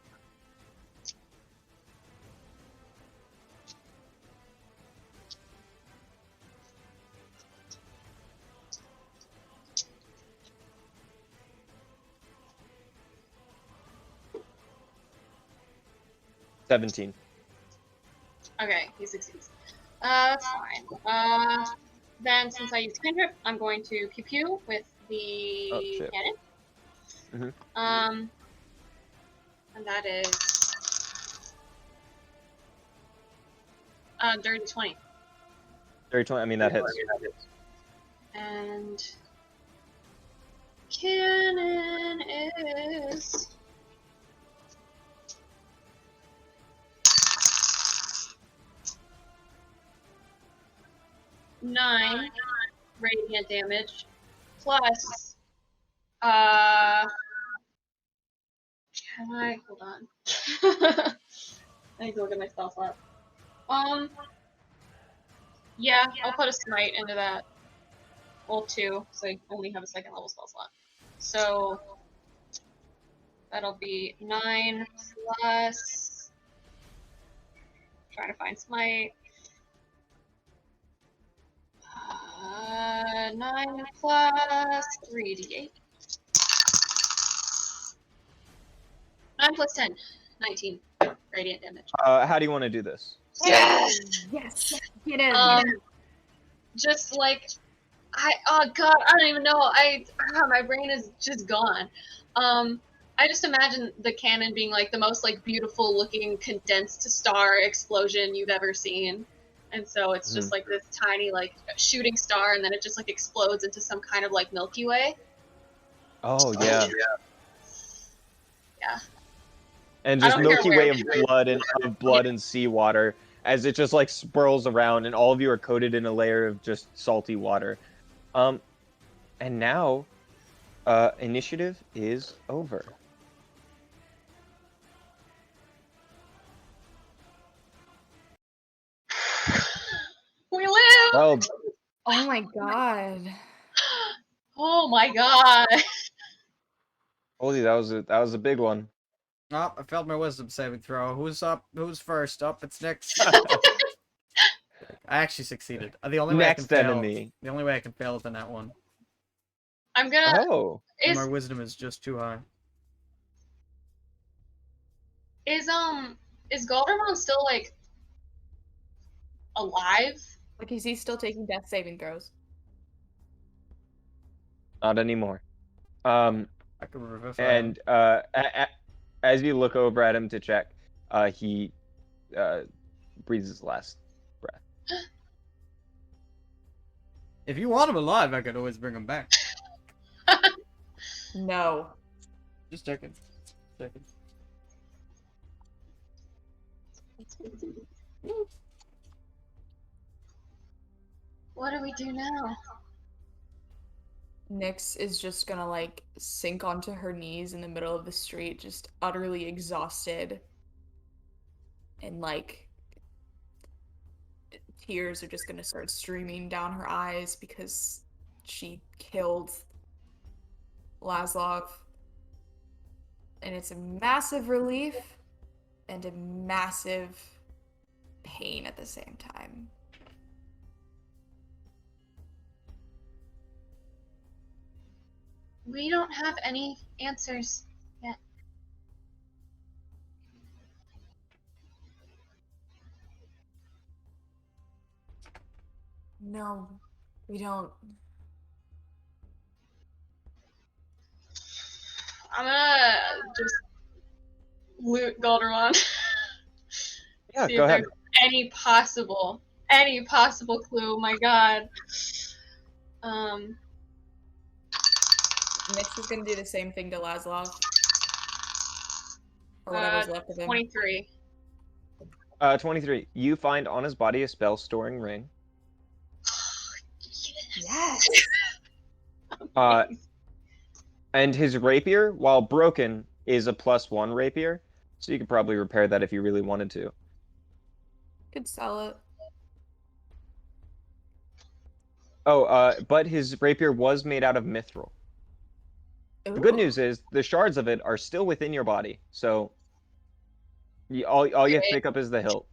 $17. Okay, he succeeds. That's fine. Then since I used cantrip, I'm going to pew pew with the cannon. And that is dirty 20. Dirty 20. I mean, that hits. And cannon is 9 radiant damage plus can I hold on? I need to look at my spell slot. Yeah, I'll put a smite into that. Well, 2, so I only have a 2nd level spell slot. So that'll be 9 plus. Trying to find smite. 9 plus 3d8. 9 plus 10. 19 radiant damage. How do you want to do this? Yes! Yes! Get in! Just like oh god, I don't even know. My brain is just gone. I just imagine the cannon being like the most like beautiful looking condensed star explosion you've ever seen. And so it's just like this tiny like shooting star, and then it just like explodes into some kind of like Milky Way. Oh yeah. Yeah. And I just don't care Milky where. Way of blood and seawater as it just like swirls around, and all of you are coated in a layer of just salty water. And now, initiative is over. We live! Well, Oh my god. Oh my god. Holy, that was a big one. Oh, I failed my wisdom saving throw. Who's up? Who's first? Up, it's Nick's. I actually succeeded. The only way I can Next fail. enemy. The only way I can fail is in that one. I'm gonna. Oh. And my Is wisdom is just too high. is is Goldermon still like alive? Like, is he still taking death saving throws? Not anymore. I could revivify him. And as you look over at him to check, he breathes his last breath. If you want him alive, I could always bring him back. No. Just checking. Checking. What do we do now? Nyx is just gonna like sink onto her knees in the middle of the street, just utterly exhausted. And like tears are just gonna start streaming down her eyes because she killed Laszlo. And it's a massive relief and a massive pain at the same time. We don't have any answers yet. No, we don't. I'm gonna just loot Goldermon. Yeah, See go if ahead. there's any possible clue. My God. Nyx is gonna do the same thing to Laszlo. Or whatever's left of him. 23. 23. You find on his body a spell storing ring. Yes. And his rapier, while broken, is a +1 rapier. So you could probably repair that if you really wanted to. Could sell it. Oh, but his rapier was made out of mithril. The good news is the shards of it are still within your body, so all you have to pick up is the hilt.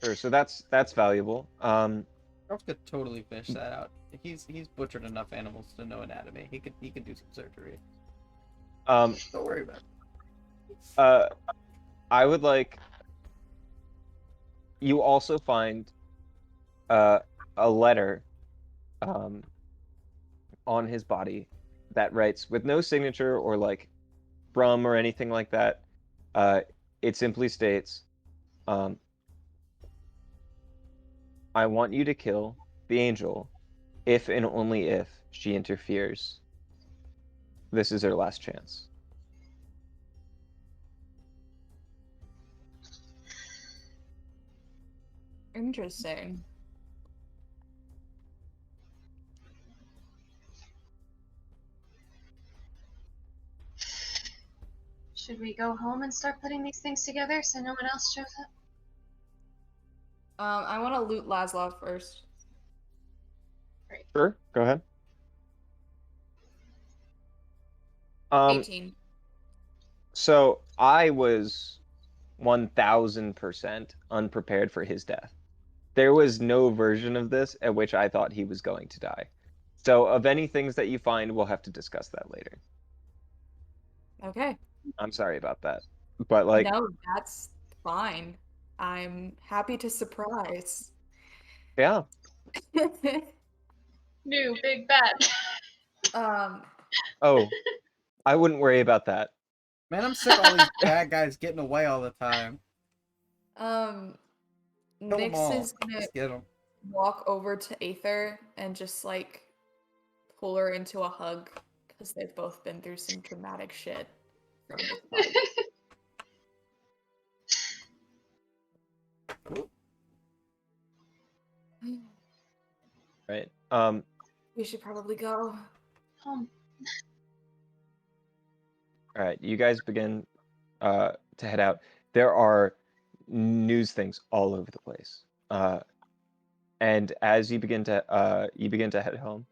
Sure. So that's valuable. Charles could totally fish that out. He's butchered enough animals to know anatomy. He could do some surgery. Don't worry about it. I would like. You also find a letter on his body that writes with no signature or like brum or anything like that. It simply states, I want you to kill the angel if and only if she interferes. This is her last chance. Interesting. Should we go home and start putting these things together so no one else shows up? I want to loot Laszlo first. Sure, go ahead. 18. So I was 1000% unprepared for his death. There was no version of this at which I thought he was going to die. So of any things that you find, we'll have to discuss that later. Okay. I'm sorry about that. But like No, that's fine. I'm happy to surprise. yeah. New big bad. Oh, I wouldn't worry about that. Man, I'm sick of all these bad guys getting away all the time. Kill 'em Nyx all. is gonna Just get 'em. walk over to Aether and just like pull her into a hug because they've both been through some traumatic shit from this fight. Right. We should probably go. Home. All right, you guys begin to head out. There are news things all over the place. And as you begin to head home,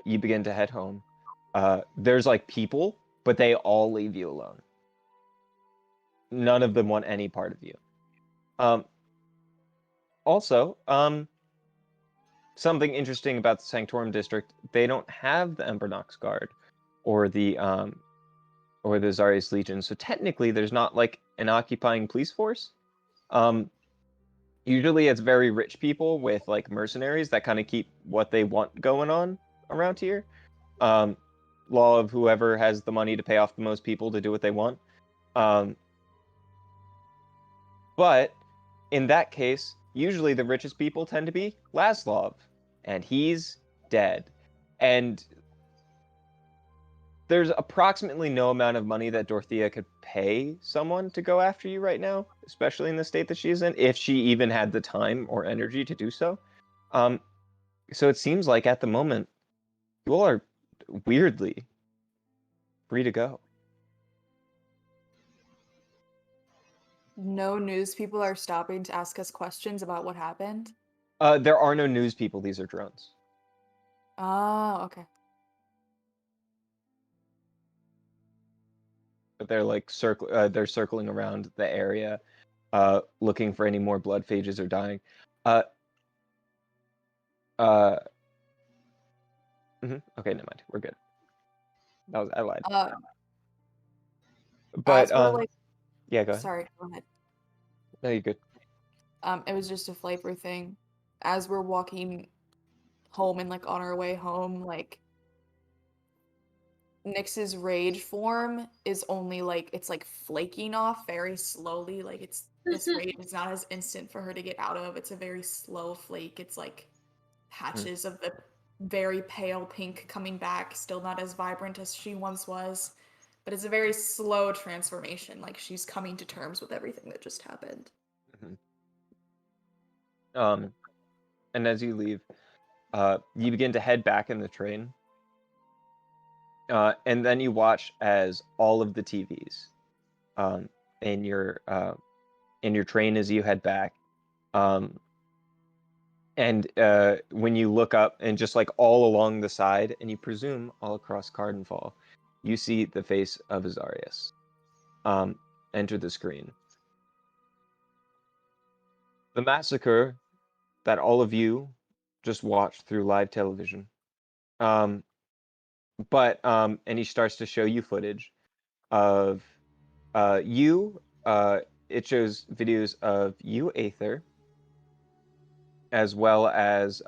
you begin to head home. There's like people, but they all leave you alone. None of them want any part of you. Also, something interesting about the Sanctorum district, they don't have the Embernox Guard or the Zarius Legion, so technically there's not like an occupying police force. Usually it's very rich people with like mercenaries that kind of keep what they want going on around here. Law of whoever has the money to pay off the most people to do what they want. But in that case, usually the richest people tend to be Laszlo, and he's dead. And there's approximately no amount of money that Dorothea could pay someone to go after you right now, especially in the state that she's in, if she even had the time or energy to do so. So it seems like at the moment, you all are weirdly free to go. No news people are stopping to ask us questions about what happened. There are no news people. These are drones. Oh, okay. But they're like they're circling around the area, looking for any more blood phages or dying. Okay, never mind. We're good. I lied. But as we're like, yeah, go ahead. sorry, go ahead. No, you're good. It was just a flavor thing. As we're walking home and like on our way home, like Nyx's rage form is only like it's like flaking off very slowly. Like it's this rage is not as instant for her to get out of. It's a very slow flake. It's like patches of the very pale pink coming back, still not as vibrant as she once was. But it's a very slow transformation. Like she's coming to terms with everything that just happened. And as you leave, you begin to head back in the train. And then you watch as all of the TVs in your train as you head back. And when you look up and just like all along the side, and you presume all across Cardinfall, you see the face of Azarius enter the screen. The massacre that all of you just watched through live television. And he starts to show you footage of you. It shows videos of you, Aether, as well as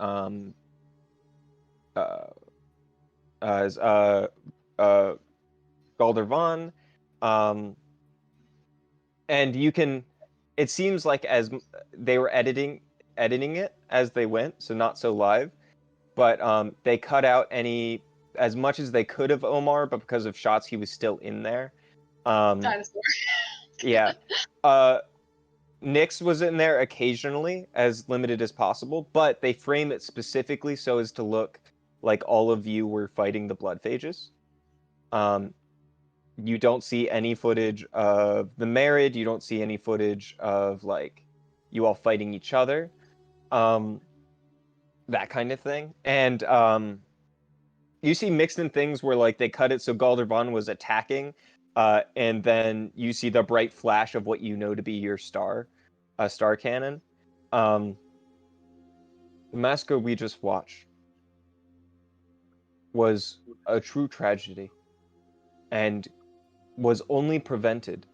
Galdervan, and you can. It seems like as they were editing it as they went, so not so live, but they cut out as much as they could of Omar, but because of shots, he was still in there. Dinosaur. Yeah. Nyx was in there occasionally, as limited as possible, but they frame it specifically so as to look like all of you were fighting the blood phages. You don't see any footage of the married. You don't see any footage of like you all fighting each other, that kind of thing. And you see mixed in things where like they cut it so Galdervan was attacking, and then you see the bright flash of what you know to be your star cannon. The massacre we just watched was a true tragedy, and was only prevented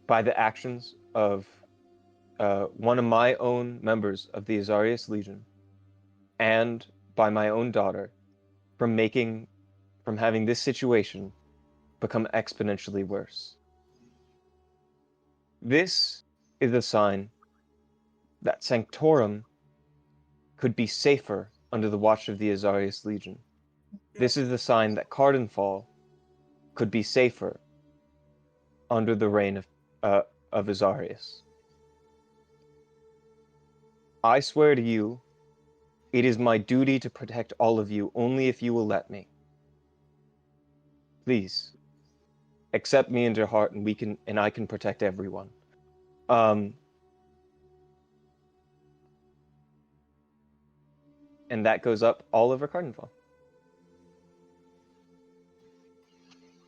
by the actions of one of my own members of the Azarius Legion, and by my own daughter, from having this situation become exponentially worse. This is a sign that Sanctorum could be safer under the watch of the Azarius Legion. This is the sign that Cardinfall could be safer under the reign of Azarius. I swear to you, it is my duty to protect all of you only if you will let me. Please, accept me into your heart, and I can protect everyone. And that goes up all over Cardinfall.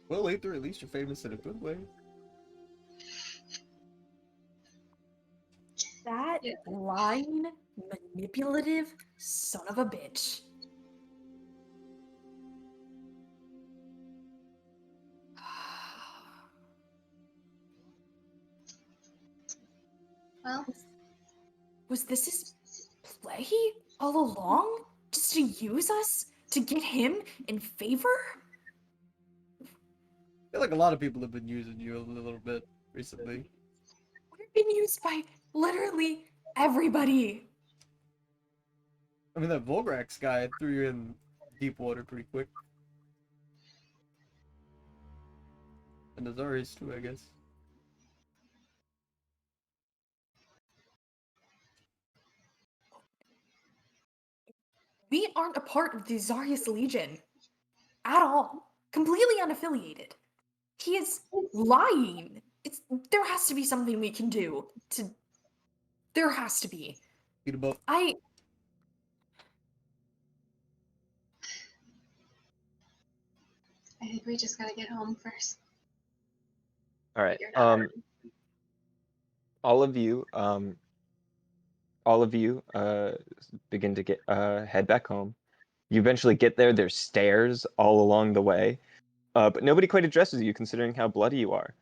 Well, Aether, at least you're famous in a good way. That Yeah. lying, manipulative son of a bitch. Well, Was this his play all along? Just to use us? To get him in favor? I feel like a lot of people have been using you a little bit recently. We've been used by literally everybody. I mean, that Volgrax guy threw you in deep water pretty quick. And Azarius too, I guess. We aren't a part of the Zarius Legion. At all. Completely unaffiliated. He is lying. There has to be something we can do to. There has to be. Beat him up. I think we just gotta get home first. All right. Figure it out. All of you begin to get head back home. You eventually get there. There's stairs all along the way, but nobody quite addresses you, considering how bloody you are.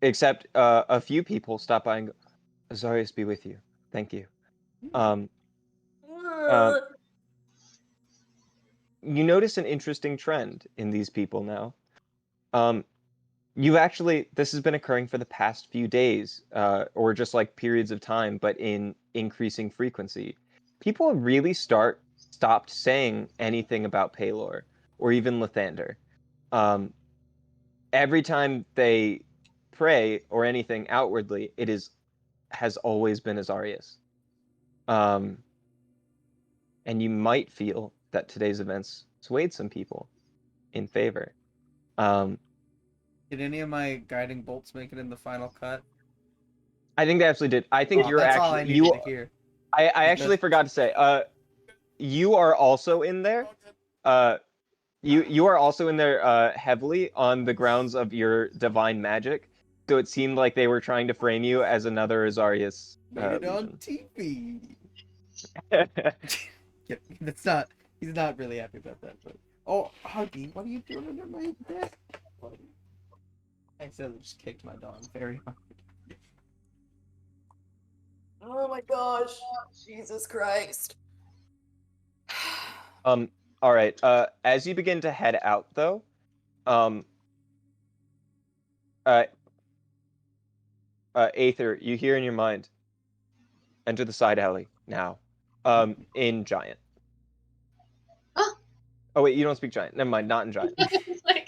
Except a few people stop by and go, "Azarius be with you. Thank you." Um, you notice an interesting trend in these people now. This has been occurring for the past few days, or just like periods of time, but in increasing frequency. People really stopped saying anything about Paylor or even Lathander. Every time they pray or anything outwardly, has always been Azarius. And you might feel that today's events swayed some people in favor. Did any of my guiding bolts make it in the final cut? I think they actually did. I think you're That's all I actually needed to hear. I actually forgot to say. You are also in there. You are also in there heavily on the grounds of your divine magic. So it seemed like they were trying to frame you as another Azarius Made it on legion. TV. Yeah, that's not. He's not really happy about that. But oh, Huggy, what are you doing under my bed? I accidentally just kicked my dog very hard. Oh my gosh. Jesus Christ. All right. As you begin to head out, though, Aether, you hear in your mind, enter the side alley now. In Giant. Oh. Oh wait, you don't speak Giant. Never mind, not in Giant. It's like,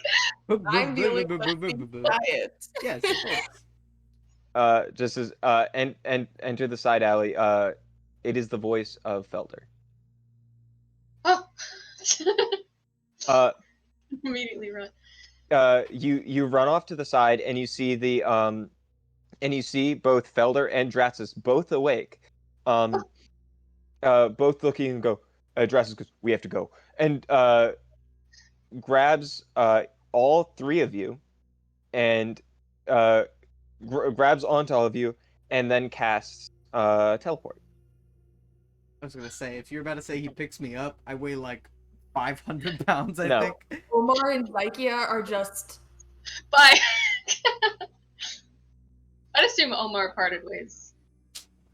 I'm the only one that speaks Giant. Yes, of course. Just as and enter the side alley. It is the voice of Felder. oh. Uh, Immediately run. you run off to the side and you see and you see both Felder and Draxus both awake, both looking and go. Draxus goes, "We have to go," and grabs all three of you, and grabs onto all of you, and then casts teleport. I was gonna say, if you're about to say he picks me up, I weigh like 500 pounds, I No. think. Omar and Zykia are just. Bye. I'd assume Omar parted ways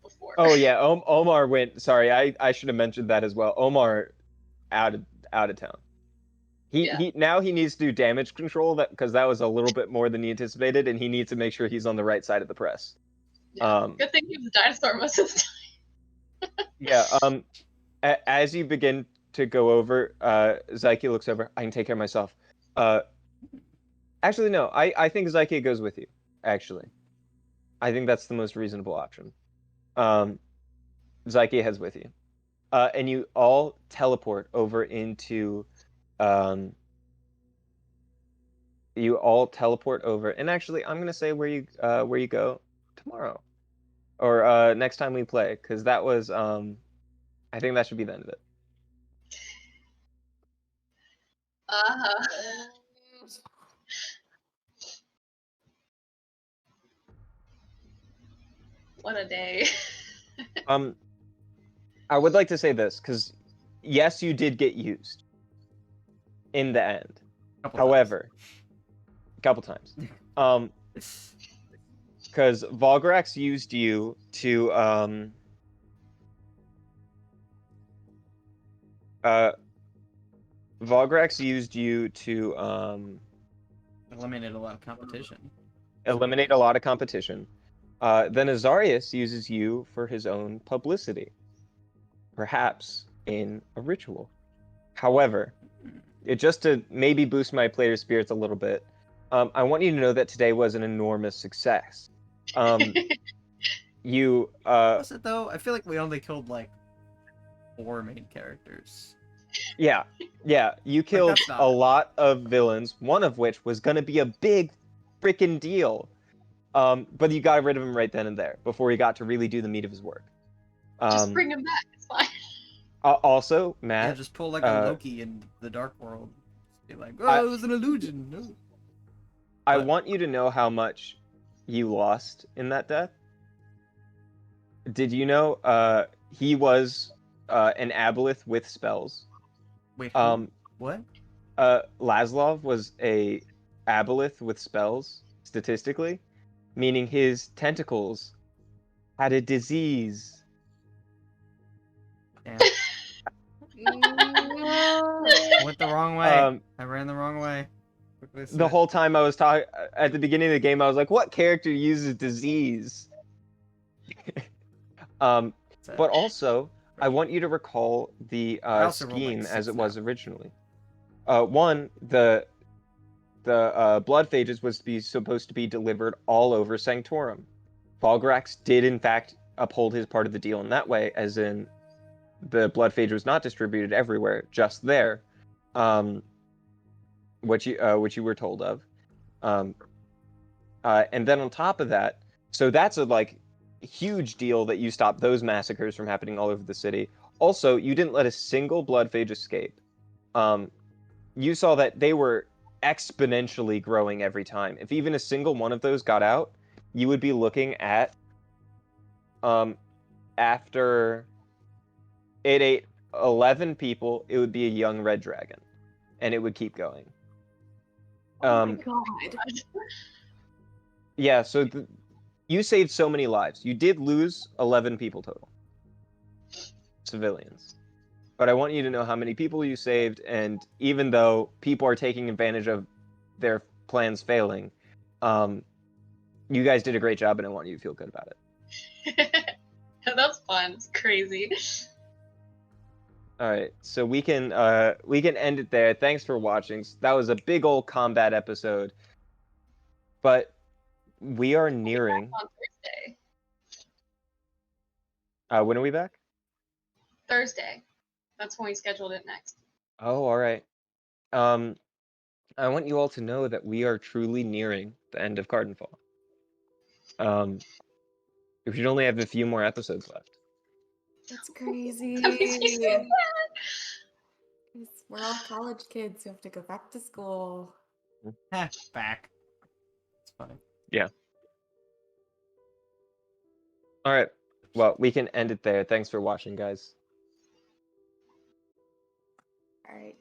before. Oh yeah, Omar went. Sorry, I should have mentioned that as well. Omar out of town. He now he needs to do damage control because that was a little bit more than he anticipated, and he needs to make sure he's on the right side of the press. Yeah. Good thing he was a dinosaur most of the time. Yeah. As you begin to go over, Zykia looks over. I can take care of myself. Actually, no. I think Zykia goes with you. Actually, I think that's the most reasonable option. Zykia heads with you, and you all teleport over into. You all teleport over, and actually, I'm gonna say where you go tomorrow, or next time we play, because that was I think that should be the end of it. Uh-huh. What a day. Um, I would like to say this because yes, you did get used in the end. Couple However, a couple times. Because Volgrax used you to Volgrax used you to eliminated a lot of competition. eliminate a lot of competition. Then Azarius uses you for his own publicity, perhaps in a ritual. However, just to maybe boost my player spirits a little bit, I want you to know that today was an enormous success. You Was it though? I feel like we only killed like 4 main characters. yeah, you killed that's not a it. lot of villains, one of which was gonna be a big freaking deal. But you got rid of him right then and there before he got to really do the meat of his work. Just bring him back. It's fine. Also, Yeah, Matt, just pull like a Loki in the Dark World. Just be like, oh, it was an illusion. No. I But- want you to know how much you lost in that death. Did you know he was an aboleth with spells? Wait, who? What? Laszlo was a aboleth with spells, statistically, meaning his tentacles had a disease. Damn. No. I went the wrong way. Um, I ran the wrong way. the whole time I was talking at the beginning of the game, I was like, "What character uses disease?" But also, I want you to recall the I also rolled, like, scheme as 6 it was now. originally. One, the blood phages was supposed to be delivered all over Sanctorum. Volgrax did in fact uphold his part of the deal in that way, as in the blood phage was not distributed everywhere, just there, which you were told of. And then on top of that, so that's a like huge deal that you stopped those massacres from happening all over the city. Also, you didn't let a single blood phage escape. You saw that they were exponentially growing every time. If even a single one of those got out, you would be looking at after it ate 11 people, it would be a young red dragon, and it would keep going. Oh my god. Yeah, so you saved so many lives. You did lose 11 people total, civilians. But I want you to know how many people you saved, and even though people are taking advantage of their plans failing, you guys did a great job, and I want you to feel good about it. That's fun. It's crazy. All right, so we can end it there. Thanks for watching. That was a big old combat episode, but we are nearing. On Thursday. When are we back? Thursday. That's when we scheduled it next. Oh, all right. I want you all to know that we are truly nearing the end of Cardinfall. We should only have a few more episodes left. That's crazy. That makes me so sad. We're all college kids who have to go back to school. Back. It's funny. Yeah. All right. Well, we can end it there. Thanks for watching, guys. All right.